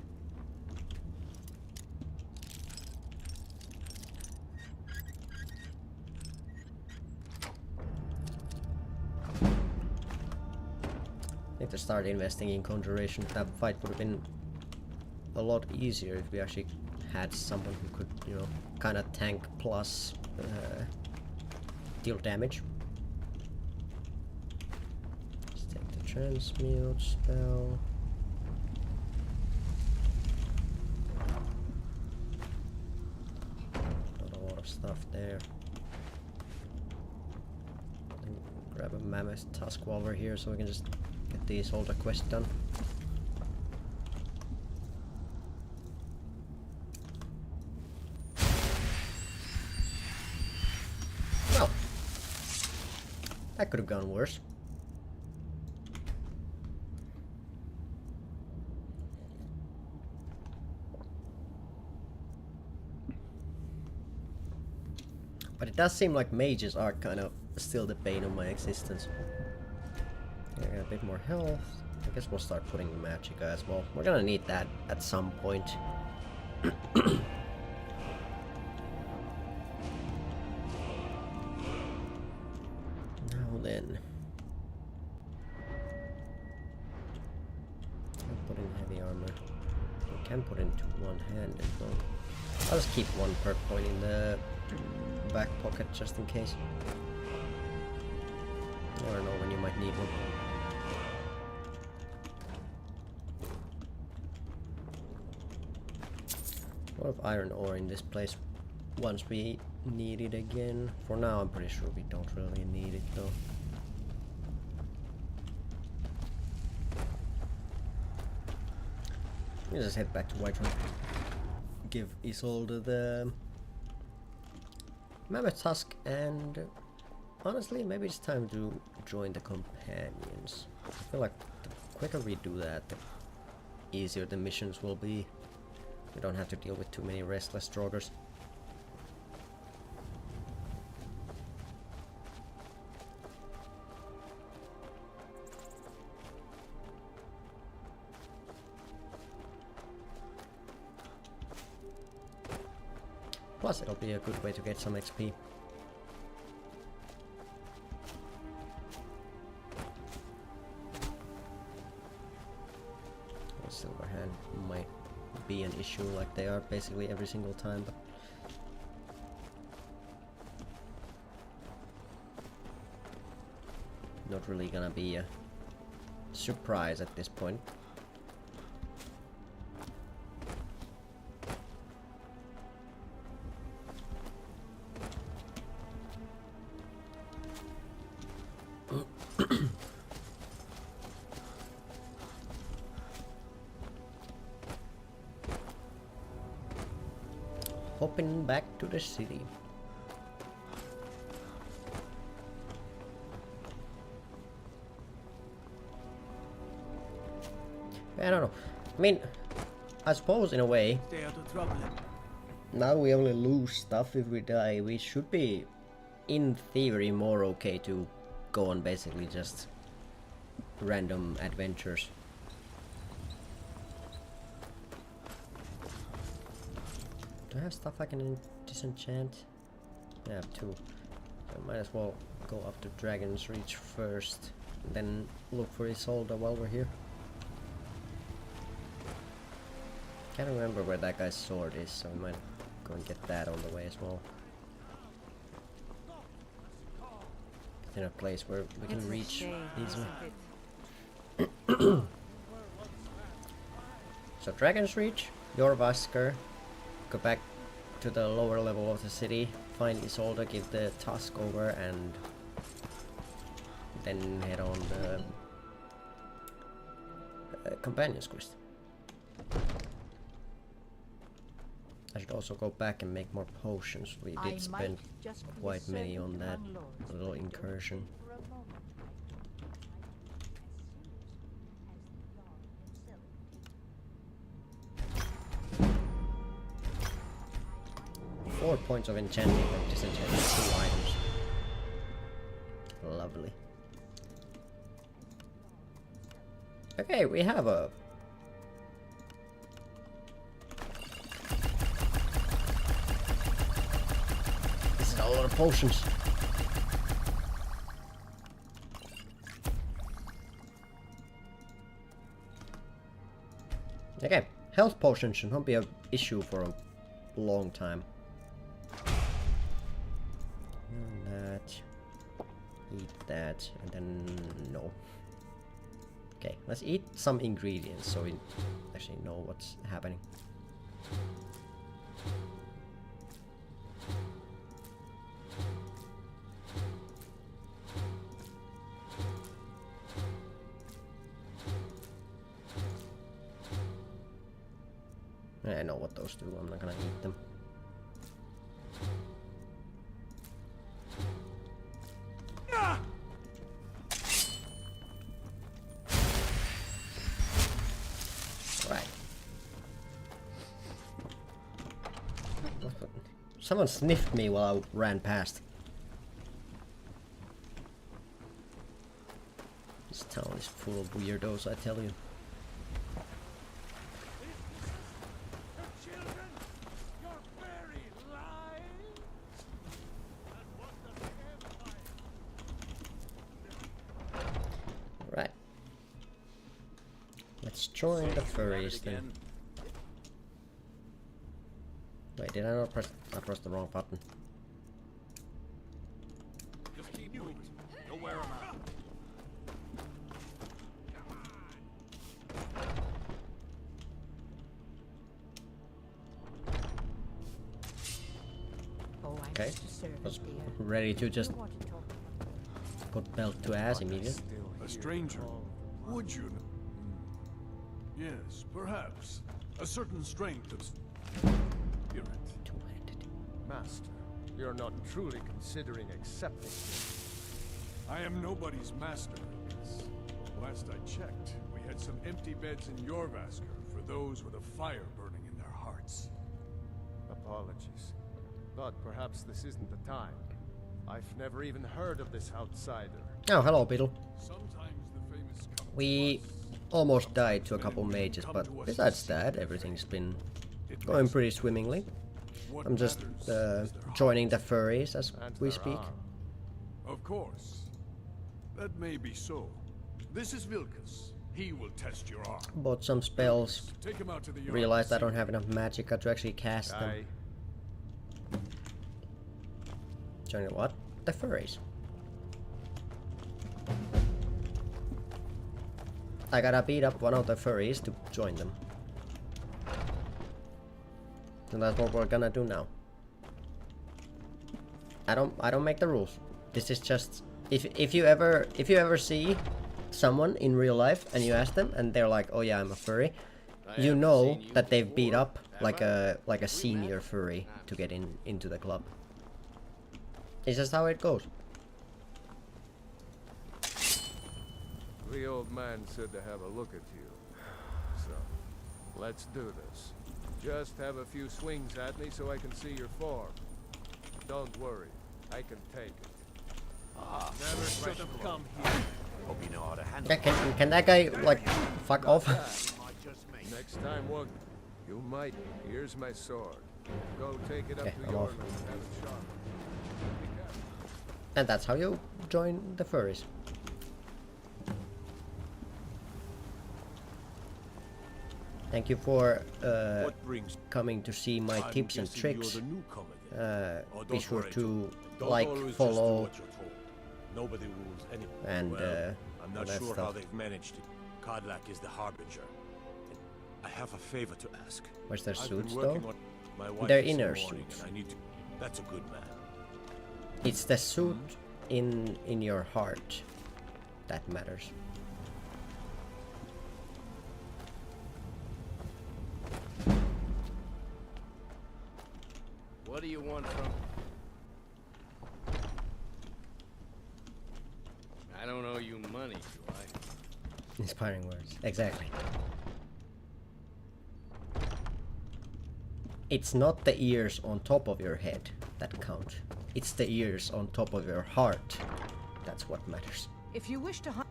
I need to start investing in conjuration. That fight would have been a lot easier if we actually had someone who could, you know, kind of tank plus deal damage. Let's take the transmute spell. Not a lot of stuff there. And grab a mammoth tusk while we're here so we can just get these older quests done. Well, that could have gone worse. But it does seem like mages are kind of still the bane of my existence. I got a bit more health. I guess we'll start putting Magicka as well. We're gonna need that at some point. Now then. I'll put in heavy armor. I can put into one-handed though. I'll just keep one perk point in the back pocket just in case. You never know when you might need one. A lot of iron ore in this place once we need it again. For now, I'm pretty sure we don't really need it though. We'll just head back to Whiterun. Give Isolde the Mammoth Tusk, and honestly, maybe it's time to join the companions. I feel like the quicker we do that, the easier the missions will be. We don't have to deal with too many restless Draugrs. Plus, it'll be a good way to get some XP. Silverhand might be an issue like they are basically every single time, but not really gonna be a surprise at this point. Hopping back to the city. I don't know. I mean, I suppose in a way, Stay out of trouble. now we only lose stuff if we die. We should be, in theory, more okay to go on basically just random adventures. Do I have stuff I can disenchant? I have 2. So I might as well go up to Dragon's Reach first, and then look for Isolde while we're here. Can't remember where that guy's sword is, so we might go and get that on the way as well. It's in a place where we can reach easily. So Dragon's Reach, Jorvaskr, go back to the lower level of the city, find Isolde, give the tusk over, and then head on the Companion's Quest. I should also go back and make more potions. We did spend quite many on that little incursion. 4 points of enchanting and disenchanting 2 items. Lovely. Okay, we have a... This is a lot of potions. Okay, health potions should not be an issue for a long time. Eat that, and then no. Okay, let's eat some ingredients so we actually know what's happening. I know what those do, I'm not gonna eat them. Someone sniffed me while I ran past. This town is full of weirdos, I tell you. Right. Let's join the furries then. Wait, did I not press? I pressed the wrong button. Just keep moving. Don't wear 'em out. Okay, was ready to just put belt to ass immediately. A stranger? Would you? Yes, perhaps. A certain strength of spirit. Master, you're not truly considering accepting me. I am nobody's master. Last I checked, we had some empty beds in Jorvaskr for those with a fire burning in their hearts. Apologies. But perhaps this isn't the time. I've never even heard of this outsider. Oh, hello, Beetle. Sometimes the famous come We almost died to a couple mages, but besides that, everything's been going pretty swimmingly. I'm just joining the furries as we speak. Of course. That may be so. This is Vilkas. He will test your arm. Bought some spells. Take him out to the yard. Realized I don't have enough magicka to actually cast them. Joining what? The furries. I gotta beat up one of the furries to join them. And that's what we're gonna do now. I don't make the rules. This is just if you ever see someone in real life and you ask them and they're like, "Oh yeah, I'm a furry," you know that they've beat up like a senior furry to get into the club. It's just how it goes. The old man said to have a look at you. Let's do this. Just have a few swings at me so I can see your form. Don't worry, I can take it. Never should have come here. Hope you know how to handle Yeah, can that guy like fuck off? Next time, what? You might. Here's my sword. Go take it up Okay, to I'm your off. room and have it sharpened. And that's how you join the furries. Thank you for coming to see my tips and tricks. Be sure to like, follow, Nobody rules anyone. and I'm all not that sure how stuff. they've managed it. Kodlak is the harbinger. I have a favor to ask. Where's their I've been suits working though? on my wife Their is in inner mourning, suits. and I need to. That's a good man. It's the suit in your heart that matters. What do you want from... I don't owe you money, do I? Inspiring words. Exactly. It's not the ears on top of your head that count. It's the ears on top of your heart. That's what matters. If you wish to hunt...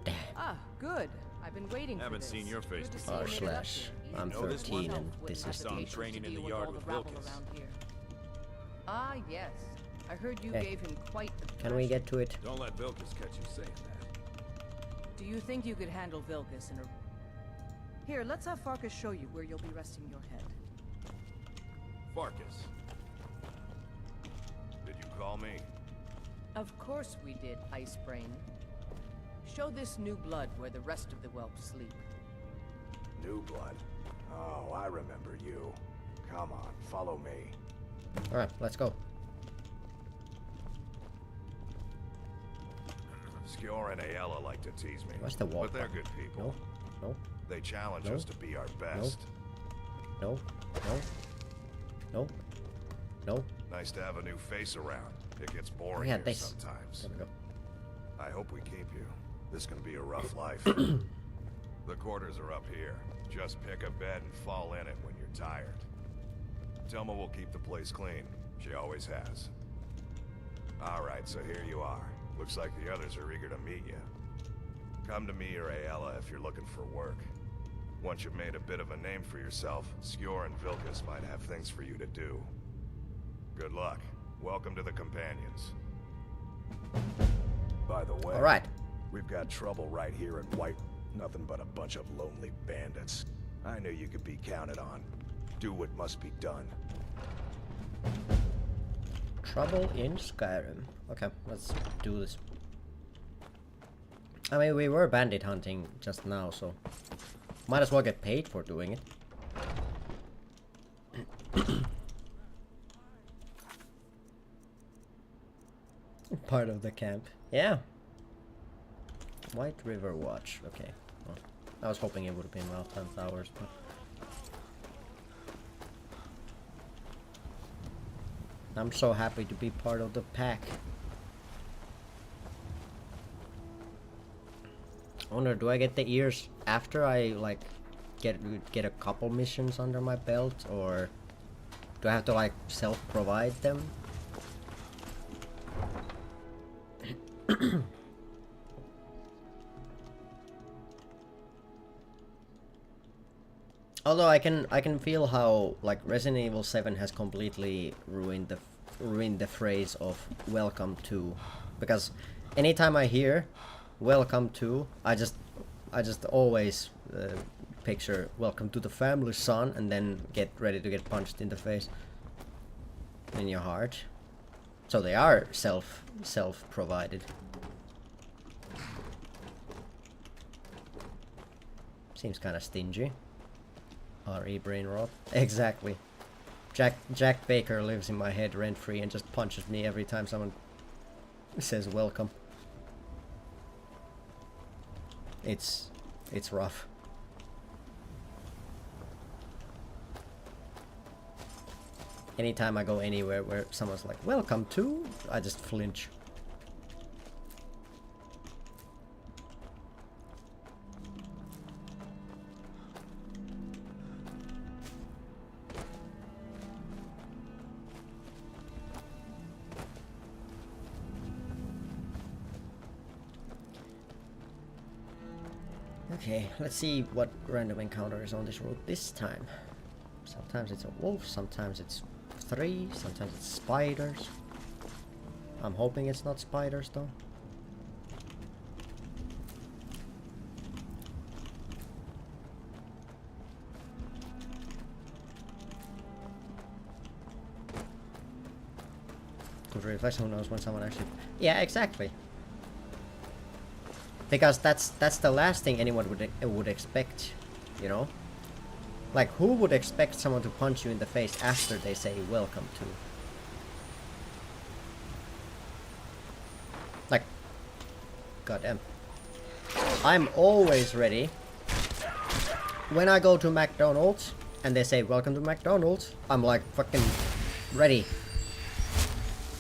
Damn. Ah, good. I've been waiting for Haven't this. seen your face Good to see R you made it up slash here. I'm know this 13 one? and this is Saw him the training in the Deal with yard all with the rabble Wilkes. around here. Ah, yes. I heard you Hey. gave him quite the Can we get to it? Don't let Vilkas catch you saying that. Do you think you could handle Vilkas in a... Here, let's have Farkas show you where you'll be resting your head. Farkas. Did you call me? Of course we did, Icebrain. Show this new blood where the rest of the whelps sleep. New blood. Oh, I remember you. Come on, follow me. Alright, let's go. Skjor and Ayala like to tease me. What's the walk But they're button? good people. No, no, They challenge No. us to be our best. no, no, no, no. Nice to have a new face around. It gets boring Yeah, here this. sometimes. There we go. I hope we keep you. This is gonna be a rough life. The quarters are up here. Just pick a bed and fall in it when you're tired. Telma will keep the place clean. She always has. Alright, so here you are. Looks like the others are eager to meet you. Come to me or Ayala if you're looking for work. Once you've made a bit of a name for yourself, Skjor and Vilkas might have things for you to do. Good luck. Welcome to the Companions. By the way, Alright. we've got trouble right here in White. Nothing but a bunch of lonely bandits. I knew you could be counted on. Do what must be done. Trouble in Skyrim. Okay, let's do this. I mean, we were bandit hunting just now, so might as well get paid for doing it. Part of the camp. Yeah. White River Watch. Okay. Well, I was hoping it would have been Valtan Towers, but... I'm so happy to be part of the pack. I wonder, do I get the ears after I like get a couple missions under my belt, or do I have to like self-provide them? Although I can feel how like Resident Evil 7 has completely ruined the phrase of welcome to, because anytime I hear welcome to, I just always picture welcome to the family, son, and then get ready to get punched in the face in your heart. So they are self-provided. Seems kind of stingy. R.E. brain rot. Exactly. Jack Baker lives in my head rent-free and just punches me every time someone says welcome. It's rough. Anytime I go anywhere where someone's like, welcome to, I just flinch. Okay, let's see what random encounter is on this road this time. Sometimes it's a wolf, sometimes it's 3, sometimes it's spiders. I'm hoping it's not spiders though. Good reflex, who knows when someone actually... Yeah, exactly. Because that's the last thing anyone would expect, you know? Like, who would expect someone to punch you in the face after they say welcome to? Like, goddamn. I'm always ready. When I go to McDonald's and they say welcome to McDonald's, I'm like fucking ready.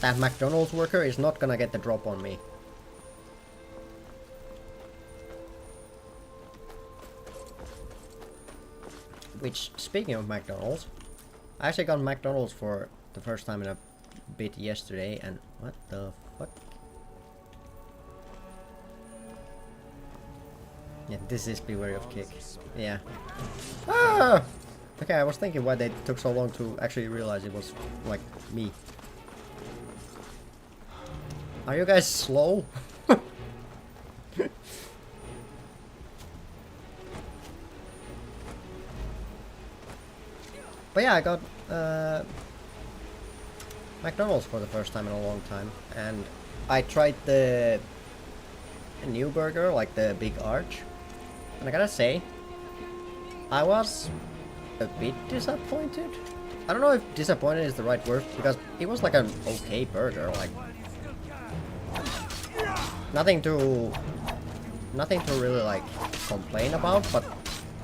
That McDonald's worker is not gonna get the drop on me. Which, speaking of McDonald's, I actually got McDonald's for the first time in a bit yesterday, and what the fuck? Yeah, this is beware of kick. Yeah. Ah! Okay, I was thinking why they took so long to actually realize it was, like, me. Are you guys slow? But yeah, I got McDonald's for the first time in a long time, and I tried the new burger, like the big arch, and I gotta say, I was a bit disappointed. I don't know if disappointed is the right word, because it was like an okay burger, like nothing to really like complain about, but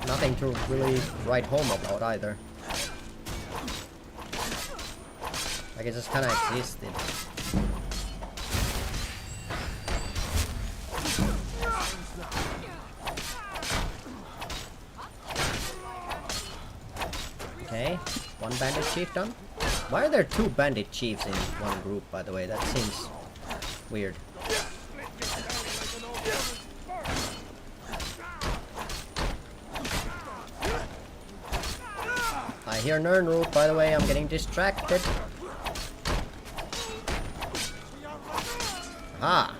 nothing to really write home about either. Like, it just kind of existed. Okay, one bandit chief done. Why are there 2 bandit chiefs in one group, by the way? That seems weird. I hear Nernroot, by the way, I'm getting distracted. Ah!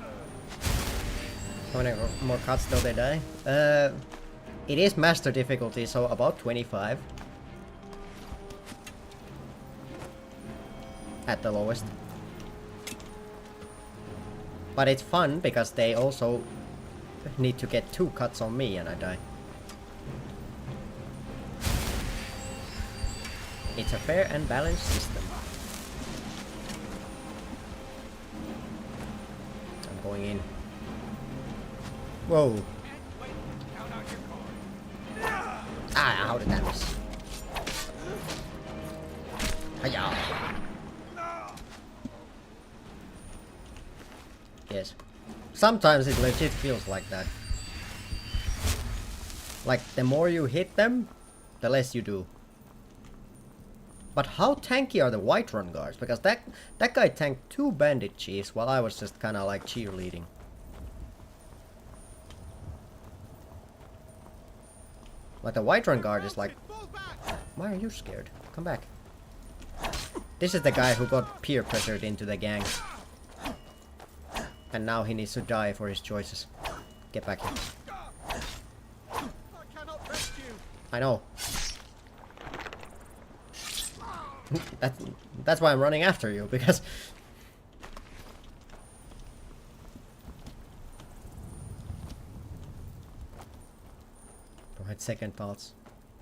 How many more cuts till they die? It is master difficulty, so about 25. At the lowest. But it's fun, because they also need to get 2 cuts on me and I die. It's a fair and balanced system. I'm going in. Whoa. Ah, how did that miss? Hiya. Yes. Sometimes it legit feels like that. Like, the more you hit them, the less you do. But how tanky are the Whiterun guards? Because that guy tanked 2 bandit chiefs while I was just kinda like cheerleading. Like, the Whiterun guard is like... Why are you scared? Come back. This is the guy who got peer pressured into the gang. And now he needs to die for his choices. Get back here. I know. That's why I'm running after you, because... I had second thoughts.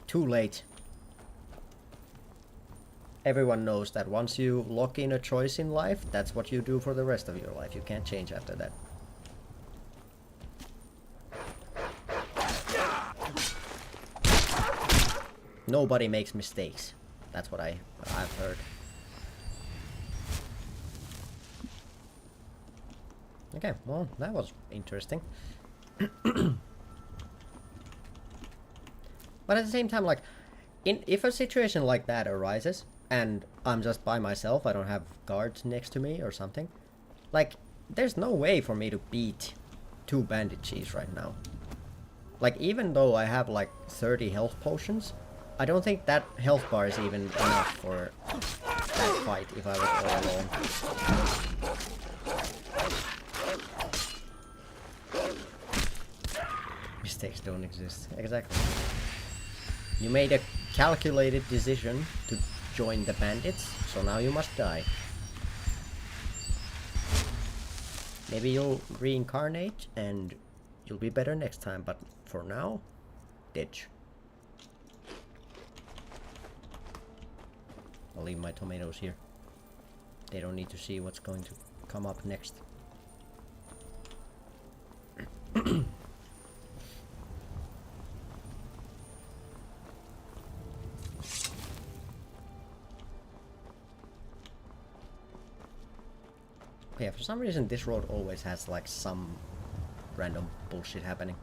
Too late. Everyone knows that once you lock in a choice in life, that's what you do for the rest of your life. You can't change after that. Nobody makes mistakes. That's what I've heard. Okay, well, that was interesting. But at the same time, like, if a situation like that arises, and I'm just by myself, I don't have guards next to me or something, like, there's no way for me to beat 2 bandit chiefs right now. Like, even though I have like 30 health potions, I don't think that health bar is even enough for that fight if I was all alone. Mistakes don't exist. Exactly. You made a calculated decision to join the bandits, so now you must die. Maybe you'll reincarnate and you'll be better next time, but for now, ditch. I'll leave my tomatoes here. They don't need to see what's going to come up next. Yeah, for some reason this road always has like some random bullshit happening.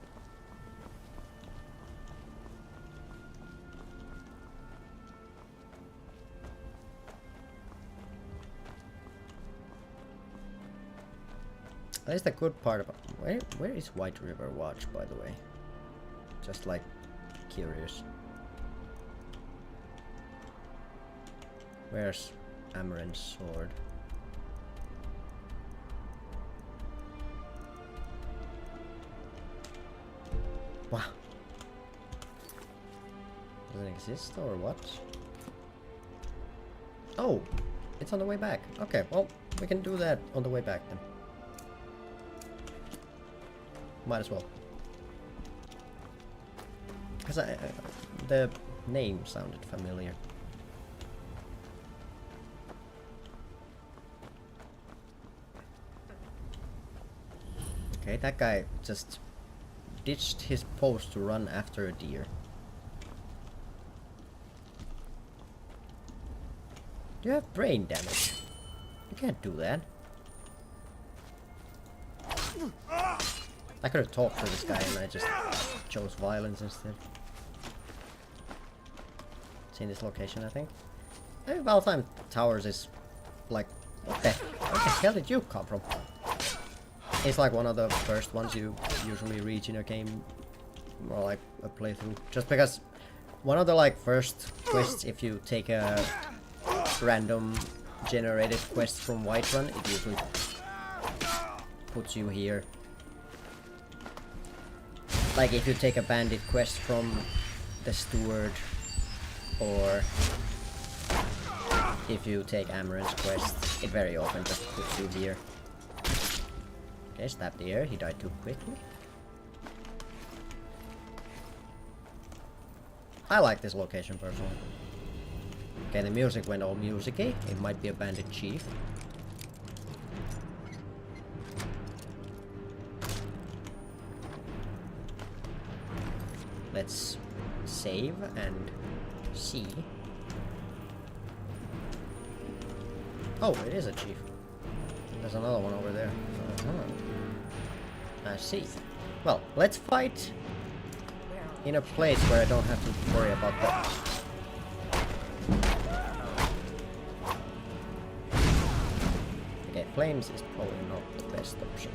That's the good part about where is White River Watch, by the way? Just like curious. Where's Amaran's sword? Wow. Doesn't exist or what? Oh, it's on the way back. Okay, well, we can do that on the way back then. Might as well. Because the name sounded familiar. Okay, that guy just ditched his post to run after a deer. You have brain damage. You can't do that. I could have talked to this guy and I just chose violence instead. It's in this location, I think. Valheim Towers is like, where the hell did you come from? It's like one of the first ones you usually reach in a game, or like a playthrough. Just because one of the like first quests, if you take a random generated quest from Whiterun, it usually puts you here. Like if you take a bandit quest from the steward, or if you take Amaran's quest, it very often just puts you here. Okay, stab the air, he died too quickly. I like this location personally. Okay, the music went all musicy. It might be a bandit chief. Let's save and see. Oh, it is a chief. There's another one over there. I see. Well, let's fight in a place where I don't have to worry about that. Okay, flames is probably not the best option.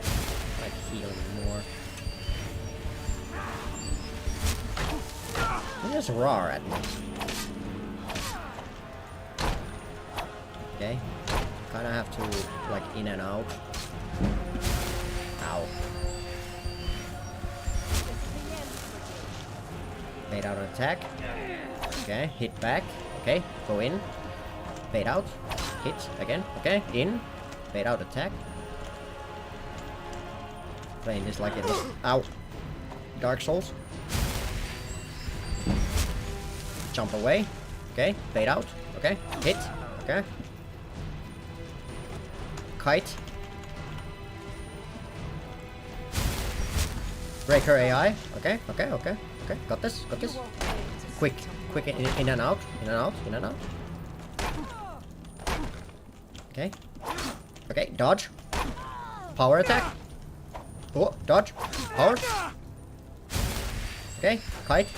I like healing more. They just roar at me. Okay. Kinda have to, like, in and out. Ow. Bait out an attack. Okay, hit back. Okay, go in. Bait out. Hit again. Okay, in. Bait out attack. Playing this like it was. Ow. Dark Souls. Jump away. Okay, bait out. Okay, hit. Okay. Kite. Breaker AI. Okay, okay, okay, okay. Got this, got this. Quick in and out, in and out, in and out. Okay. Okay, dodge. Power attack. Oh, dodge. Power. Okay, kite.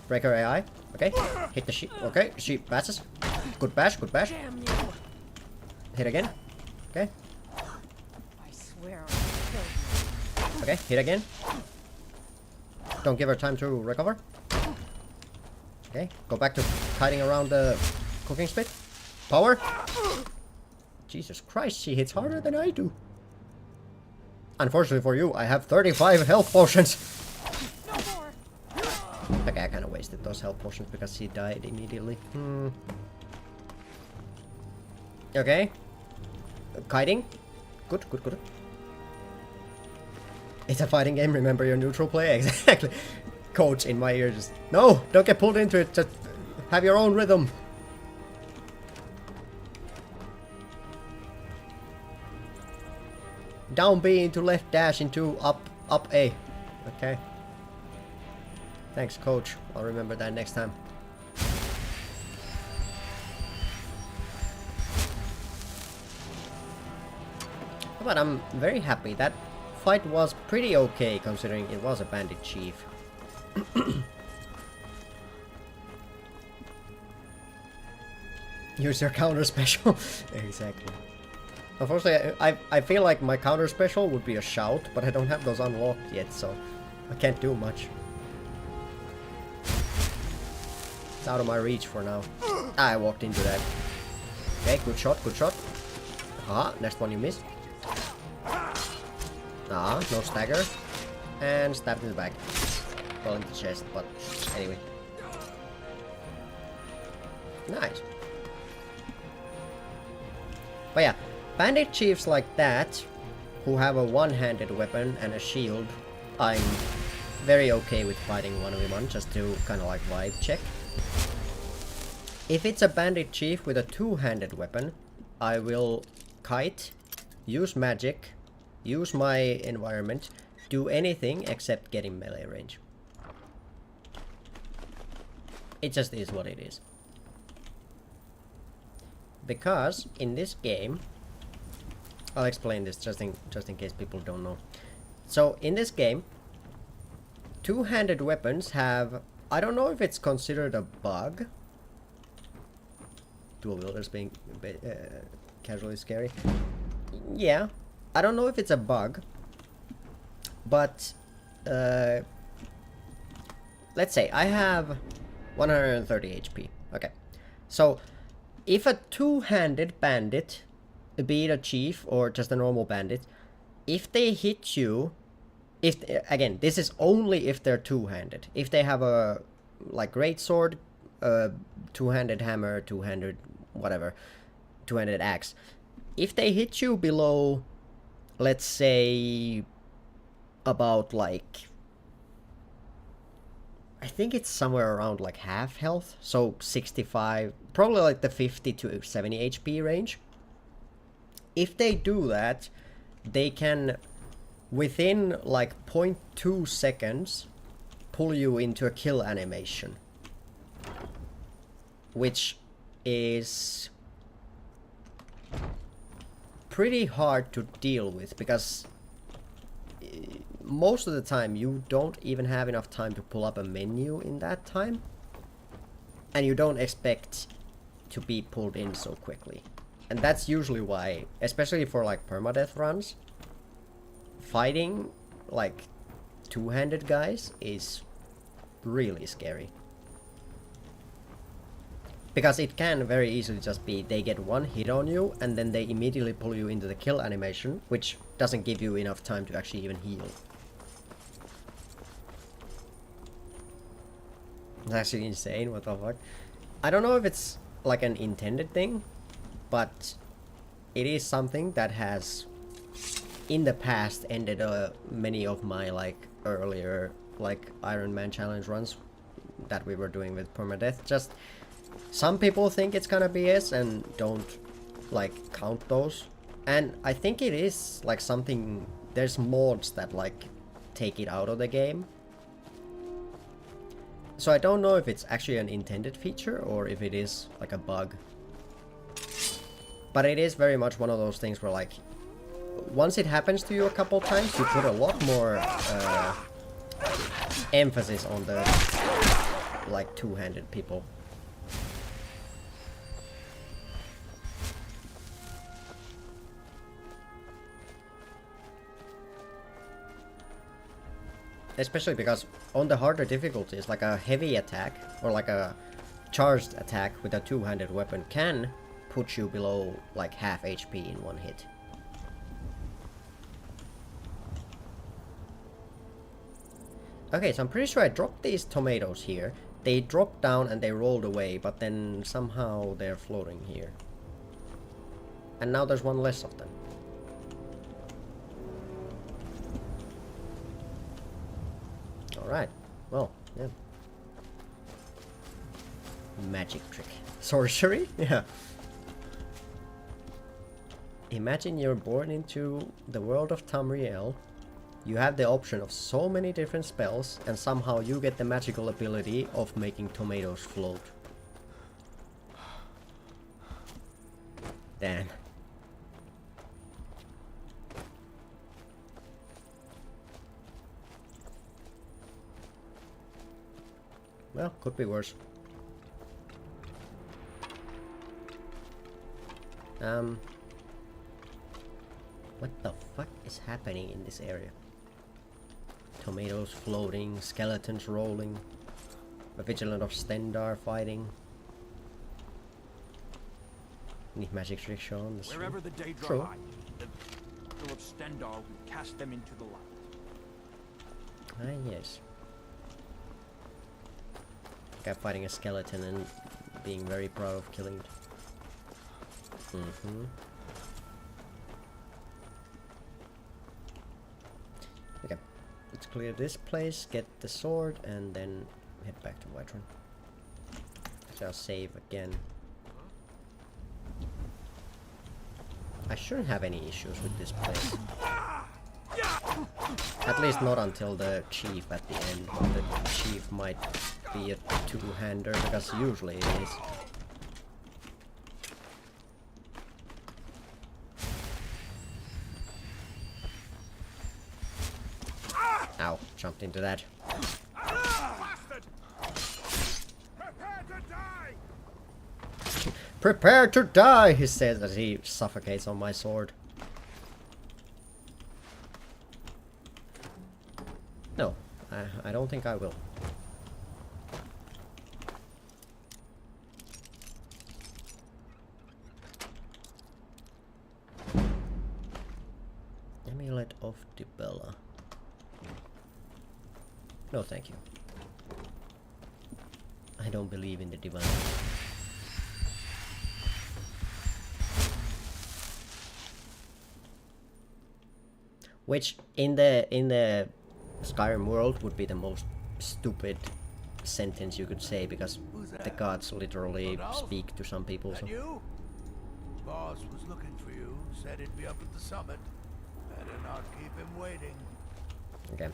Breaker AI. Okay, hit the sheep. Okay, sheep passes. Good bash, good bash. Hit again. Okay. I swear I'll kill you. Okay, hit again. Don't give her time to recover. Okay, go back to hiding around the cooking spit. Power. Jesus Christ, she hits harder than I do. Unfortunately for you, I have 35 health potions. Okay, I kind of wasted those health potions because she died immediately. Okay. Kiting. Good, good, good. It's a fighting game, remember your neutral play? Exactly. Coach in my ears. No, don't get pulled into it. Just have your own rhythm. Down B into left dash into up A. Okay. Thanks, coach. I'll remember that next time. But I'm very happy. That fight was pretty okay considering it was a bandit chief. Use your counter special. Exactly. Unfortunately, I feel like my counter special would be a shout, but I don't have those unlocked yet, so I can't do much. It's out of my reach for now. I walked into that. Okay, good shot, good shot. Ah, next one you missed. Ah, no stagger. And stabbed in the back. Well, in the chest, but anyway. Nice. But yeah, bandit chiefs like that, who have a one-handed weapon and a shield, I'm very okay with fighting 1v1 just to kind of like vibe check. If it's a bandit chief with a two-handed weapon, I will kite, use magic, use my environment, do anything except get in melee range. It just is what it is. Because in this game, I'll explain this just in case people don't know. So in this game, two-handed weapons have, I don't know if it's considered a bug. Dual wielders being casually scary. Yeah, I don't know if it's a bug, but let's say I have 130 HP. Okay, so if a two-handed bandit, be it a chief or just a normal bandit, if they hit you, again, this is only if they're two-handed. If they have a like greatsword, two-handed hammer, two-handed whatever, two-handed axe, if they hit you below, let's say about like, I think it's somewhere around like half health, so 65, probably like the 50 to 70 HP range. If they do that, they can, within like 0.2 seconds, pull you into a kill animation. Which is pretty hard to deal with, because most of the time you don't even have enough time to pull up a menu in that time. And you don't expect to be pulled in so quickly. And that's usually why, especially for like permadeath runs, fighting like two-handed guys is really scary. Because it can very easily just be they get one hit on you and then they immediately pull you into the kill animation, which doesn't give you enough time to actually even heal. It's actually insane, what the fuck. I don't know if it's like an intended thing, but it is something that has in the past ended many of my like earlier like Ironman challenge runs that we were doing with permadeath. Just some people think it's kind of BS and don't like count those, and I think it is like something, there's mods that like take it out of the game. So I don't know if it's actually an intended feature or if it is like a bug. But it is very much one of those things where like once it happens to you a couple times, you put a lot more emphasis on the like two-handed people. Especially because on the harder difficulties, like a heavy attack or like a charged attack with a two-handed weapon can put you below like half HP in one hit. Okay, so I'm pretty sure I dropped these tomatoes here. They dropped down and they rolled away, but then somehow they're floating here. And now there's one less of them. Alright, well, yeah. Magic trick. Sorcery? Yeah. Imagine you're born into the world of Tamriel. You have the option of so many different spells, and somehow you get the magical ability of making tomatoes float. Damn. Well, could be worse. What the fuck is happening in this area? Tomatoes floating, skeletons rolling, a vigilant of Stendar fighting. Any magic trick shown? Wherever the day draw True. light, the people of Stendar will cast them into the light. Ah, yes. Guy fighting a skeleton and being very proud of killing it. Okay, let's clear this place, get the sword, and then head back to Whiterun. So I'll save again. I shouldn't have any issues with this place. At least not until the chief at the end. The chief might be a two-hander, because usually it is. Ow, jumped into that. Prepare to die, he says as he suffocates on my sword. No, I don't think I will. Amulet of Dibella. No, thank you. I don't believe in the divine. Which in the Skyrim world would be the most stupid sentence you could say, because the gods literally speak to some people. So. You? Boss was looking for you. Said he'd be up at the summit. Better not keep him waiting. Okay.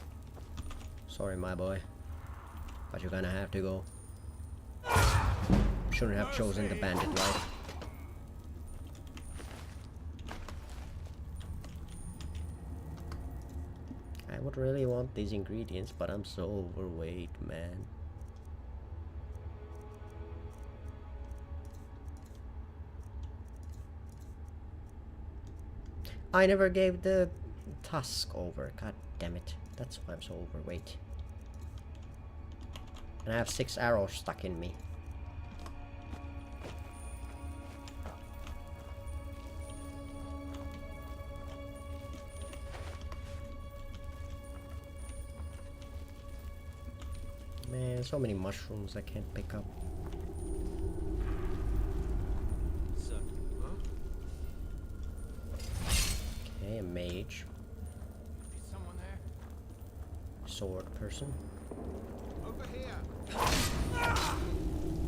Sorry, my boy, but you're gonna have to go. Shouldn't have chosen the bandit life. I would really want these ingredients, but I'm so overweight, man. I never gave the tusk over. God damn it. That's why I'm so overweight. And I have 6 arrows stuck in me. Man, so many mushrooms I can't pick up. Okay, a mage. Someone there? Sword person. Over here.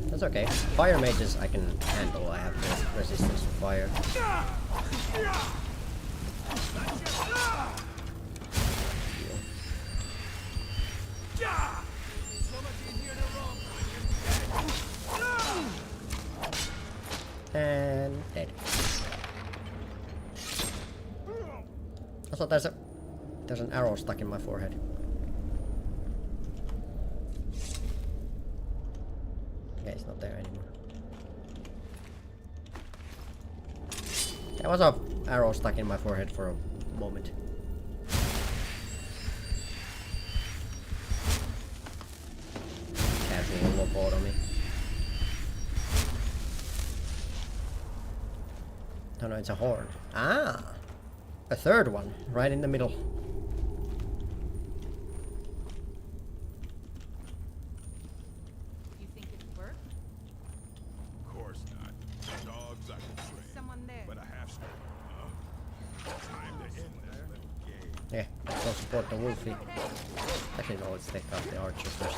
That's okay. Fire mages I can handle. I have resistance to fire. And dead. Also, there's an arrow stuck in my forehead. Okay, it's not there anymore. There was an arrow stuck in my forehead for a moment. Okay, teleport on me. Oh no, it's a horn. Ah! A third one, right in the middle. You think it worked? Of course not. Dogs I can train. Someone there. But I have to. Time to end this little game. Yeah, let's go support the wolfie. Actually, no, let's take out the archer first.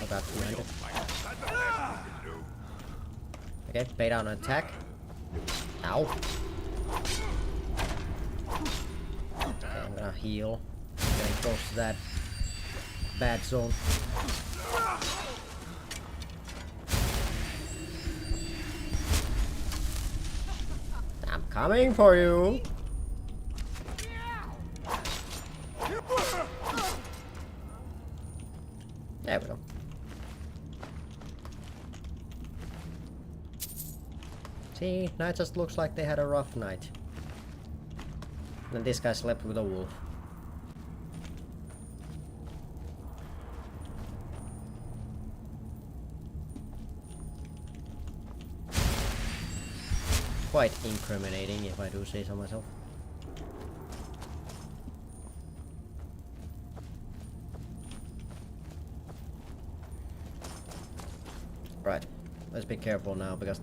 About 200. Okay, pay down an attack. Ow. Okay, I'm gonna heal. Getting close to that bad zone. I'm coming for you. There we go. See, now it just looks like they had a rough night. And this guy slept with a wolf. Quite incriminating, if I do say so myself. Right, let's be careful now, because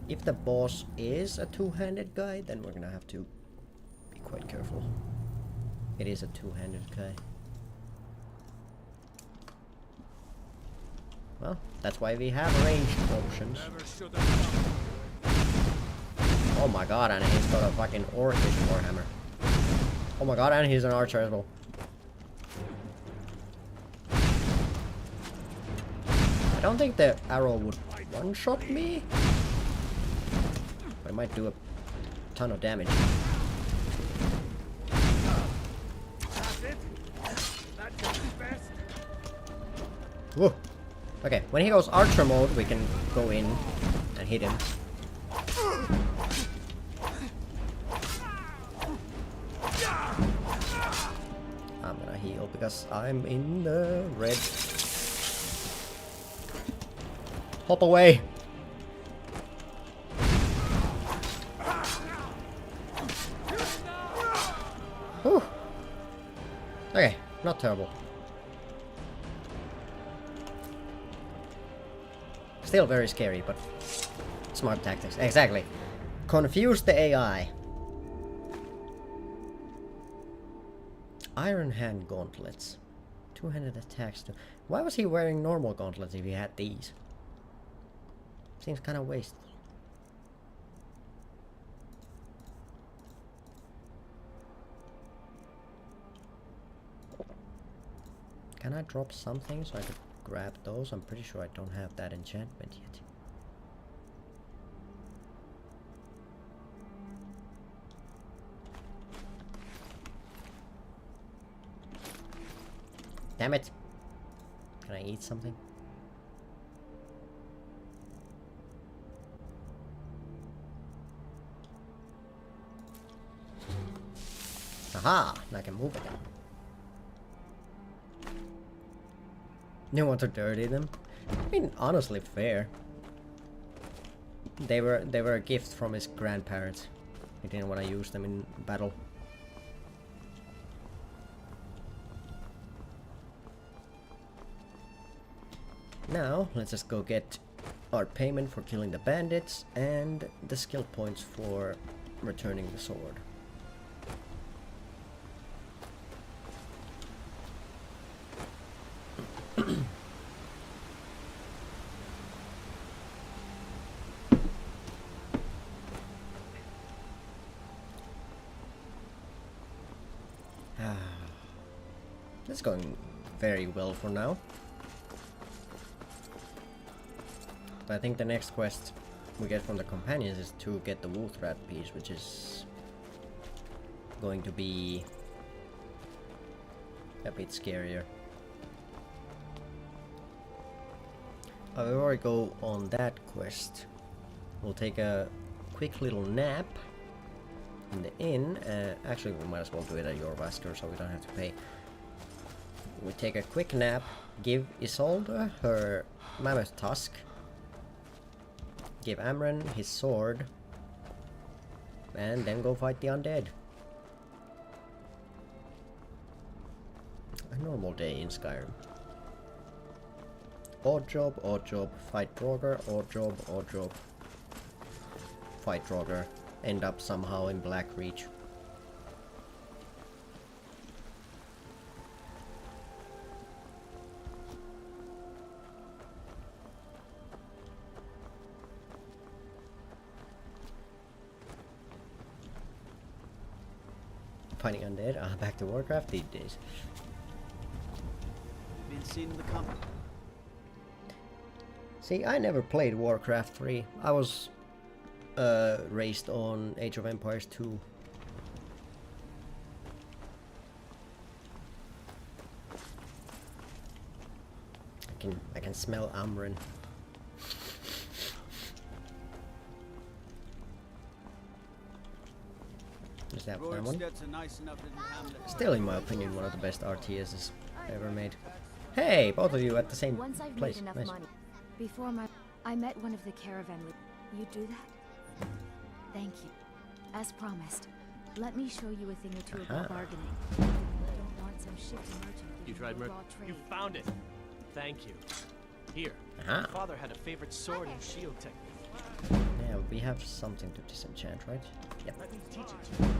if the boss is a two-handed guy, then we're gonna have to be quite careful. It is a two-handed guy. Well, that's why we have ranged options. Oh my god, and he's got a fucking orcish warhammer. Oh my god, and he's an archer as well. I don't think the arrow would one-shot me. But it might do a ton of damage. Whoa. Okay, when he goes archer mode, we can go in and hit him. I'm gonna heal because I'm in the red. Hop away! Whew. Okay, not terrible. Still very scary, but smart tactics. Exactly. Confuse the AI. Iron hand gauntlets. Two-handed attacks. Why was he wearing normal gauntlets if he had these? Seems kind of wasteful. Can I drop something so I could grab those? I'm pretty sure I don't have that enchantment yet. Damn it! Can I eat something? Aha! Now I can move again. You want to dirty them? I mean, honestly, fair. They were a gift from his grandparents. He didn't want to use them in battle. Now, let's just go get our payment for killing the bandits and the skill points for returning the sword. It's going very well for now. But I think the next quest we get from the companions is to get the wolf rat piece, which is going to be a bit scarier. Before I go on that quest, we'll take a quick little nap in the inn. Actually, we might as well do it at your Vasker so we don't have to pay. We take a quick nap, give Isolde her mammoth tusk, give Amren his sword, and then go fight the undead. A normal day in Skyrim. Odd job, fight Draugr, odd job, fight Draugr, end up somehow in Blackreach. Fighting undead, back to Warcraft these days. Been seeing the company. See, I never played Warcraft 3. I was raised on Age of Empires 2. I can smell Amren. Is that one? Still, in my opinion, one of the best RTSs ever made. Hey, both of you at the same Once I've place. made enough Nice. money. Before I met one of the caravan leaders. You do that? Thank you. As promised, let me show you a thing or two about bargaining. I don't want some shifty merchant You giving tried you raw You trade. found it. Thank you. Here. Aha. My father had a favorite sword and shield technique. Yeah, we have something to disenchant, right? Yep. Let me teach it to you.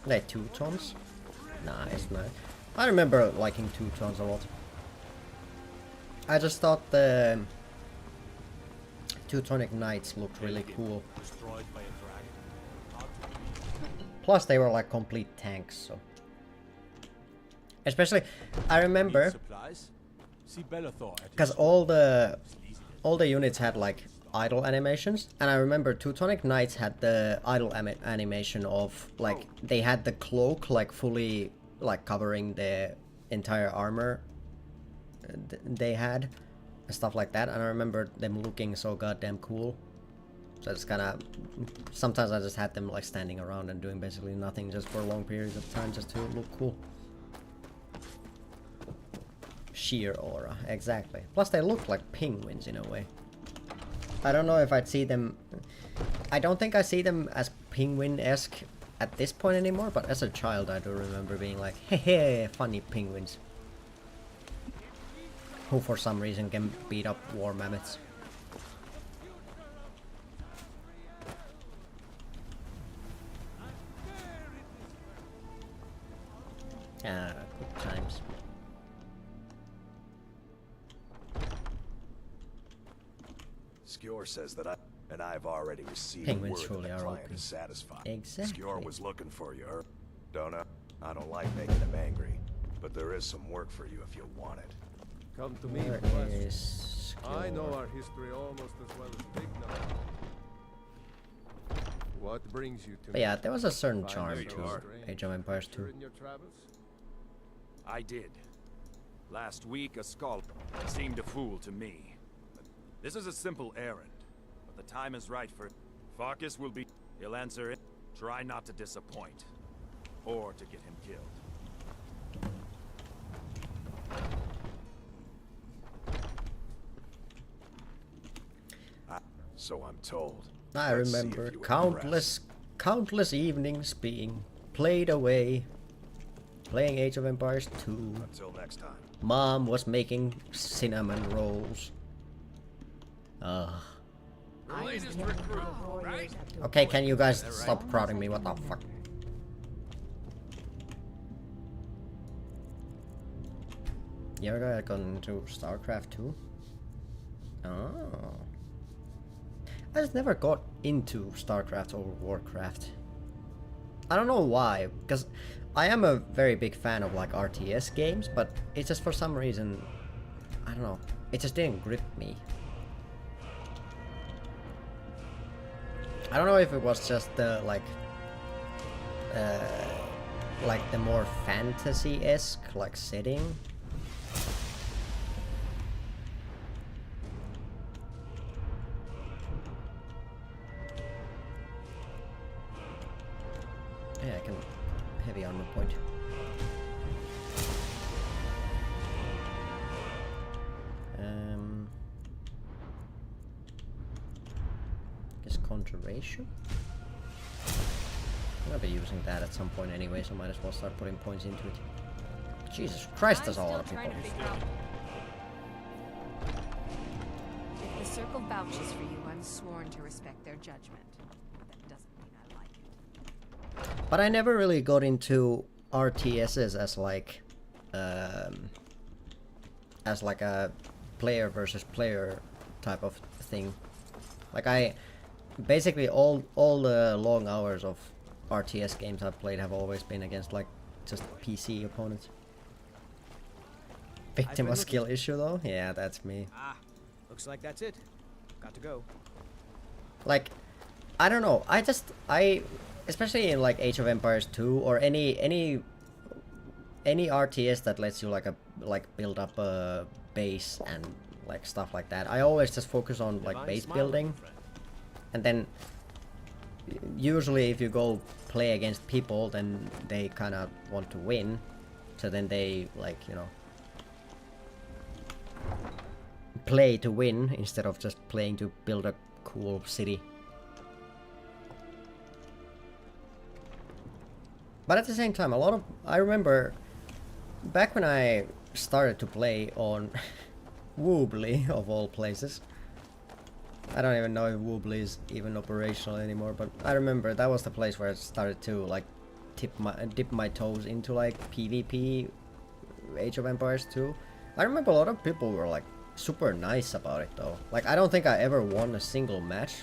Like 2 tons? Nice. I remember liking 2 tons a lot. I just thought the Teutonic Knights looked really cool. Destroyed by a dragon. Plus they were like complete tanks, so. Especially, I remember, because all the units had like idle animations, and I remember Teutonic Knights had the idle animation of like they had the cloak like fully like covering the entire armor they had and stuff like that, and I remember them looking so goddamn cool. So it's kind of, sometimes I just had them like standing around and doing basically nothing just for long periods of time just to look cool. Sheer aura, exactly. Plus they look like penguins in a way. I don't know if I'd see them, I don't think I see them as penguin-esque at this point anymore, but as a child I do remember being like, hey, funny penguins. Who for some reason can beat up war mammoths. Ah, good times. Skjor says that I've already received Penguins word truly that are the client OP. is satisfied. Exactly. Skjor was looking for you, Dona. I don't like making him angry, but there is some work for you if you want it. Come to me Where with questions. is I know Skjor? our history almost as well as Big now. What brings you to But yeah, there was a certain Find charm it to strange. Age of Empires 2. In your travels? I did. Last week, a scholar seemed a fool to me. But this is a simple errand, but the time is right for... Farkas will be... He'll answer it. Try not to disappoint. Or to get him killed. So I'm told. I Let's see if remember you countless evenings being played away playing Age of Empires 2. Until next time. Mom was making cinnamon rolls. Ugh. Latest recruit, right? Okay, can you guys stop crowding me? What the fuck? You ever got into StarCraft 2? Oh. I just never got into StarCraft or Warcraft. I don't know why, because I am a very big fan of like RTS games, but it's just for some reason, I don't know, it just didn't grip me. I don't know if it was just the like like the more fantasy-esque like setting. Yeah, I can heavy armor point. Guess conjuration. I'm gonna be using that at some point anyway, so might as well start putting points into it. Jesus Christ, there's a lot of people. If the circle vouches for you, I'm sworn to respect their judgment. That doesn't mean I like it. But I never really got into RTSs as like a player versus player type of thing. Like I basically all the long hours of RTS games I've played have always been against like just PC opponents. Victim of skill issue though? Yeah, that's me. Ah, looks like that's it. Got to go. Like, I don't know. I especially in like Age of Empires 2 or any RTS that lets you like build up a base and like stuff like that. I always just focus on like base building, and then usually if you go play against people, then they kind of want to win, so then they like, you know, play to win instead of just playing to build a cool city. But at the same time, I remember back when I started to play on Woobly, of all places. I don't even know if Woobly is even operational anymore, but I remember that was the place where I started to like dip my toes into like PvP Age of Empires 2. I remember a lot of people were like super nice about it though. Like I don't think I ever won a single match,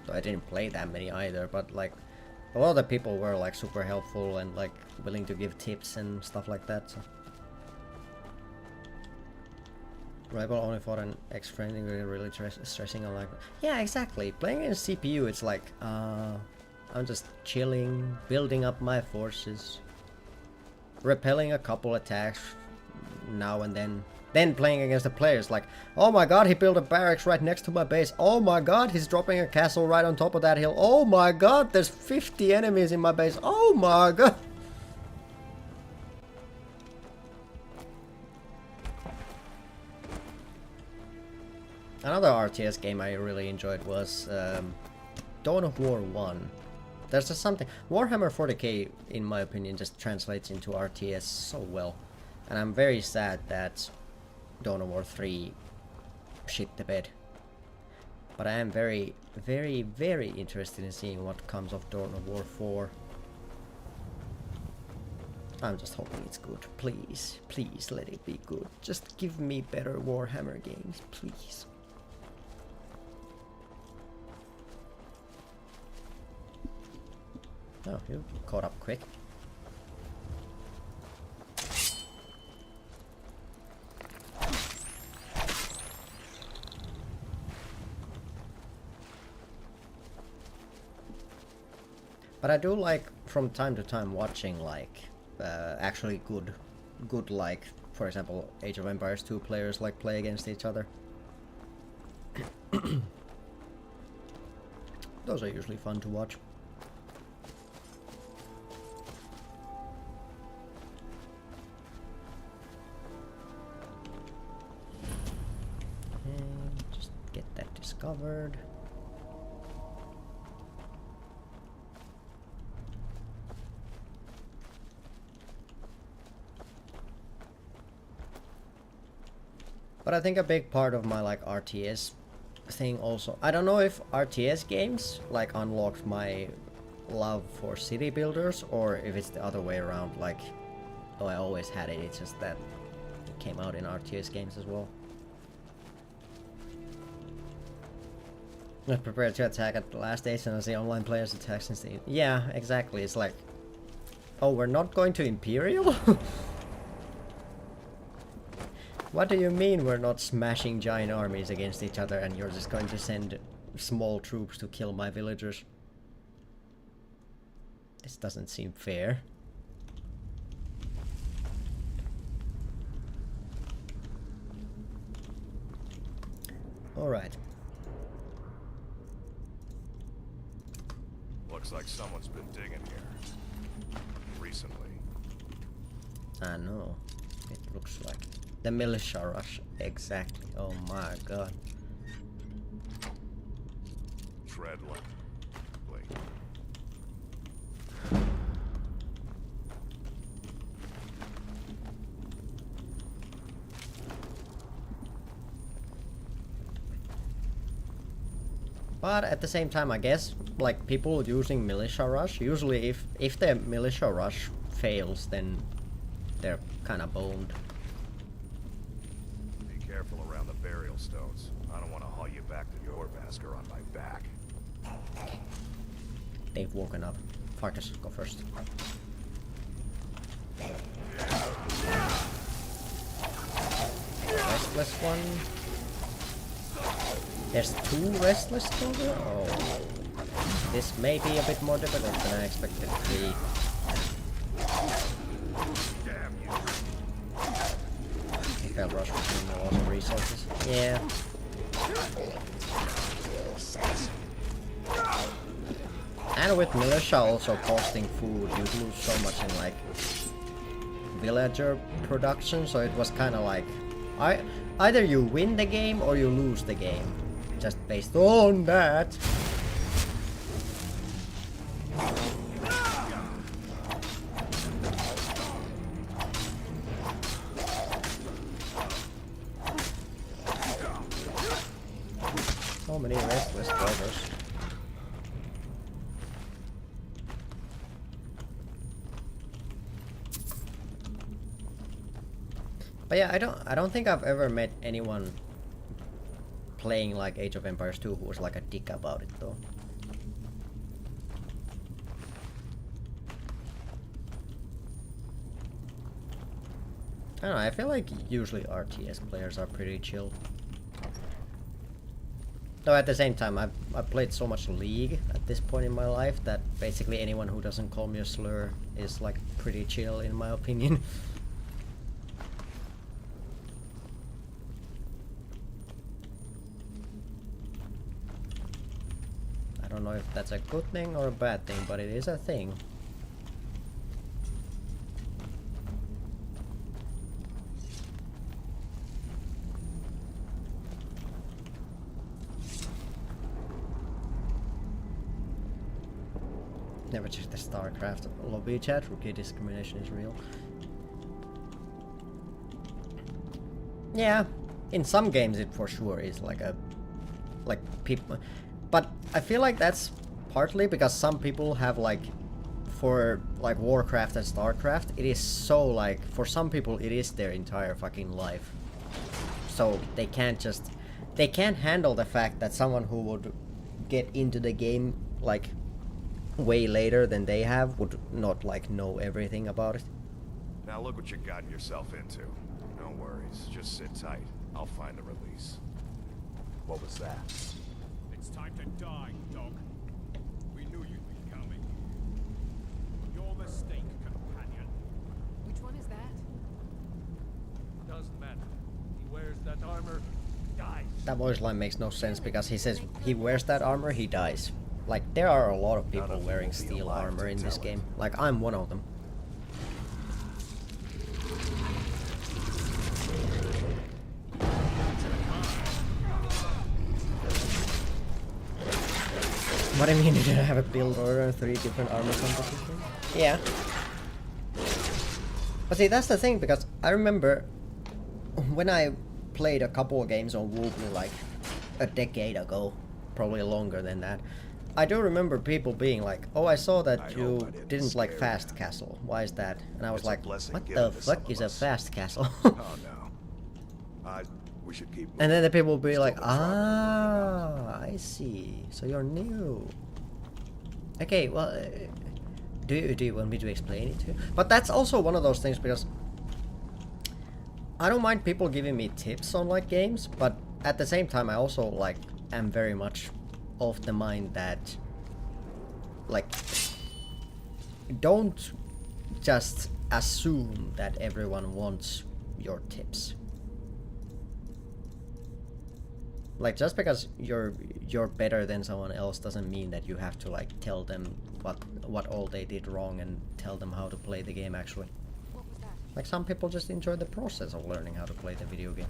so I didn't play that many either, but like a lot of the people were like super helpful and like willing to give tips and stuff like that. So. Rival only fought an ex-friend and really stressing on like... Yeah, exactly. Playing in CPU, it's like, I'm just chilling, building up my forces, repelling a couple attacks now and then. Then playing against the players like, oh my god, he built a barracks right next to my base. Oh my god, he's dropping a castle right on top of that hill. Oh my god, there's 50 enemies in my base. Oh my god. Another RTS game I really enjoyed was Dawn of War 1. There's just something... Warhammer 40k, in my opinion, just translates into RTS so well. And I'm very sad that Dawn of War 3 shit the bed. But I am very, very, very interested in seeing what comes of Dawn of War 4. I'm just hoping it's good. Please, please let it be good. Just give me better Warhammer games, please. Oh, you caught up quick. But I do like from time to time watching like actually good like, for example, Age of Empires 2 players like play against each other. Those are usually fun to watch. Just get that discovered. But I think a big part of my like RTS thing also, I don't know if RTS games like unlocked my love for city builders or if it's the other way around, like, oh, I always had it, it's just that it came out in RTS games as well. Not prepared to attack at the last stage and I see online players attack since the... Yeah, exactly, it's like, oh, we're not going to Imperial? What do you mean we're not smashing giant armies against each other and you're just going to send small troops to kill my villagers? This doesn't seem fair. Alright. Looks like someone's been digging here. Recently. I know. It looks like the militia rush. Exactly. Oh my god. Tread lightly. But at the same time, I guess, like, people using militia rush, usually if the militia rush fails, then they're kind of boned. Be careful around the burial stones. I don't want to haul you back to your Vasker on my back. They've woken up. Farkas, go first. Restless one. There's 2 restless over? Oh. This may be a bit more difficult than I expected it to be. If I'll rush between the loss of resources. Yeah. And with militia also costing food, you lose so much in like villager production, so it was kind of like either you win the game or you lose the game, just based on that. So many restless brothers. But yeah, I don't think I've ever met anyone playing like Age of Empires 2 who was like a dick about it though. I don't know, I feel like usually RTS players are pretty chill. Though at the same time, I've played so much League at this point in my life that basically anyone who doesn't call me a slur is like pretty chill in my opinion. I don't know if that's a good thing or a bad thing, but it is a thing. Never check the StarCraft lobby chat. Rookie discrimination is real. Yeah, in some games it for sure is like people, but I feel like that's partly because some people have like, for like Warcraft and StarCraft, it is so like, for some people it is their entire fucking life. So they can't handle the fact that someone who would get into the game like way later than they have would not like know everything about it. Now look what you've gotten yourself into. No worries, just sit tight. I'll find a release. What was that? It's time to die, dog. We knew you'd be coming. Your mistake, companion. Which one is that? Doesn't matter. He wears that armor, dies. That voice line makes no sense because he says he wears that armor, he dies. Like, there are a lot of people wearing steel armor in this game. Like, I'm one of them. What do you mean, did I have a build order and 3 different armor compositions? Yeah. But see, that's the thing, because I remember when I played a couple of games on Woobley like a decade ago, probably longer than that, I do remember people being like, oh, I saw that you didn't like Fast Castle. Why is that? And I was like, what the fuck is a Fast Castle? Oh no. We should keep moving. And then the people will be like, ah, I see. So you're new. Okay, well, do you want me to explain it to you? But that's also one of those things, because I don't mind people giving me tips on like games, but at the same time I also like am very much of the mind that like don't just assume that everyone wants your tips. Like, just because you're better than someone else doesn't mean that you have to like tell them what all they did wrong and tell them how to play the game actually. Like, some people just enjoy the process of learning how to play the video game.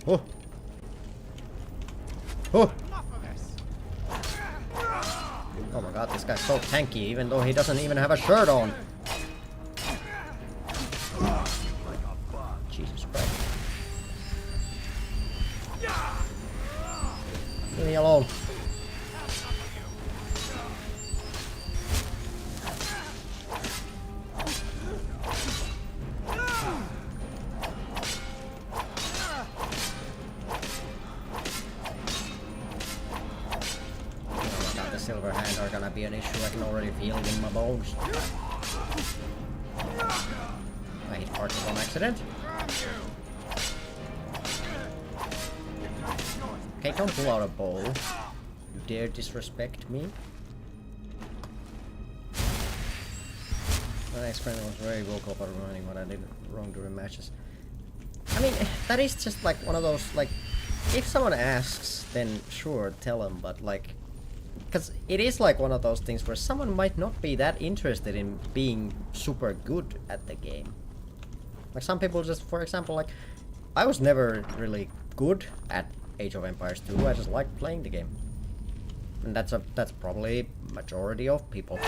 Oh! Oh! Oh my god, this guy's so tanky, even though he doesn't even have a shirt on. Jesus Christ. Leave me alone. Silver hand are gonna be an issue. I can already feel it in my bones. I hit parts on accident. Okay, don't pull out a bow. You dare disrespect me? My ex-friend was very vocal about reminding what I did wrong during matches. I mean, that is just like one of those, like, if someone asks, then sure, tell them, but like, because it is like one of those things where someone might not be that interested in being super good at the game. Like, some people just, for example, like, I was never really good at Age of Empires 2, I just liked playing the game. And that's probably majority of people.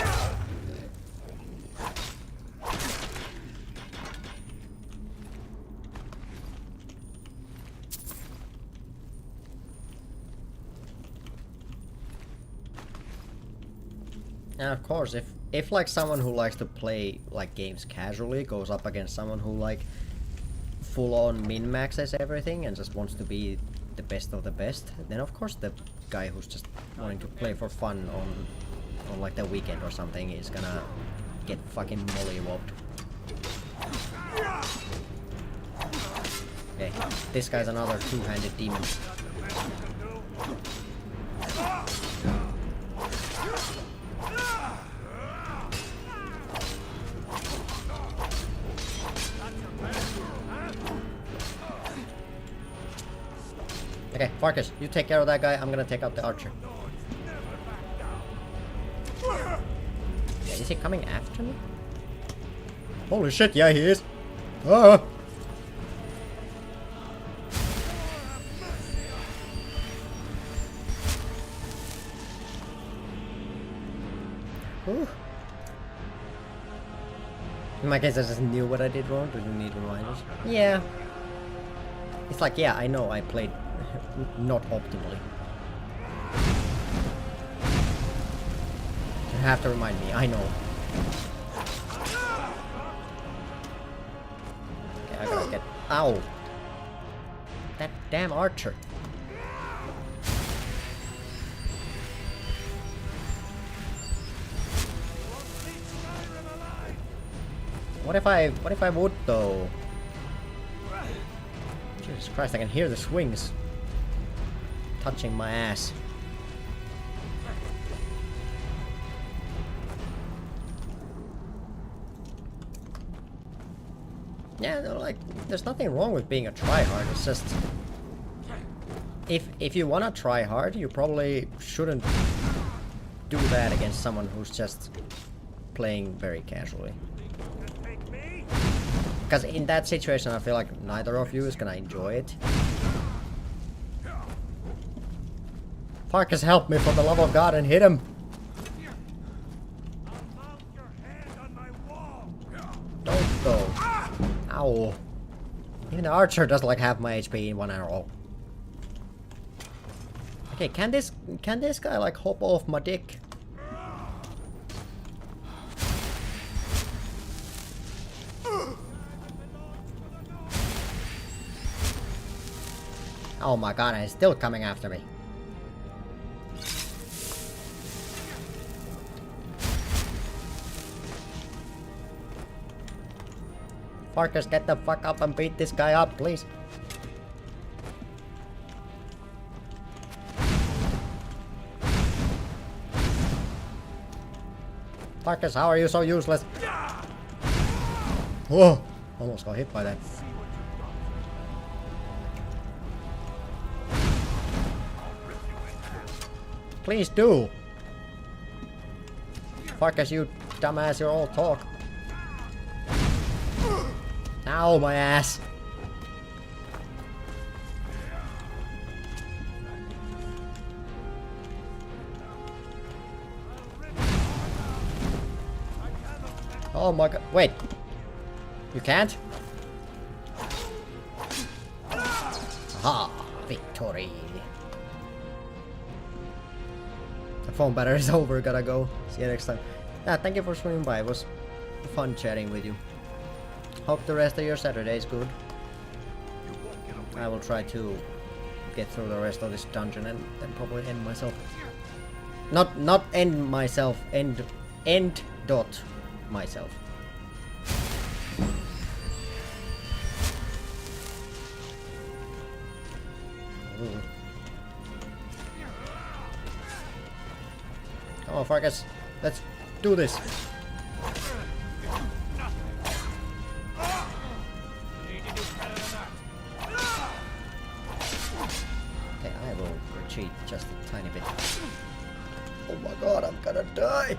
And of course, if like someone who likes to play like games casually goes up against someone who like full on min-maxes everything and just wants to be the best of the best, then of course the guy who's just wanting to play for fun on like the weekend or something is gonna get fucking mollywopped. Okay, this guy's another two-handed demon. Okay, Farkas, you take care of that guy, I'm gonna take out the archer. Yeah, is he coming after me? Holy shit, yeah he is! Ah! Ooh. In my case, I just knew what I did wrong. Do you need reminders? Yeah. It's like, yeah, I know I played not optimally. You have to remind me, I know. Okay, I gotta get... Ow! That damn archer. What if I would though? Jesus Christ, I can hear the swings touching my ass. Yeah, no, like, there's nothing wrong with being a tryhard. It's just, if you wanna try hard, you probably shouldn't do that against someone who's just playing very casually. Because in that situation, I feel like neither of you is gonna enjoy it. Farkas, help me for the love of God and hit him! Don't go. Ow. Even the archer does like half my HP in one arrow. Okay, can this guy like hop off my dick? Oh my god, he's still coming after me. Farkas, get the fuck up and beat this guy up, please. Marcus, how are you so useless? Whoa! Almost got hit by that. Please do! Marcus, you dumbass, you're all talk. Ow, my ass! Oh my god, wait! You can't? Aha! Victory! The phone battery is over, gotta go. See you next time. Thank you for swinging by, it was fun chatting with you. Hope the rest of your Saturday is good. I will try to get through the rest of this dungeon and then probably end myself. Not end myself, end dot myself. Ooh. Come on, Farkas, let's do this. Okay, I will retreat just a tiny bit. Oh my god, I'm gonna die!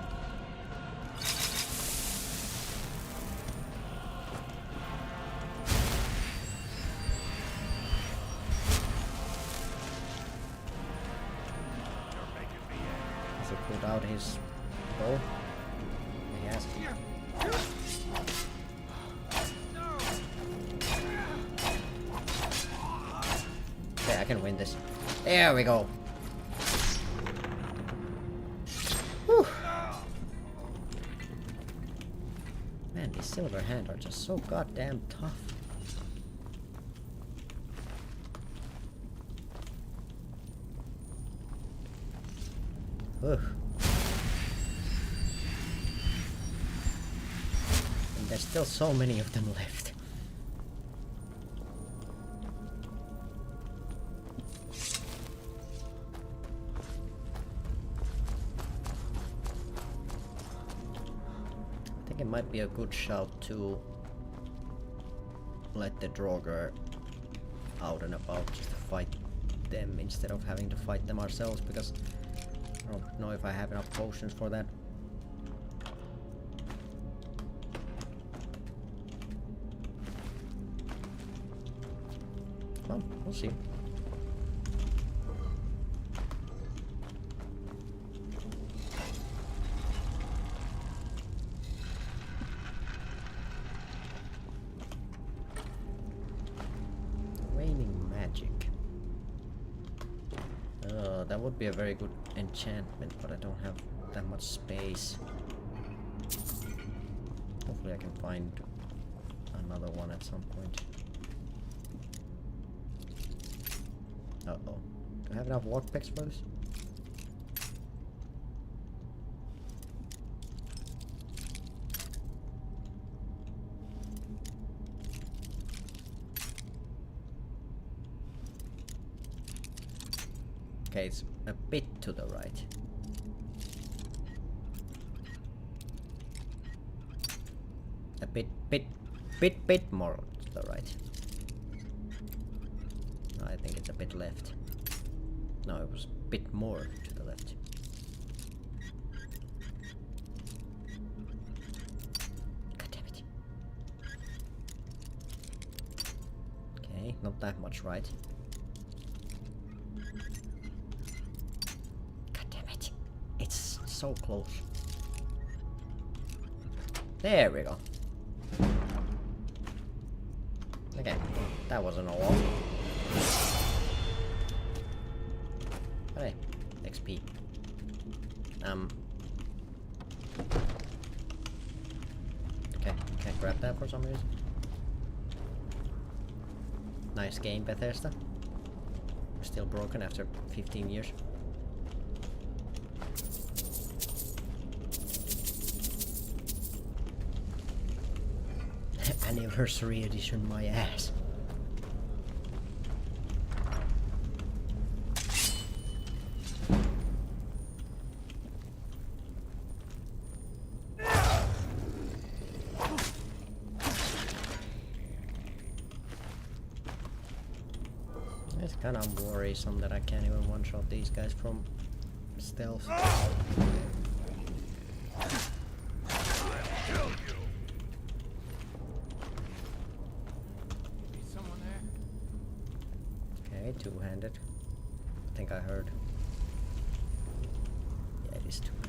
Has he pulled out his bow? He has. Okay, I can win this. There we go. Whew. Man, these silver hands are just so goddamn tough. Ugh. And there's still so many of them left. I think it might be a good shout to let the Draugr out and about just to fight them instead of having to fight them ourselves, because I don't know if I have enough potions for that. Well, we'll see. Waning magic. That would be a very good enchantment, but I don't have that much space. Hopefully I can find another one at some point. Uh-oh. Do I have enough lockpicks for this? Okay, it's a bit to the right. A bit more to the right. I think it's a bit left. No, it was a bit more to the left. God damn it. Okay, not that much right. God damn it. It's so close. There we go. Okay, that wasn't a lot. Hey, XP. Okay, can't grab that for some reason. Nice game, Bethesda. We're still broken after 15 years. Anniversary edition, my ass. kinda worrisome that I can't even one-shot these guys from stealth. Someone there? Okay, two-handed. I think I heard. Yeah, it is two-handed.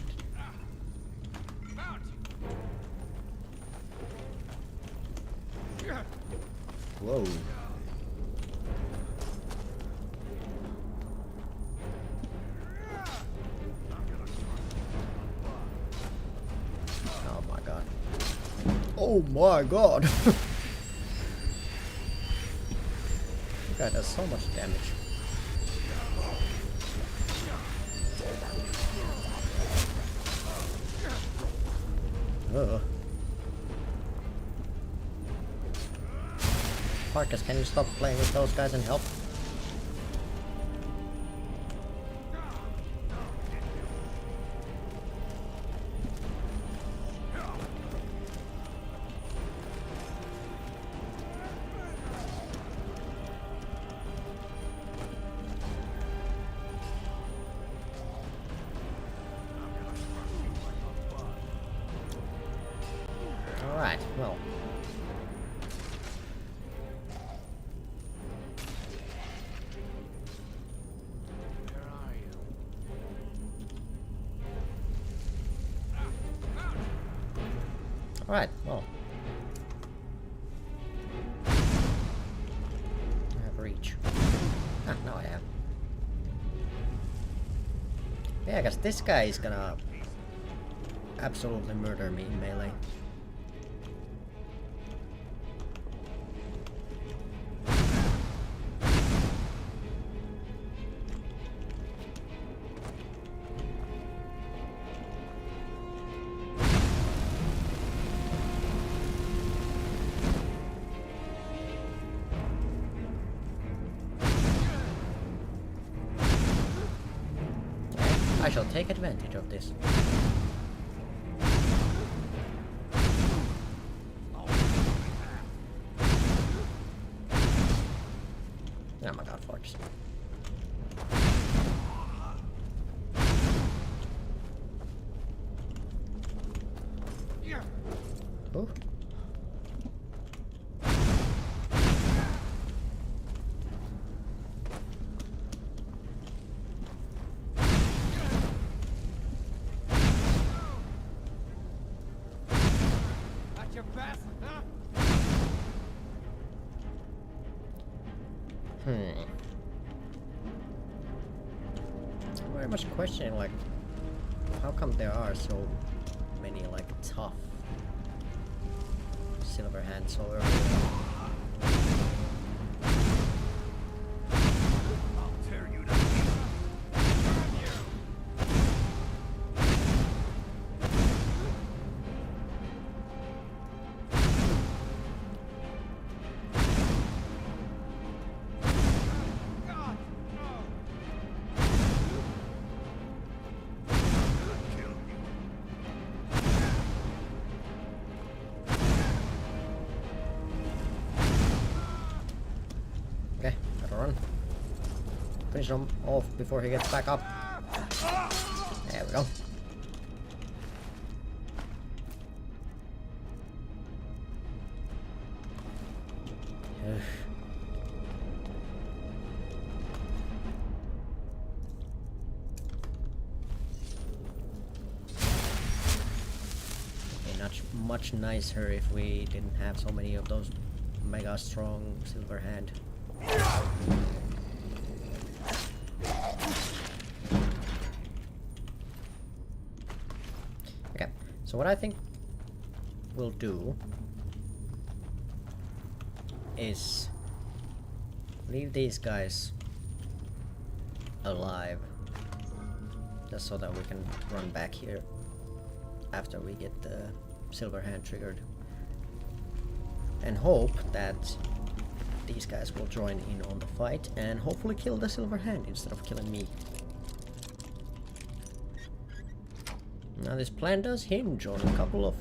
Whoa. Oh my god. Oh my god. That guy does so much damage. Ugh. Marcus, can you stop playing with those guys and help? Alright, well. Alright, well. I have reach. Ah, now I have. Yeah, because this guy is gonna absolutely murder me in melee. I shall take advantage of this. Oh my god, Forks. Ooh. Your best, huh? I'm very much questioning, like, how come there are so many, like, tough silver hands so early? I'll tear you to pieces. Okay, gotta run. Finish him off before he gets back up. There we go. Much nicer if we didn't have so many of those mega strong silver hand. Okay, so what I think we'll do is leave these guys alive just so that we can run back here after we get the silver hand triggered, and hope that these guys will join in on the fight and hopefully kill the silver hand instead of killing me. Now this plan does hinge on a couple of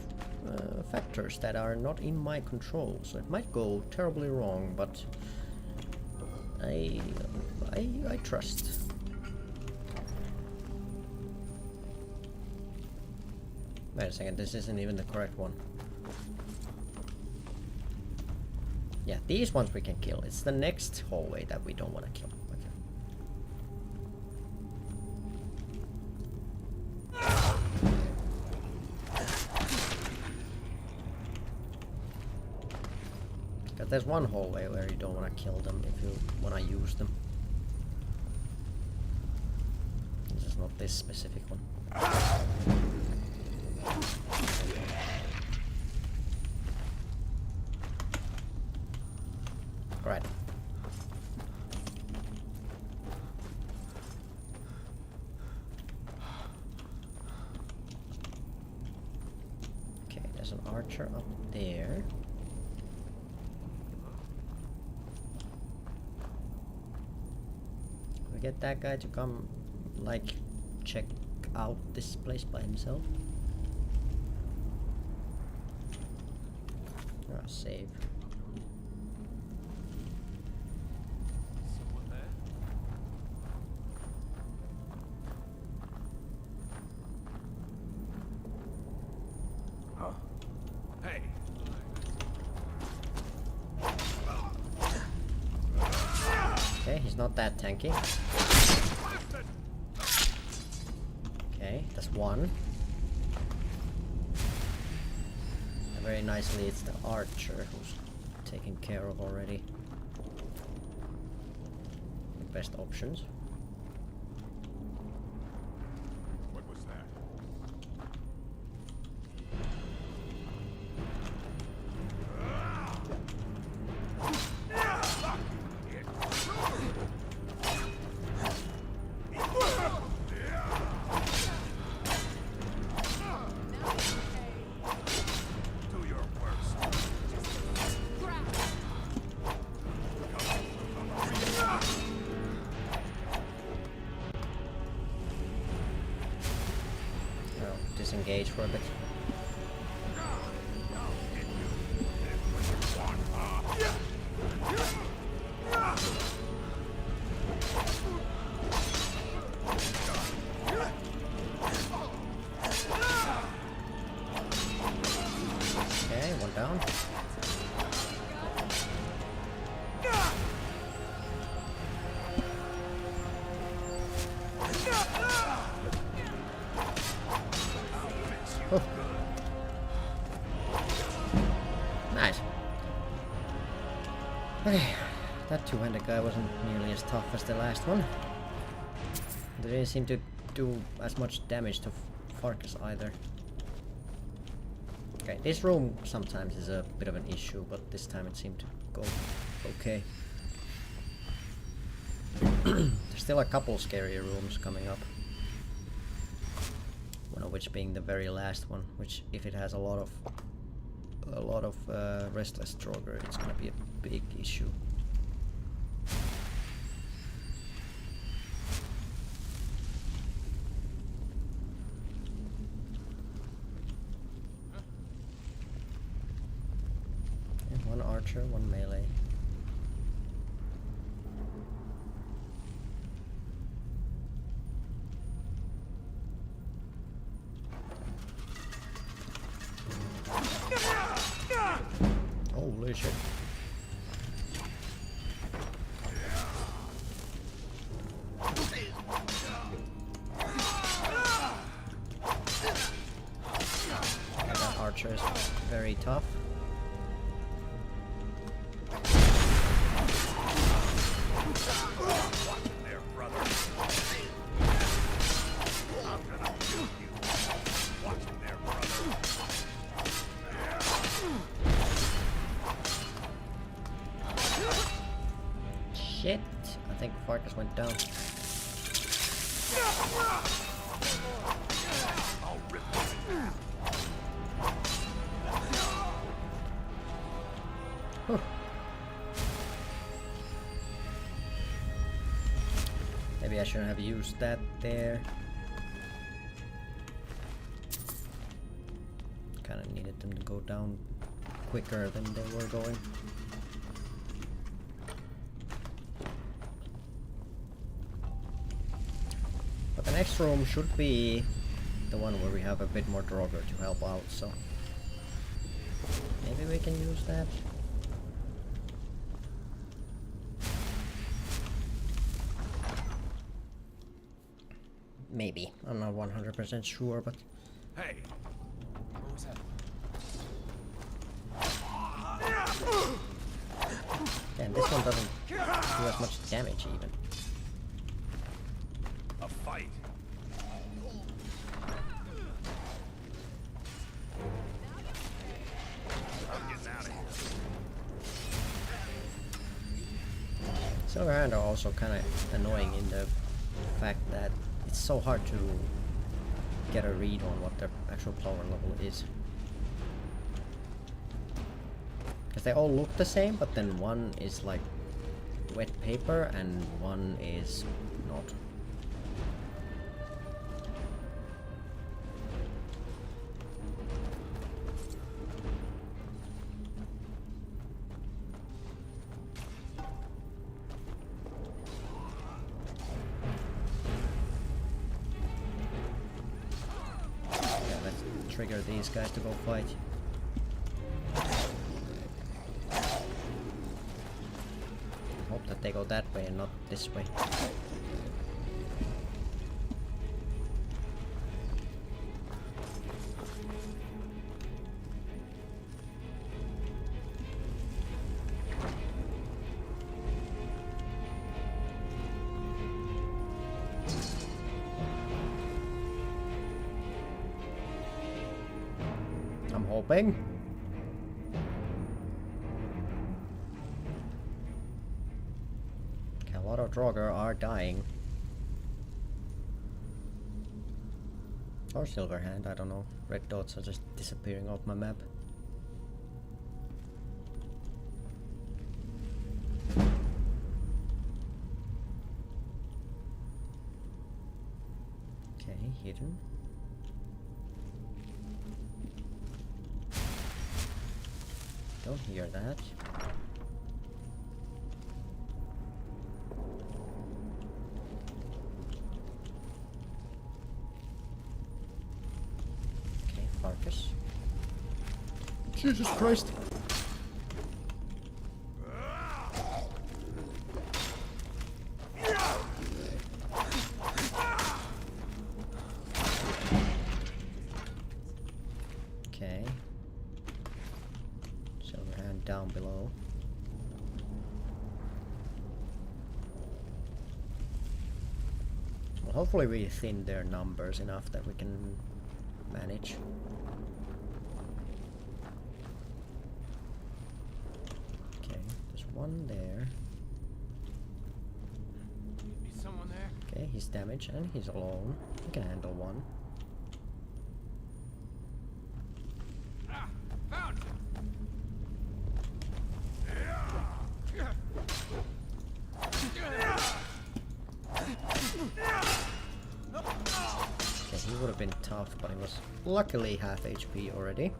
factors that are not in my control, so it might go terribly wrong, but I I trust. Wait a second, this isn't even the correct one. Yeah, these ones we can kill. It's the next hallway that we don't want to kill. Because there's one hallway where you don't want to kill them if you want to use them. This is not this specific one. Right. Okay, there's an archer up there. We get that guy to come, like, check out this place by himself. Ah, save. Someone there? Huh? Hey. Okay, he's not that tanky. Okay, that's one. And very nicely, it's the archer who's taken care of already. The best options. What was that? Disengage for a bit. Okay, one down. Oh. Nice. Okay, that two-handed guy wasn't nearly as tough as the last one. They didn't seem to do as much damage to Farkas either. Okay, this room sometimes is a bit of an issue, but this time it seemed to go okay. There's still a couple scary rooms coming up. One of which being the very last one, which if it has a lot of restless Stroger, it's gonna be a big issue. And one archer, one melee. Holy shit. Okay, that archer is very tough. Shit, I think Farkas went down. Whew. Maybe I shouldn't have used that there. Kinda needed them to go down quicker than they were going. next room should be the one where we have a bit more Draugr to help out, so maybe we can use that. Maybe. I'm not 100% sure, but... Hey! What was that? And this one doesn't do as much damage even. A fight. I'm getting out of here. Silverhand are also kind of annoying in the fact that it's so hard to get a read on what their actual power level is. Because they all look the same, but then one is like wet paper and one is not. Yeah, let's trigger these guys to go fight. Hope that they go that way and not this way. I'm hoping. A lot of Draugr are dying. Or Silverhand, I don't know. Red dots are just disappearing off my map. Okay, hidden. Don't hear that. Farkas. Jesus Christ! Okay. Silverhand down below. Well, hopefully we thin their numbers enough that we can manage. Okay, there's one there. Is someone there? Okay, he's damaged and he's alone. He can handle one. Ah, found him. Okay, he would have been tough, but he was luckily half HP already.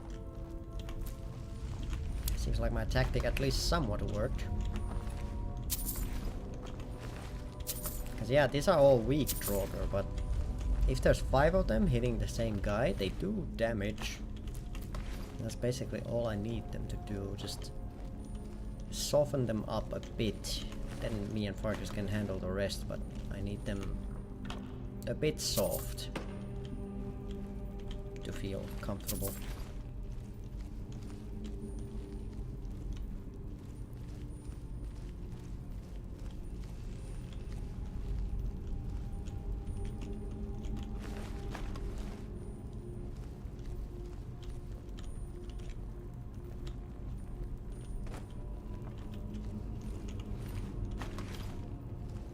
Seems like my tactic at least somewhat worked. Because yeah, these are all weak Draugr, but if there's 5 of them hitting the same guy, they do damage. That's basically all I need them to do, just soften them up a bit. Then me and Farkas can handle the rest, but I need them a bit soft to feel comfortable.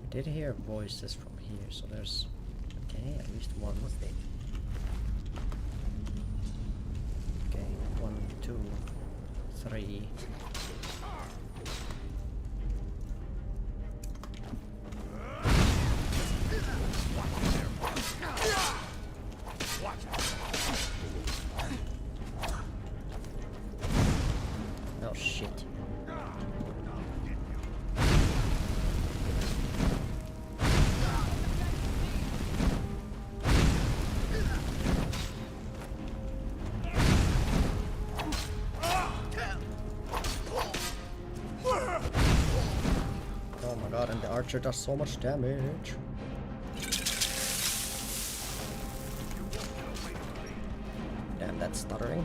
I did hear voices from here, so there's okay, at least one. Okay, 1, 2, 3. Oh shit. archer does so much damage. Damn, that's stuttering.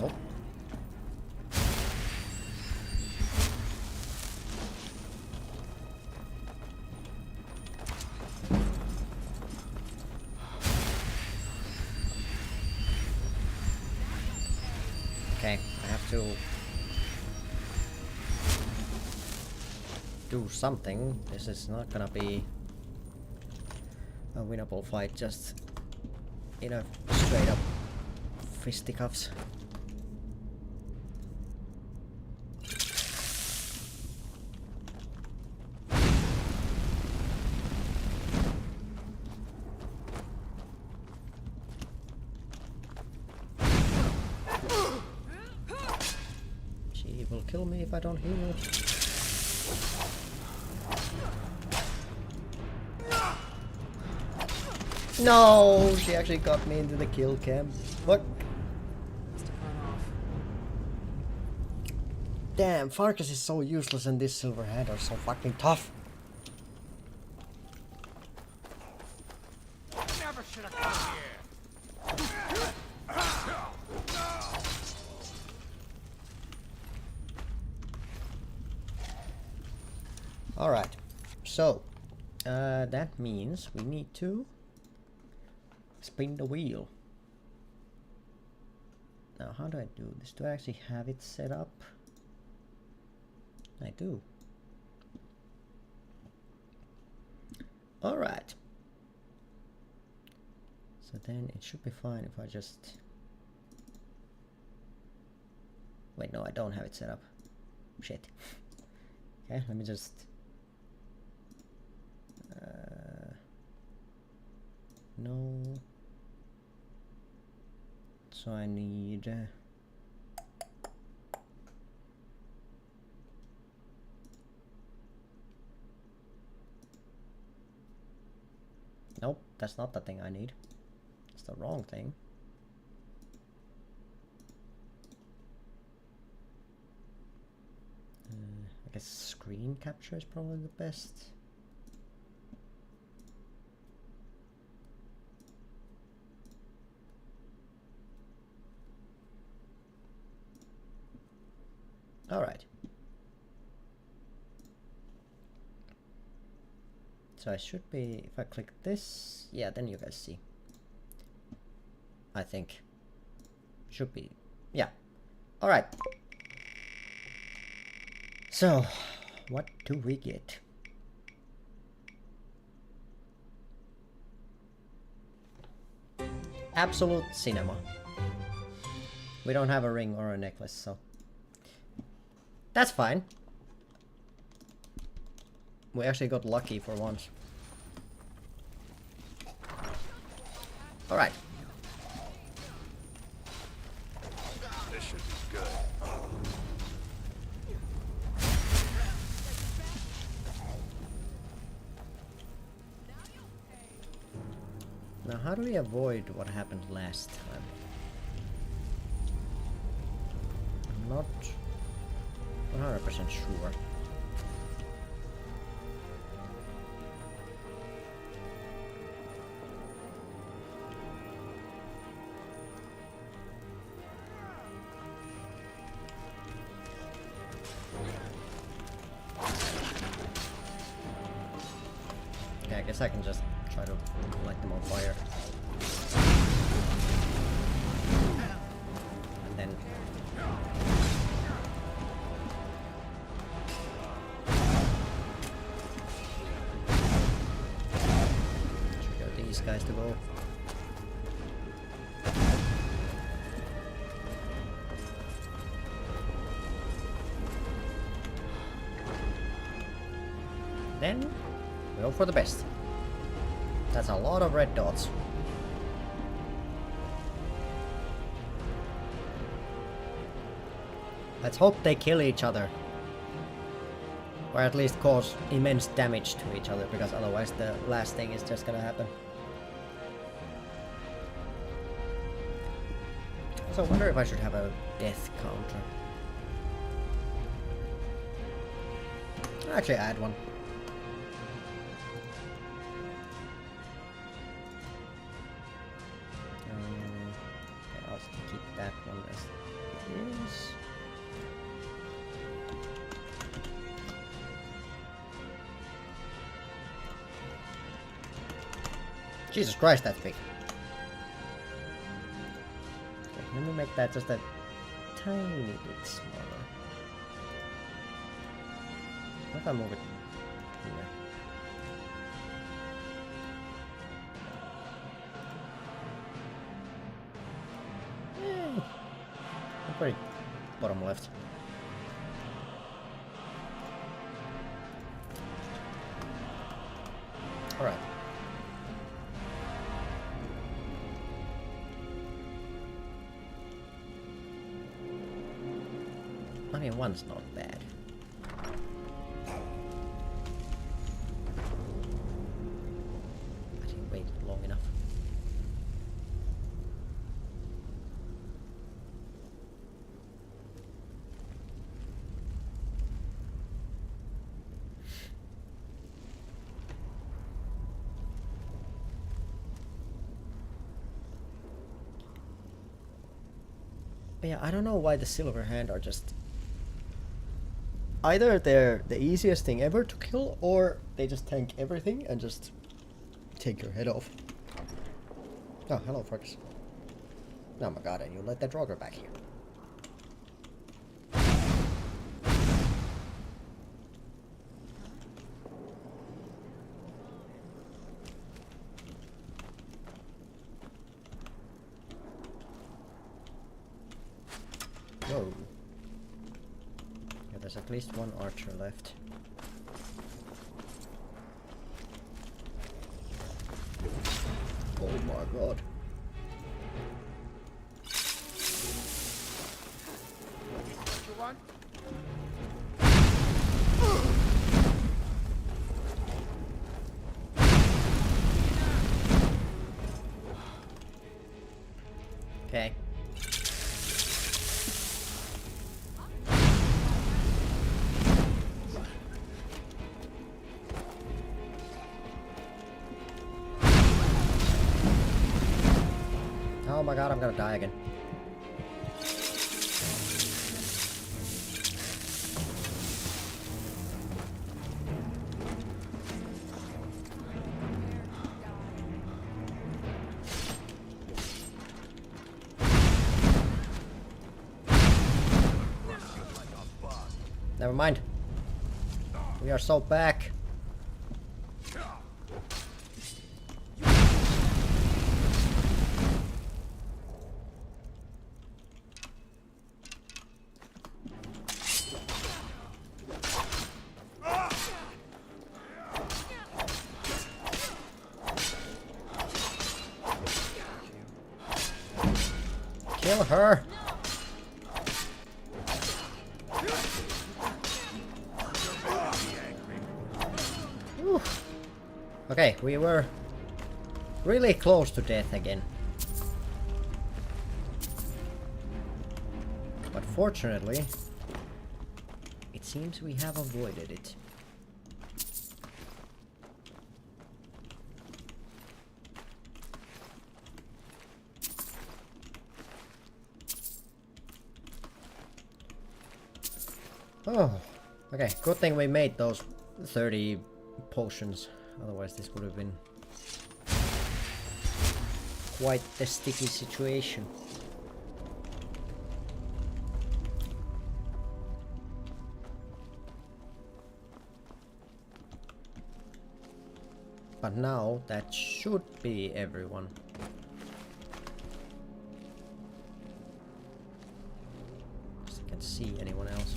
Oh. Okay, I have to do something. This is not gonna be a winnable fight just in a straight up fisticuffs. She will kill me if I don't heal. No, she actually got me into the kill cam. What? Damn, Farkas is so useless and this Silverhand are so fucking tough. Never should have come here. Alright, so that means we need to spin the wheel. Now, how do I do this? Do I actually have it set up? I do. Alright. So then it should be fine if I just... Wait, no, I don't have it set up. Shit. Okay, let me just... No. So I need... Nope, that's not the thing I need. It's the wrong thing. I guess screen capture is probably the best. Alright. So I should be, if I click this, yeah, then you guys see. I think. Should be, yeah. Alright. So, what do we get? Absolute cinema. We don't have a ring or a necklace, so... That's fine. We actually got lucky for once. Alright. This should be good. Now, how do we avoid what happened last time? I'm not 100% sure. Yeah, I guess I can just try to light them on fire. And then... trigger these guys to go. Then we hope for the best. That's a lot of red dots. Let's hope they kill each other. Or at least cause immense damage to each other, because otherwise the last thing is just gonna happen. So I wonder if I should have a death counter. Actually add one. Okay, I'll keep that one as it is. Jesus Christ, that's big. Okay, let me make that just a tiny bit smaller. What if I move it here? I'm pretty bottom left. Alright. I mean, one's not bad. I didn't wait long enough. But yeah, I don't know why the silver hand are just... Either they're the easiest thing ever to kill, or they just tank everything and just take your head off. Oh, hello, Fox. Oh my god, and you let that Draugr back here. Whoa. Yeah, there's at least one archer left. Oh my god. What you want? Okay. Oh my god, I'm gonna die again. Never mind. We are so back. Kill her. Whew. Okay, we were really close to death again. But fortunately, it seems we have avoided it. Oh, okay, good thing we made those 30 potions, otherwise this would have been quite a sticky situation. But now that should be everyone. I can't see anyone else.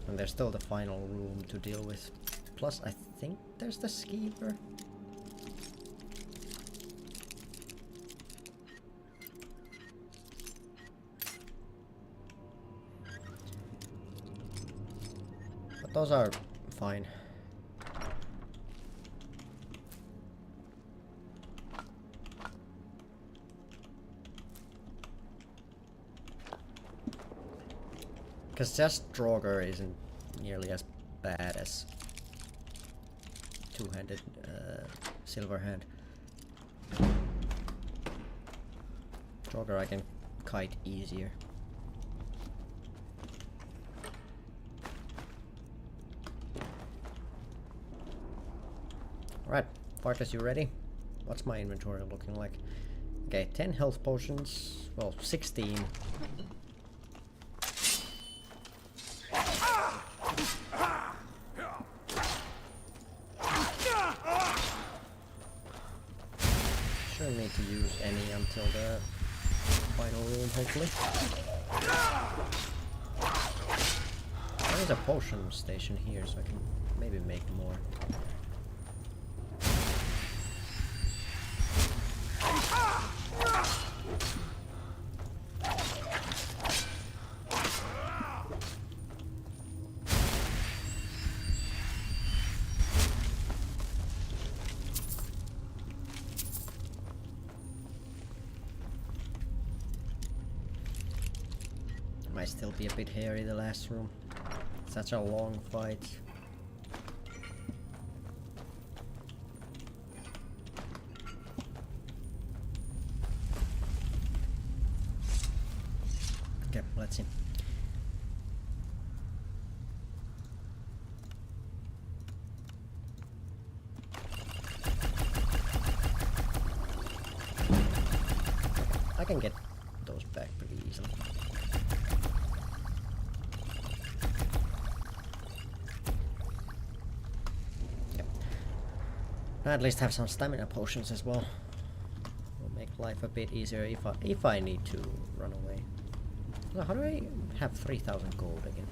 And there's still the final room to deal with. Plus, I think there's the skeeper. those are fine. Because just Draugr isn't nearly as bad as two-handed Silver Hand. Draugr I can kite easier. Alright, Farkas, you ready? What's my inventory looking like? Okay, 10 health potions, well, 16. Shouldn't need to use any until the final room, hopefully. There's a potion station here, so I can maybe make more. Might still be a bit hairy, the last room. Such a long fight. Okay, let's see. I can get those back pretty easily. I at least have some stamina potions as well. Will make life a bit easier if I need to run away. So how do I have 3,000 gold again?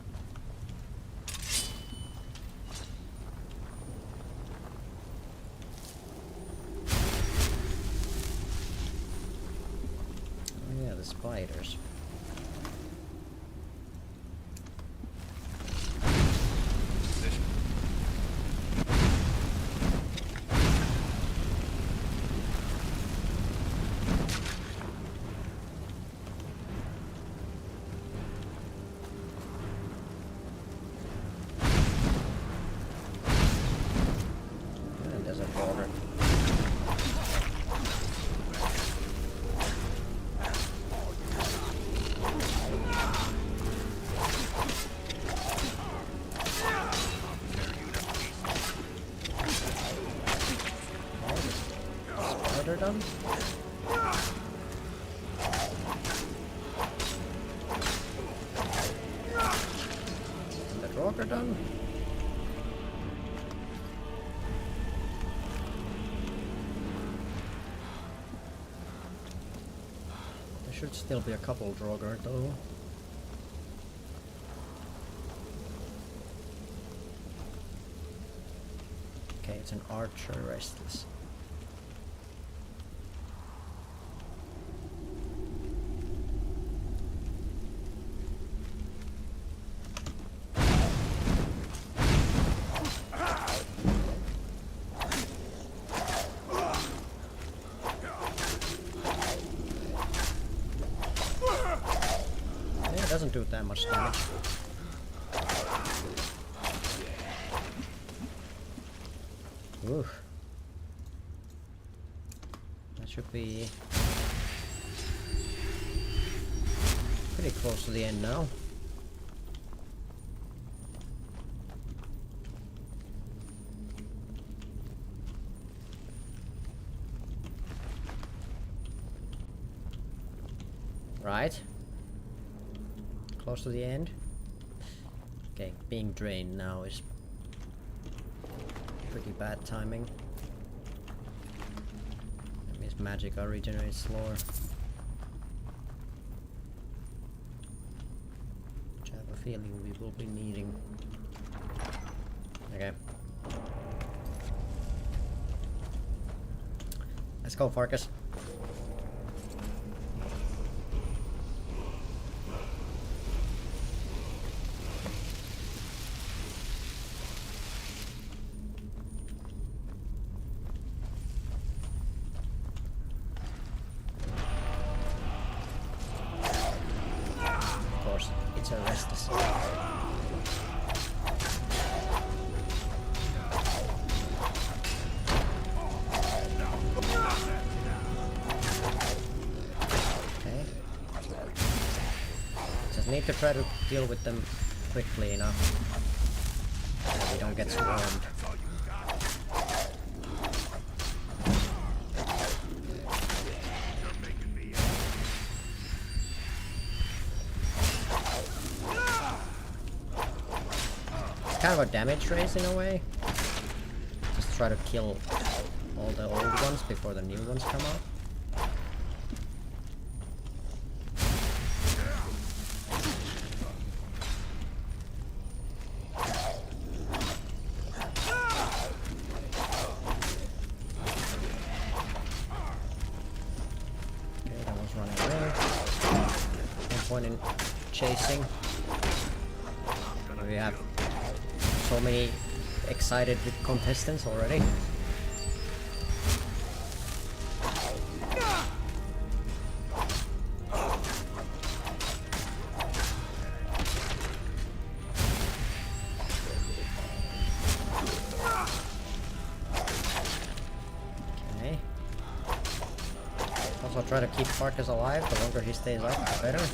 Oh yeah, the spiders. Done. And the Draugr done. There should still be a couple Draugr though. Okay, it's an archer restless. Doesn't do that much damage. Oof. That should be pretty close to the end now. Right. Close to the end. Okay, being drained now is pretty bad timing. That means magicka regenerates slower. Which I have a feeling we will be needing. Okay. Let's go, Farkas. need to try to deal with them quickly enough so we don't get swarmed. It's kind of a damage race in a way. Just try to kill all the old ones before the new ones come out. Chasing. We have so many excited contestants already. Okay. Also try to keep Farkas alive. The longer he stays up, the better.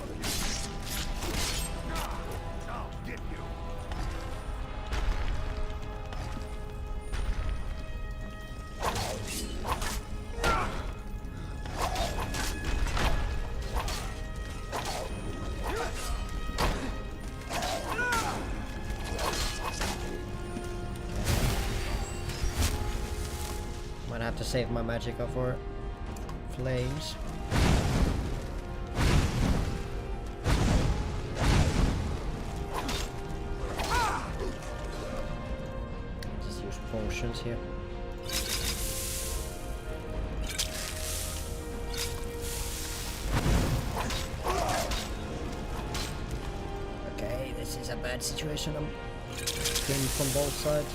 Might have to save my magicka for flames. Just use potions here. Okay, this is a bad situation. I'm pinned from both sides.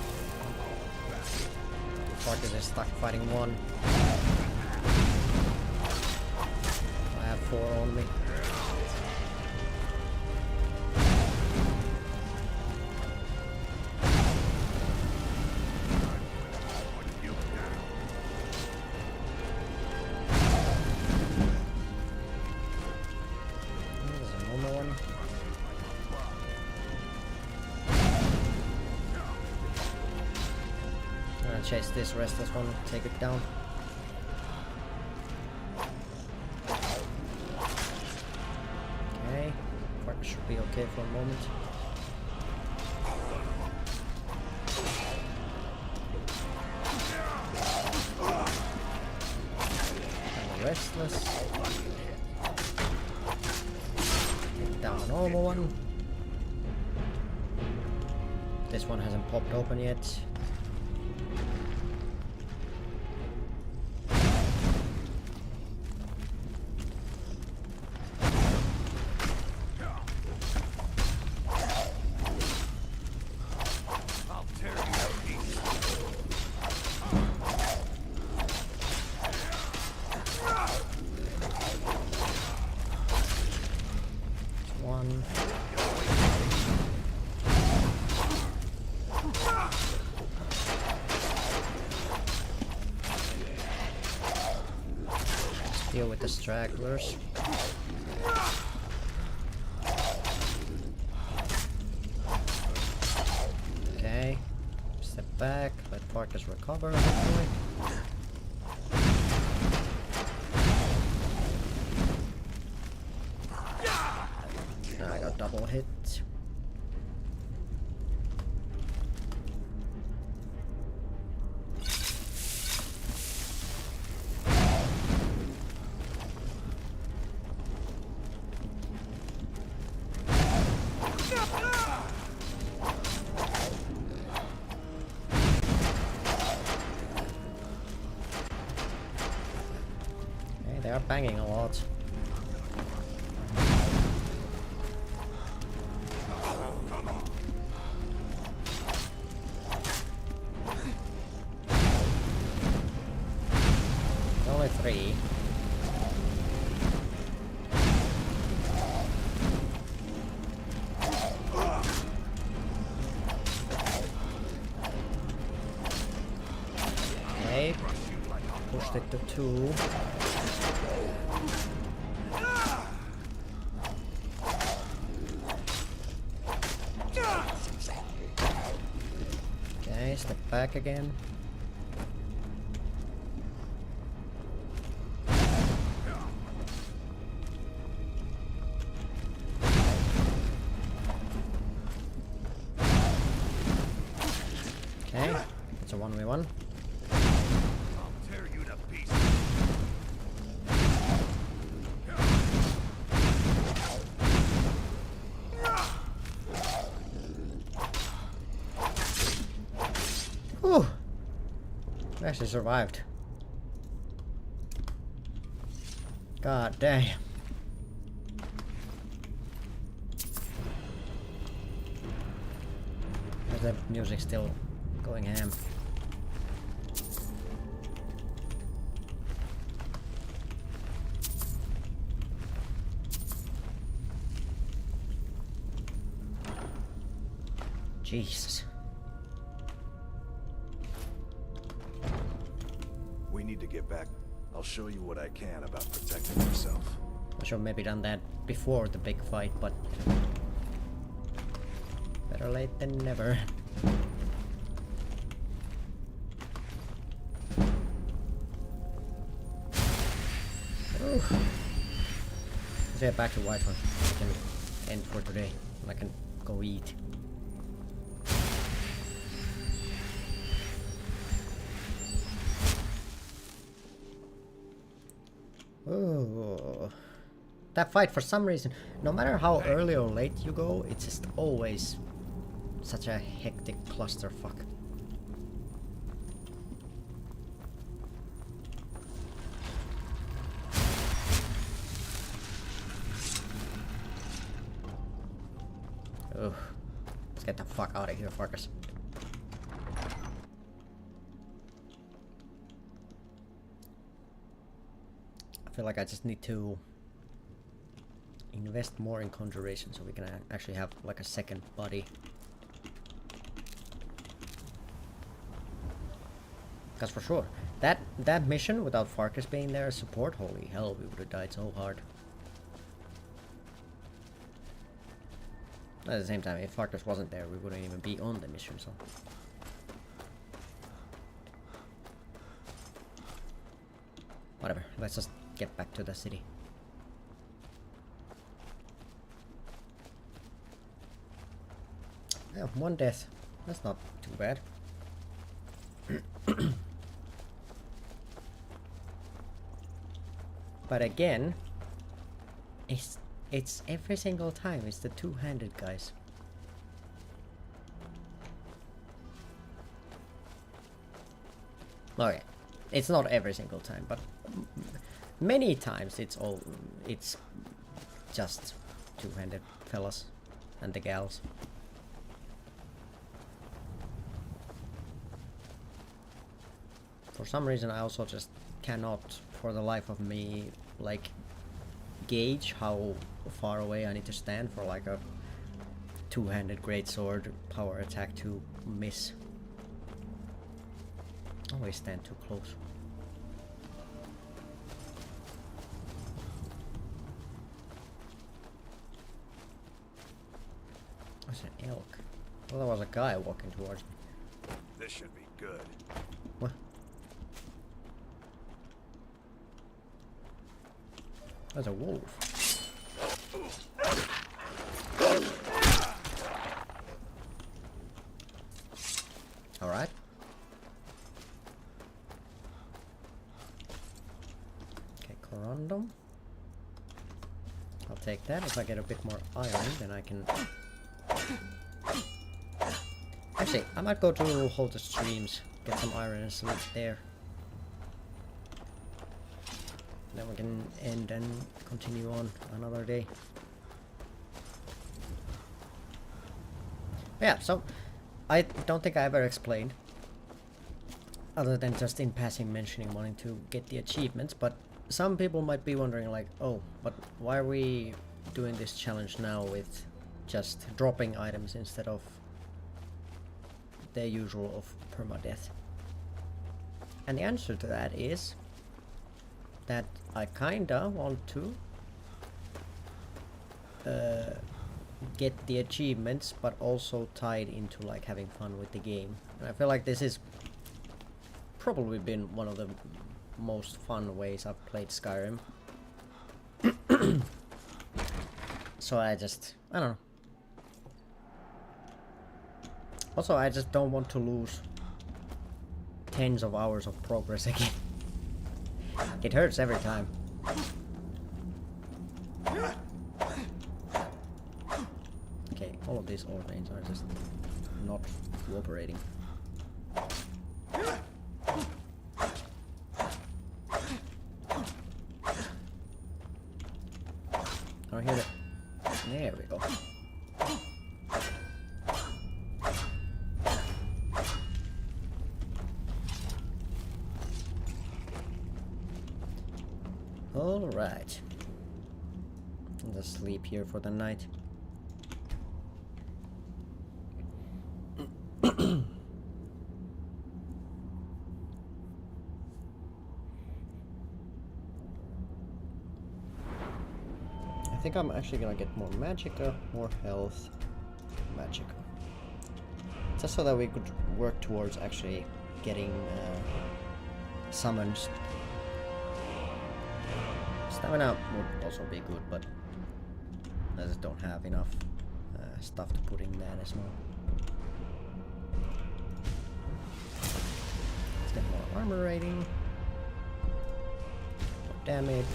Farkas is stuck fighting one. I have 4 on me. There's a normal one. Chase this restless one, take it down. Okay, Farkas should be okay for a moment. And the restless. Take down a normal one. This one hasn't popped open yet. Deal with the stragglers. Okay, step back, let Farkas recover. Hopefully. I got double hit. They are banging a lot. Only 3. Okay, pushed it to 2. Okay, step back again. Okay, it's a 1v1. I'll tear you to pieces. Whew! We actually survived. God damn. Is the music still going ham? Jesus. We need to get back. I'll show you what I can about protecting yourself. I should have maybe done that before the big fight, but better late than never. Let's get back to Wi-Fi. I can end for today, and I can go eat. Oh, that fight, for some reason, no matter how early or late you go, it's just always such a hectic clusterfuck. Oh, let's get the fuck out of here, fuckers. I feel like I just need to invest more in conjuration so we can actually have like a second body. Because for sure, that mission without Farkas being there as support, holy hell, we would have died so hard. At the same time, if Farkas wasn't there, we wouldn't even be on the mission, so... Whatever, let's just get back to the city. Yeah, 1 death. That's not too bad. But again, it's every single time, it's the two-handed guys. Okay, it's not every single time, but many times it's just two-handed fellas and the gals. For some reason I also just cannot, for the life of me, like gauge how far away I need to stand for like a two-handed greatsword power attack to miss. Always stand too close. That's an elk. Well, there was a guy walking towards me. This should be good. What? That's a wolf. Alright. Okay, corundum. I'll take that. If I get a bit more iron, then I can... Actually, I might go to hold the streams, get some iron and sleep there. Then we can end and continue on another day. Yeah, so I don't think I ever explained, other than just in passing mentioning wanting to get the achievements, but some people might be wondering like, oh, but why are we doing this challenge now with just dropping items instead of the usual of permadeath? And the answer to that is that I kinda want to get the achievements, but also tied into like having fun with the game. And I feel like this is probably been one of the most fun ways I've played Skyrim. So I don't know. Also, I just don't want to lose tens of hours of progress again. It hurts every time. Okay, all of these ore veins are just not cooperating. I hear it. There we go. All right. I'll just sleep here for the night. I think I'm actually gonna get more magicka, more health, magicka. Just so that we could work towards actually getting summons. Stamina would also be good, but I just don't have enough stuff to put in mana as well. Let's get more armor rating, more damage.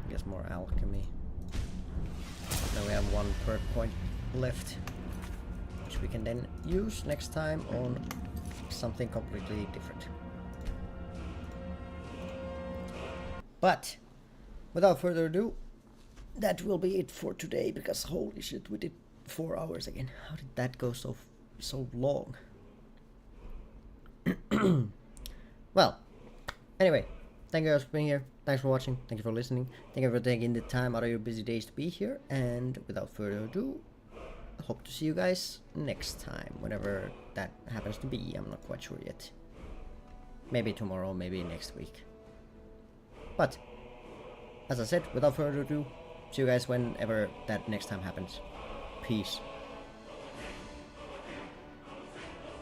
I guess more alchemy. Now we have one perk point left, which we can then use next time on something completely different. But without further ado, that will be it for today, because holy shit, we did 4 hours again. How did that go so long? Well, anyway, thank you guys for being here. Thanks for watching. Thank you for listening. Thank you for taking the time out of your busy days to be here. And without further ado, I hope to see you guys next time, whenever that happens to be. I'm not quite sure yet. Maybe tomorrow, maybe next week. But, as I said, without further ado, see you guys whenever that next time happens. Peace.